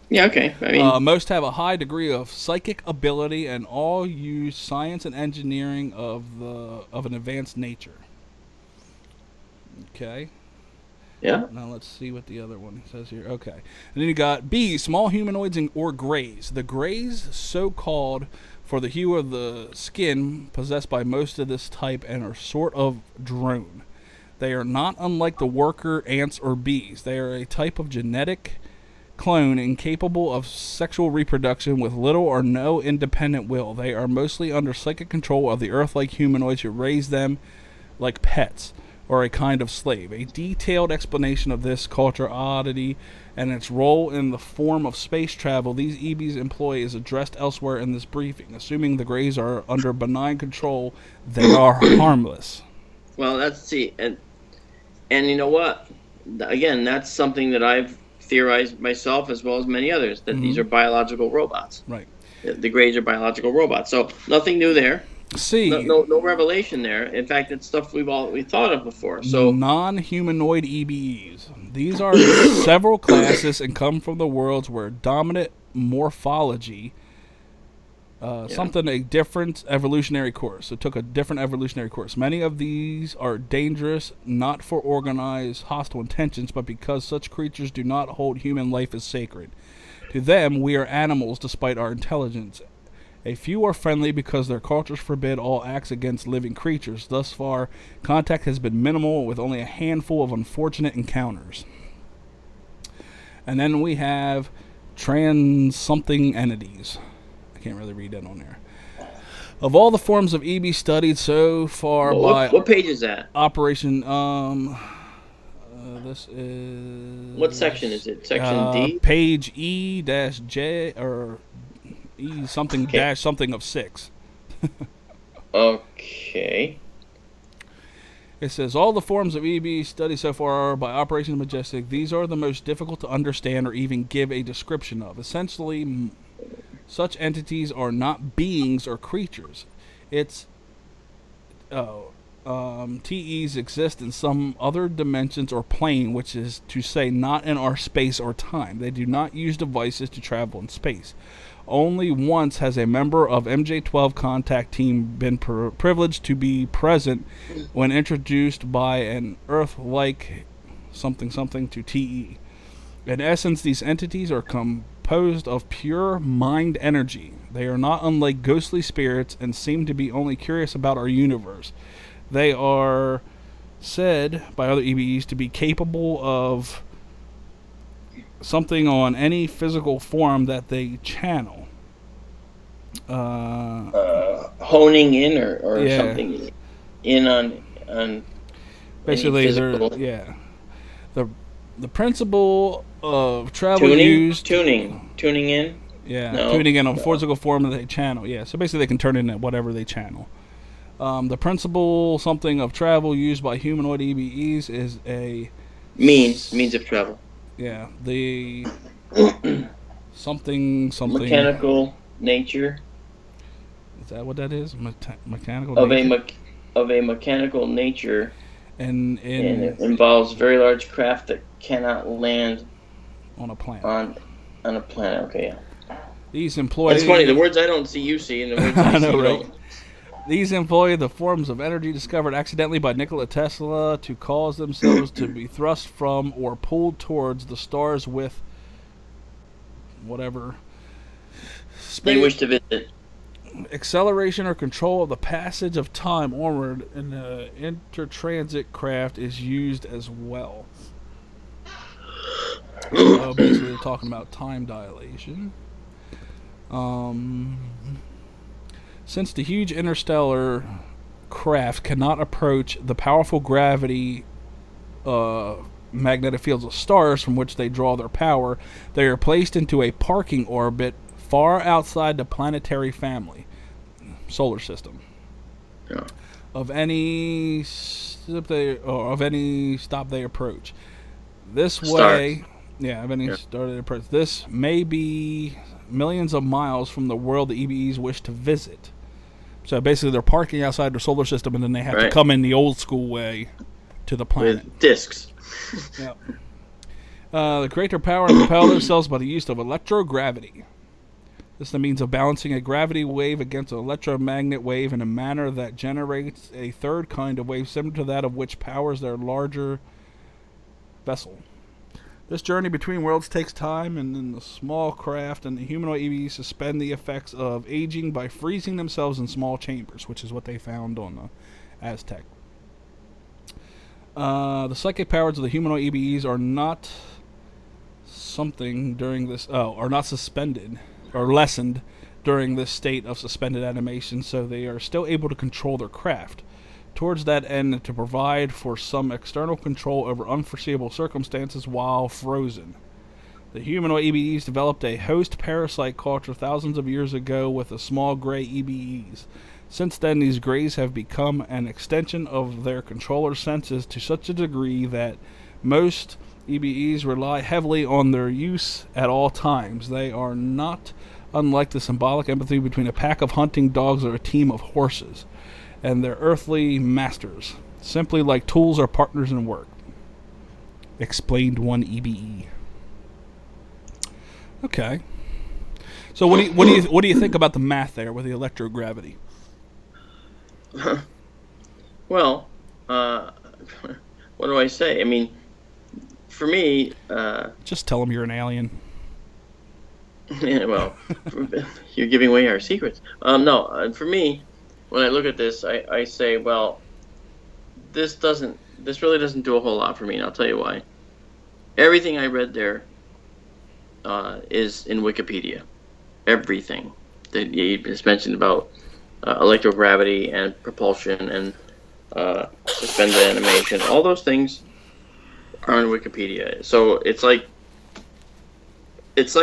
Yeah, okay. I mean, most have a high degree of psychic ability and all use science and engineering of an advanced nature. Okay. yeah. Now let's see what the other one says here. Okay. And then you got B, small humanoids or grays. The grays, so called for the hue of the skin possessed by most of this type and are sort of drone. They are not unlike the worker ants or bees. They are a type of genetic clone incapable of sexual reproduction with little or no independent will. They are mostly under psychic control of the Earth-like humanoids who raise them like pets or a kind of slave. A detailed explanation of this culture oddity and its role in the form of space travel these EBs employ is addressed elsewhere in this briefing. Assuming the Greys are under benign control, they are harmless. Well, and you know what? Again, that's something that I've theorized myself as well as many others, that these are biological robots. Right. The Greys are biological robots. So nothing new there. C. No revelation there. In fact, it's stuff we thought of before. So non-humanoid EBEs. These are several classes and come from the worlds where dominant morphology, a different evolutionary course. It took a different evolutionary course. Many of these are dangerous, not for organized hostile intentions, but because such creatures do not hold human life as sacred. To them, we are animals despite our intelligence. A few are friendly because their cultures forbid all acts against living creatures. Thus far, contact has been minimal with only a handful of unfortunate encounters. And then we have trans-something entities. I can't really read that on there. Of all the forms of EB studied so far what page is that? Operation, this is... What section is it? Section D? Page E-J, or... E something dash something of 6. Okay. It says all the forms of EB studied so far by Operation Majestic. These are the most difficult to understand or even give a description of. Essentially, such entities are not beings or creatures. It's TEs exist in some other dimensions or plane, which is to say, not in our space or time. They do not use devices to travel in space. Only once has a member of MJ-12 contact team been privileged to be present when introduced by an Earth-like something to TE. In essence, these entities are composed of pure mind energy. They are not unlike ghostly spirits and seem to be only curious about our universe. They are said by other EBEs to be capable of something on any physical form that they channel. Honing in or something in on basically the principle of travel tuning in. Yeah, no, tuning in on physical form that they channel. Yeah, so basically they can turn in at whatever they channel. The principle something of travel used by humanoid EBEs is a means of travel. Yeah, the something mechanical nature. Is that what that is? Mechanical of nature? Of a mechanical nature, and it involves very large craft that cannot land on a planet. On a planet. Okay, yeah. These employ. It's funny. The words I don't see, you see, and the words I know, see, right? These employ the forms of energy discovered accidentally by Nikola Tesla to cause themselves to be thrust from or pulled towards the stars with whatever. They wish to visit. Acceleration or control of the passage of time onward in the intertransit craft is used as well. So basically, they're talking about time dilation. Since the huge interstellar craft cannot approach the powerful gravity magnetic fields of stars from which they draw their power, they are placed into a parking orbit far outside the planetary family, solar system. Yeah. Of any stop they approach. This way, of any star they approach. This may be millions of miles from the world the EBEs wish to visit. So basically, they're parking outside their solar system, and then they have to come in the old school way to the planet. With discs. Yeah. The greater power and propel themselves by the use of electrogravity. This is the means of balancing a gravity wave against an electromagnetic wave in a manner that generates a third kind of wave similar to that of which powers their larger vessel. This journey between worlds takes time, and in the small craft and the humanoid EVs suspend the effects of aging by freezing themselves in small chambers, which is what they found on the Aztec. The psychic powers of the humanoid EBEs are not are not suspended or lessened during this state of suspended animation, so they are still able to control their craft. Towards that end, to provide for some external control over unforeseeable circumstances while frozen. The humanoid EBEs developed a host parasite culture thousands of years ago with the small gray EBEs. Since then, these greys have become an extension of their controller senses to such a degree that most EBEs rely heavily on their use at all times. They are not unlike the symbolic empathy between a pack of hunting dogs or a team of horses and their earthly masters, simply like tools or partners in work. Explained one EBE. Okay. So what do you think about the math there with the electrogravity? Well, what do I say? I mean, for me, just tell them you're an alien. Yeah, well, you're giving away our secrets. No, for me, when I look at this, I say, well, this really doesn't do a whole lot for me, and I'll tell you why. Everything I read there is in Wikipedia. Everything that you just mentioned about electrogravity and propulsion and suspended animation, all those things are on Wikipedia. So it's like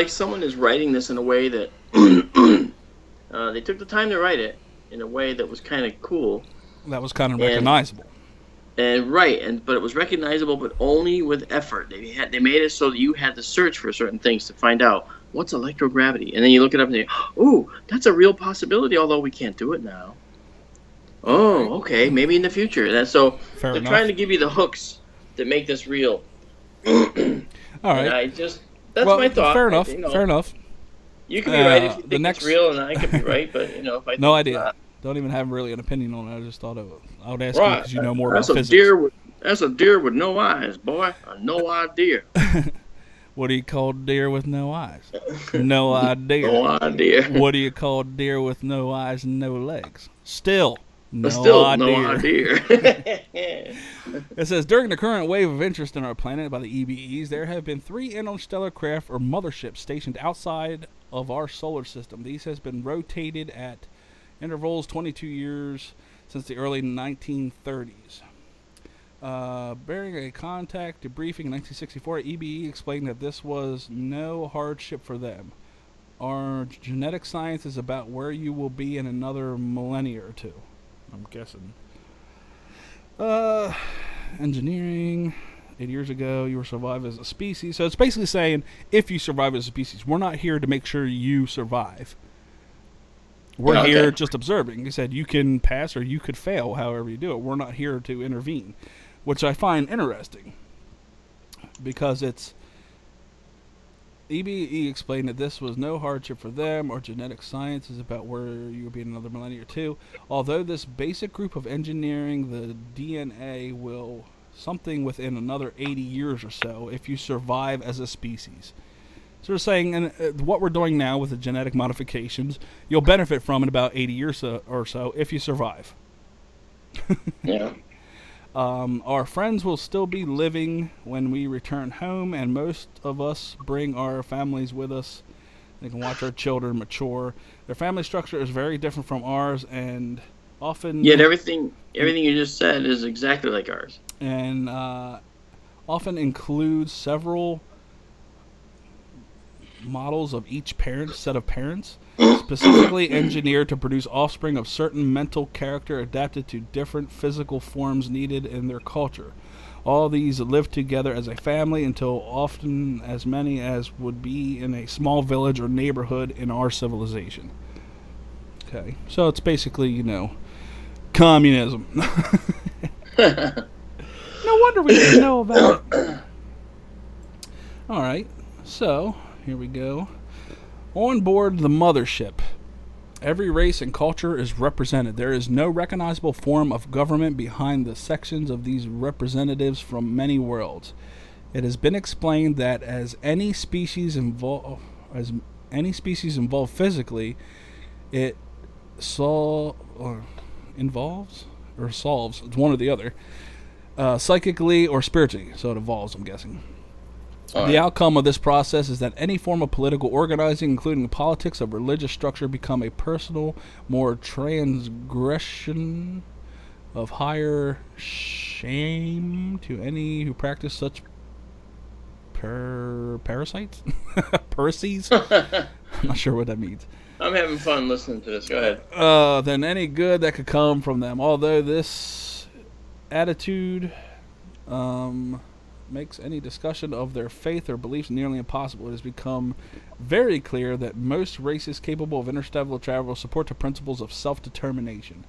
someone is writing this in a way that they took the time to write it in a way that was kind of cool. That was kind of recognizable. But it was recognizable, but only with effort. They made it so that you had to search for certain things to find out what's electrogravity, and then you look it up and say, "Oh, that's a real possibility, although we can't do it now." Oh, okay, maybe in the future. They're trying to give you the hooks that make this real. All right. That's my thought. Fair enough. Fair enough. You can be right if you think it's real, and I can be right. But if I no idea. Don't even have really an opinion on it. I just thought I would ask you because you know more about physics. That's a deer with no eyes, boy. A no-idea. What do you call deer with no eyes? No idea. No idea. What do you call deer with no eyes and no legs? Still no idea. It says, during the current wave of interest in our planet by the EBEs, there have been 3 interstellar craft or motherships stationed outside of our solar system. These has been rotated at intervals 22 years since the early 1930s. Bearing a contact debriefing in 1964, EBE explained that this was no hardship for them. Our genetic science is about where you will be in another millennia or two. I'm guessing. Engineering. 8 years ago, you will survive as a species. So it's basically saying, if you survive as a species, we're not here to make sure you survive. We're here just observing. He said you can pass or you could fail, however you do it. We're not here to intervene, which I find interesting because it's EBE explained that this was no hardship for them. Our genetic science is about where you will be in another millennia or two. Although this basic group of engineering the DNA will something within another 80 years or so if you survive as a species. So they're saying, and what we're doing now with the genetic modifications, you'll benefit from in about 80 years or so if you survive. Yeah. Our friends will still be living when we return home, and most of us bring our families with us. They can watch our children mature. Their family structure is very different from ours, and often Yet everything you just said is exactly like ours. and often includes several models of each set of parents, specifically engineered to produce offspring of certain mental character adapted to different physical forms needed in their culture. All these live together as a family until often as many as would be in a small village or neighborhood in our civilization. Okay, so it's basically, communism. No wonder we didn't know about it. All right, so here we go. On board the mothership, every race and culture is represented. There is no recognizable form of government behind the sections of these representatives from many worlds. It has been explained that as any species involved physically, it involves or solves. It's one or the other. Psychically or spiritually, so it evolves, I'm guessing. The outcome of this process is that any form of political organizing, including the politics of religious structure, become a personal, more transgression of higher shame to any who practice such parasites? Parasies? I'm not sure what that means. I'm having fun listening to this. Go ahead. Than any good that could come from them. Although this attitude makes any discussion of their faith or beliefs nearly impossible. It has become very clear that most races capable of interstellar travel support the principles of self-determination.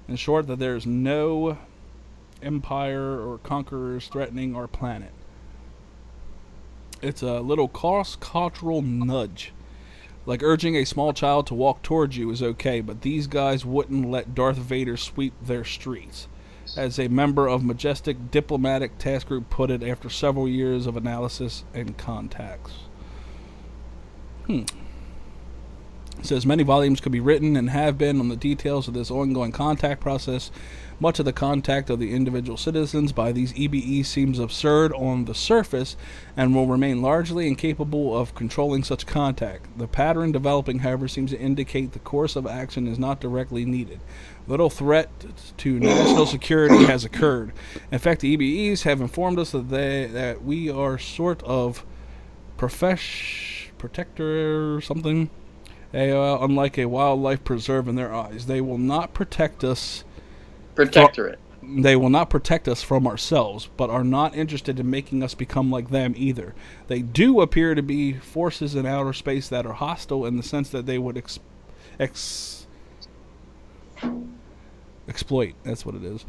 In short, that there is no empire or conquerors threatening our planet. It's a little cross-cultural nudge. Like urging a small child to walk towards you is okay, but these guys wouldn't let Darth Vader sweep their streets. As a member of Majestic Diplomatic Task Group put it after several years of analysis and contacts. It says many volumes could be written and have been on the details of this ongoing contact process. Much of the contact of the individual citizens by these EBEs seems absurd on the surface and will remain largely incapable of controlling such contact. The pattern developing, however, seems to indicate the course of action is not directly needed. Little threat to national security has occurred. In fact, the EBEs have informed us that we are sort of protector or something. Unlike a wildlife preserve in their eyes, they will not protect us. Protectorate. They will not protect us from ourselves, but are not interested in making us become like them either. They do appear to be forces in outer space that are hostile in the sense that they would exploit. That's what it is.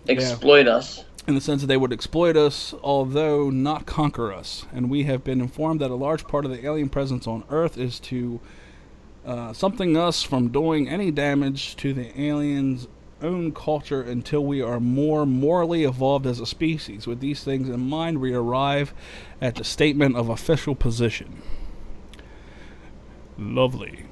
Exploit us. In the sense that they would exploit us, although not conquer us. And we have been informed that a large part of the alien presence on Earth is to something us from doing any damage to the aliens' own culture until we are more morally evolved as a species. With these things in mind, we arrive at the statement of official position. Lovely.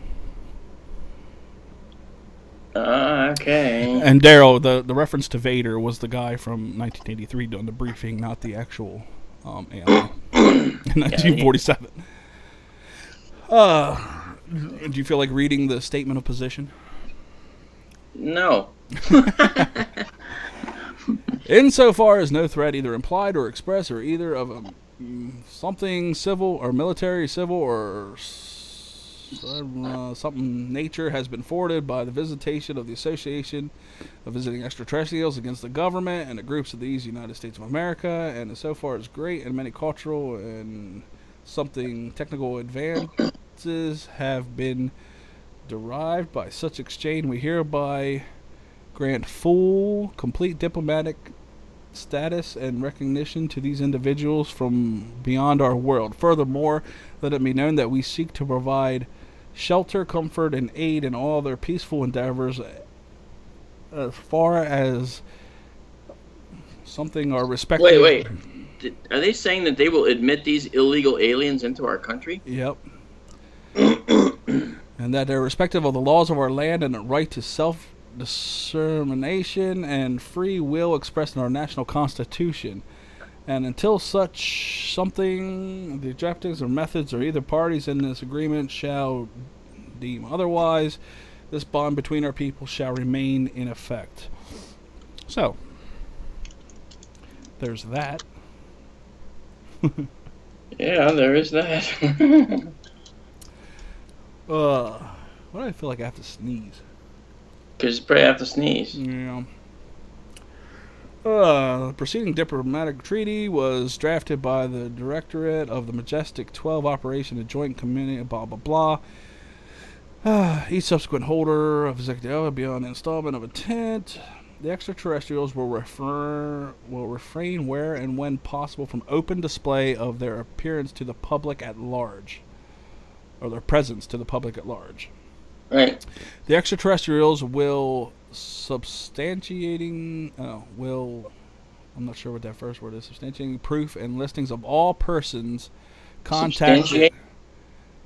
Okay. And Daryl, the reference to Vader was the guy from 1983 doing the briefing, not the actual alien in 1947. Do you feel like reading the statement of position? No. Insofar as no threat, either implied or expressed, or either of something civil or military, civil or something nature has been forwarded by the visitation of the Association of Visiting Extraterrestrials against the government and the groups of these United States of America, and so far as great and many cultural and something technical advances have been derived by such exchange, we hereby grant full, complete diplomatic status and recognition to these individuals from beyond our world. Furthermore, let it be known that we seek to provide shelter, comfort, and aid in all their peaceful endeavors as far as something our respective... Wait. are they saying that they will admit these illegal aliens into our country? Yep. And that they're respective of the laws of our land and the right to self-determination and free will expressed in our national constitution. And until such something, the objectives or methods or either parties in this agreement shall deem otherwise, this bond between our people shall remain in effect. So, there's that. Yeah, there is that. Why do I feel like I have to sneeze? Because you probably have to sneeze. Yeah. The preceding diplomatic treaty was drafted by the Directorate of the Majestic 12 Operation, a joint committee, blah, blah, blah. Each subsequent holder of executive beyond installment of intent. The extraterrestrials will refrain where and when possible from open display of their appearance to the public at large. Or their presence to the public at large. Right. The extraterrestrials will I'm not sure what that first word is, substantiating proof and listings of all persons contacted.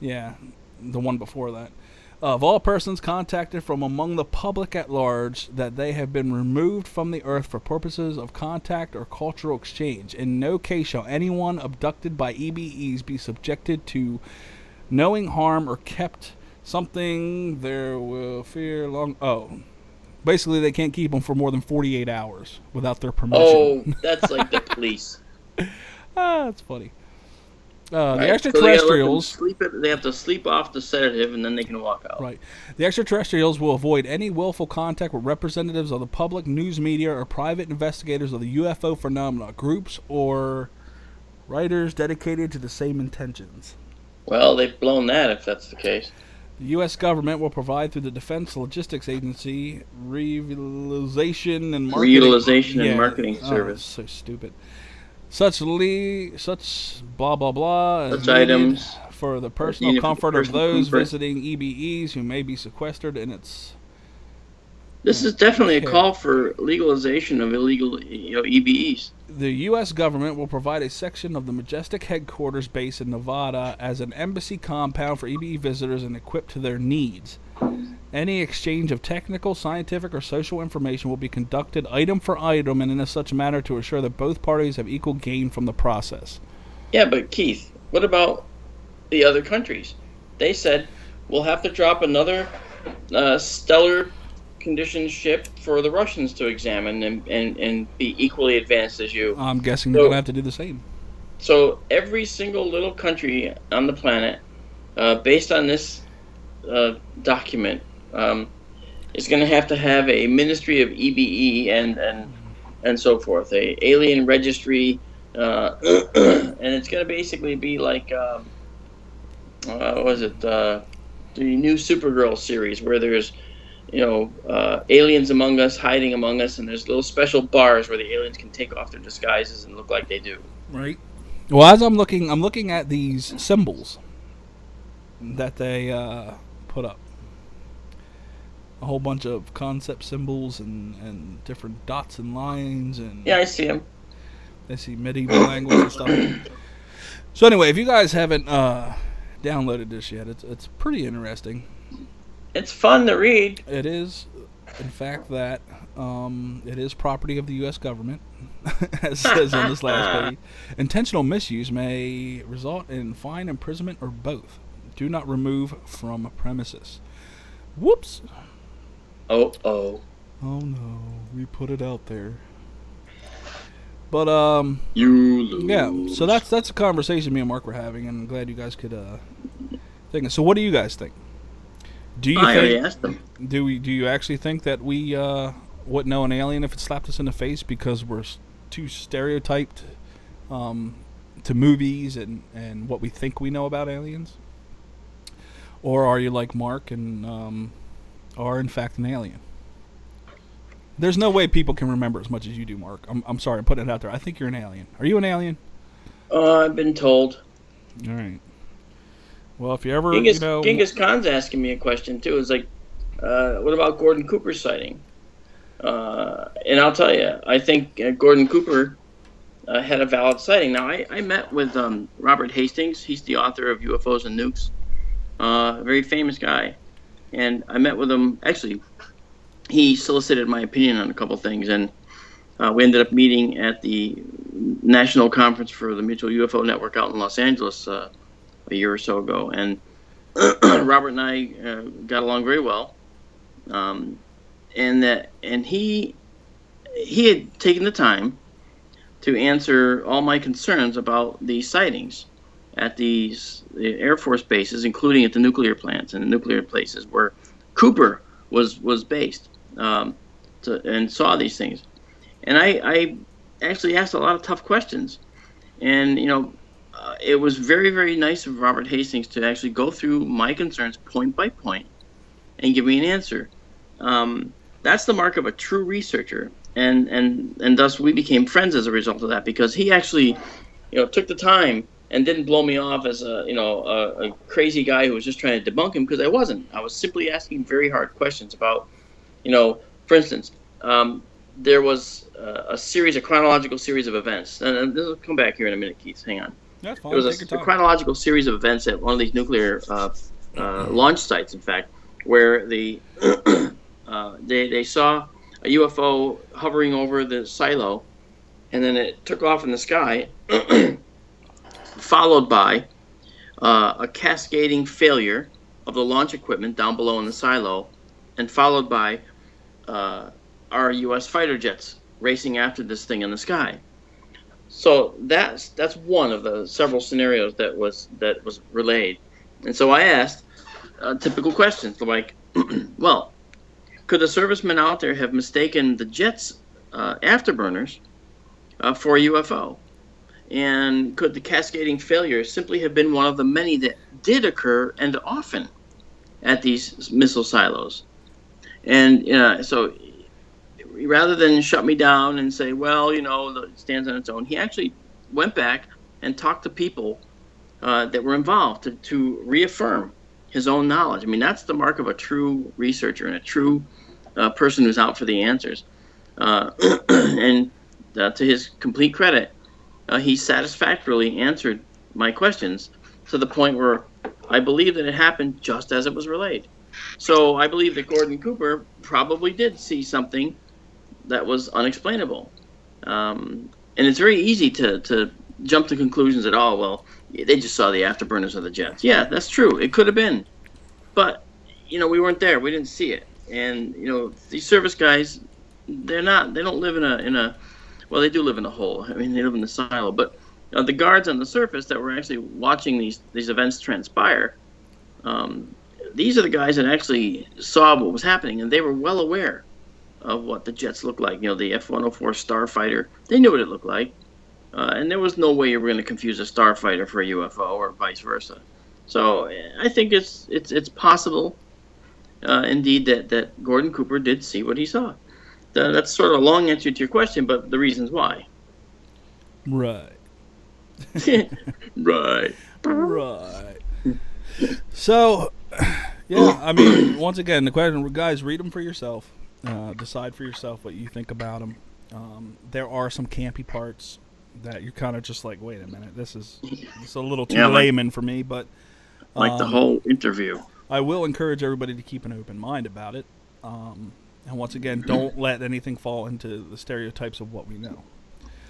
Yeah, the one before that. Of all persons contacted from among the public at large that they have been removed from the earth for purposes of contact or cultural exchange. In no case shall anyone abducted by EBEs be subjected to knowing harm or kept something there will fear long. Oh, basically they can't keep them for more than 48 hours without their permission. Oh, that's like the police. That's funny. Right. The extraterrestrials. So they have to sleep off the sedative and then they can walk out. Right. The extraterrestrials will avoid any willful contact with representatives of the public, news media, or private investigators of the UFO phenomena, groups or writers dedicated to the same intentions. Well, they've blown that if that's the case. The U.S. government will provide through the Defense Logistics Agency realization and marketing service. So stupid. Such blah blah blah such items for the personal comfort of those visiting EBEs who may be sequestered in its. This is definitely a call for legalization of illegal EBEs. The U.S. government will provide a section of the Majestic headquarters base in Nevada as an embassy compound for EBE visitors and equipped to their needs. Any exchange of technical, scientific, or social information will be conducted item for item and in such manner to assure that both parties have equal gain from the process. Yeah, but Keith, what about the other countries? They said we'll have to drop another stellar conditioned ship for the Russians to examine and be equally advanced as you. I'm guessing they're going to have to do the same. So every single little country on the planet, based on this document, is going to have a Ministry of EBE and so forth, a alien registry, and it's going to basically be like what was it, the new Supergirl series where there's aliens among us, hiding among us, and there's little special bars where the aliens can take off their disguises and look like they do. Right. Well, as I'm looking at these symbols that they put up. A whole bunch of concept symbols and different dots and lines and. Yeah, I see them. I see medieval language and stuff. So anyway, if you guys haven't downloaded this yet, it's pretty interesting. It's fun to read. It is, in fact, that it is property of the U.S. government, as it says on this last page. Intentional misuse may result in fine, imprisonment, or both. Do not remove from premises. Whoops. Oh. Oh no, we put it out there. But you lose. Yeah. So that's a conversation me and Mark were having, and I'm glad you guys could think. So what do you guys think? Do you already asked them. Do you actually think that we wouldn't know an alien if it slapped us in the face because we're too stereotyped to movies and what we think we know about aliens? Or are you like Mark and are in fact an alien? There's no way people can remember as much as you do, Mark. I'm sorry, I'm putting it out there. I think you're an alien. Are you an alien? I've been told. All right. Well, if you ever, Genghis Khan's asking me a question too. It's like, what about Gordon Cooper's sighting? And I'll tell you, I think Gordon Cooper had a valid sighting. Now, I met with Robert Hastings. He's the author of UFOs and Nukes, a very famous guy. And I met with him. Actually, he solicited my opinion on a couple things, and we ended up meeting at the National Conference for the Mutual UFO Network out in Los Angeles a year or so ago. And Robert and I got along very well. And he had taken the time to answer all my concerns about these sightings at the Air Force bases, including at the nuclear plants and the nuclear places where Cooper was based, and saw these things. And I actually asked a lot of tough questions. And, it was very, very nice of Robert Hastings to actually go through my concerns point by point and give me an answer. That's the mark of a true researcher. And thus we became friends as a result of that, because he actually, took the time and didn't blow me off as a crazy guy who was just trying to debunk him, because I wasn't. I was simply asking very hard questions about, for instance, there was a chronological series of events. And this will come back here in a minute, Keith. Hang on. That's fine. There was a chronological series of events at one of these nuclear launch sites, in fact, where they saw a UFO hovering over the silo, and then it took off in the sky, followed by a cascading failure of the launch equipment down below in the silo, and followed by our U.S. fighter jets racing after this thing in the sky. So that's one of the several scenarios that was relayed. And so I asked typical questions like, well, could the servicemen out there have mistaken the jets' afterburners for a UFO? And could the cascading failure simply have been one of the many that did occur, and often, at these missile silos? And so rather than shut me down and say, well, it stands on its own, he actually went back and talked to people that were involved to reaffirm his own knowledge. I mean, that's the mark of a true researcher and a true person who's out for the answers. And to his complete credit, he satisfactorily answered my questions to the point where I believe that it happened just as it was relayed. So I believe that Gordon Cooper probably did see something that was unexplainable. And it's very easy to jump to conclusions that, oh, well, they just saw the afterburners of the jets. Yeah, that's true. It could have been. But, we weren't there. We didn't see it. And, these service guys, they don't live in a, well, they do live in a hole. I mean, they live in the silo. But the guards on the surface that were actually watching these events transpire, these are the guys that actually saw what was happening, and they were well aware of what the jets looked like. The F-104 Starfighter, they knew what it looked like. And there was no way you were going to confuse a starfighter for a UFO or vice versa. So I think it's possible, indeed, that Gordon Cooper did see what he saw. That's sort of a long answer to your question, but the reasons why. Right. Right. So, yeah, I mean, once again, the question, guys, read them for yourself. Decide for yourself what you think about them. There are some campy parts that you're kind of just like, wait a minute, this is a little too layman for me, but like the whole interview. I will encourage everybody to keep an open mind about it. And once again, don't let anything fall into the stereotypes of what we know.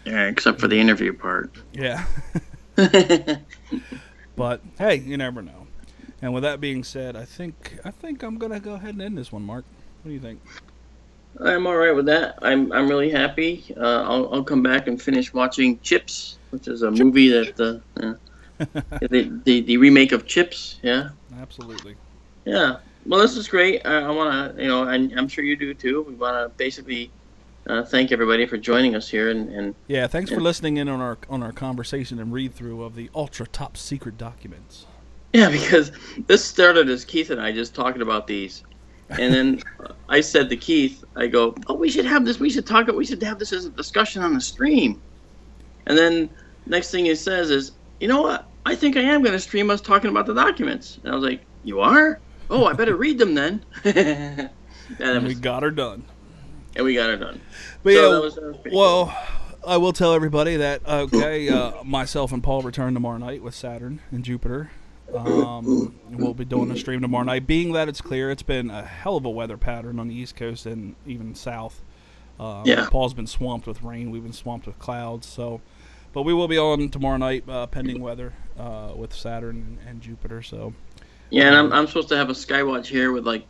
Yeah, except for the interview part. Yeah. But hey, you never know. And with that being said, I think I'm gonna go ahead and end this one, Mark. What do you think? I'm all right with that. I'm really happy. I'll come back and finish watching Chips, which is a movie that the remake of Chips. Yeah. Absolutely. Yeah. Well, this is great. I want to, and I'm sure you do too. We want to basically thank everybody for joining us here, and yeah, thanks for listening in on our conversation and read through of the ultra top secret documents. Yeah, because this started as Keith and I just talking about these. And then I said to Keith, I go, oh, we should have this. We should have this as a discussion on the stream. And then next thing he says is, you know what? I think I am going to stream us talking about the documents. And I was like, you are? Oh, I better read them then. And we got her done. And we got her done. But so yeah, well, I will tell everybody that myself and Paul return tomorrow night with Saturn and Jupiter. We'll be doing a stream tomorrow night. Being that it's clear, it's been a hell of a weather pattern on the East Coast and even south. Paul's been swamped with rain. We've been swamped with clouds. So, but we will be on tomorrow night, pending weather, with Saturn and Jupiter. So, yeah, and I'm supposed to have a skywatch here with like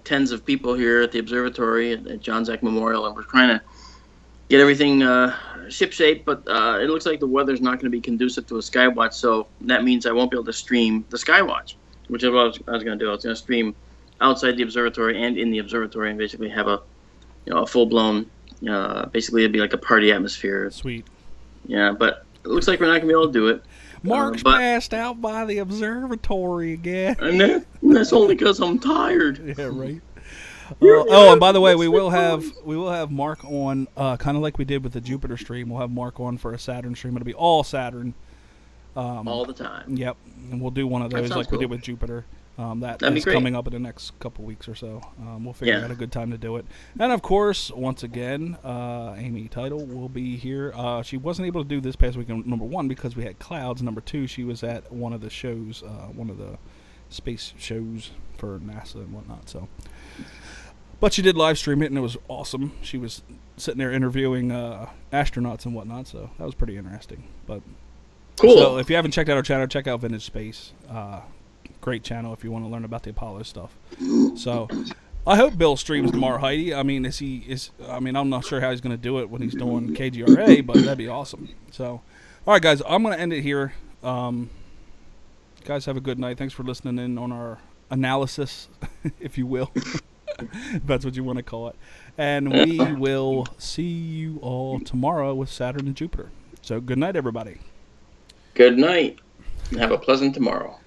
tens of people here at the observatory at John Zach Memorial, and we're trying to get everything shipshape. But it looks like the weather's not going to be conducive to a skywatch, so that means I won't be able to stream the skywatch, which is what I was going to do. I was going to stream outside the observatory and in the observatory, and basically have a full blown. Basically, it'd be like a party atmosphere. Sweet. Yeah, but it looks like we're not going to be able to do it. Mark's passed out by the observatory again. And that's only because I'm tired. Yeah, right. And by the way, we will have Marc on, kind of like we did with the Jupiter stream. We'll have Marc on for a Saturn stream. It'll be all Saturn. All the time. Yep, and we'll do one of those like we did with Jupiter. That'd be coming up in the next couple weeks or so. We'll figure out a good time to do it. And of course, once again, Amy Title will be here. She wasn't able to do this past weekend, number one, because we had clouds. Number two, she was at one of the shows, one of the space shows for NASA and whatnot. So, but she did live stream it, and it was awesome. She was sitting there interviewing astronauts and whatnot, so that was pretty interesting. But cool. So if you haven't checked out our channel, check out Vintage Space. Great channel if you want to learn about the Apollo stuff. So I hope Bill streams tomorrow, Heidi. I mean, I'm not sure how he's going to do it when he's doing KGRA, but that'd be awesome. So, all right, guys, I'm going to end it here. Guys, have a good night. Thanks for listening in on our analysis, if you will. If that's what you want to call it. And we will see you all tomorrow with Saturn and Jupiter. So good night, everybody. Good night. And have a pleasant tomorrow.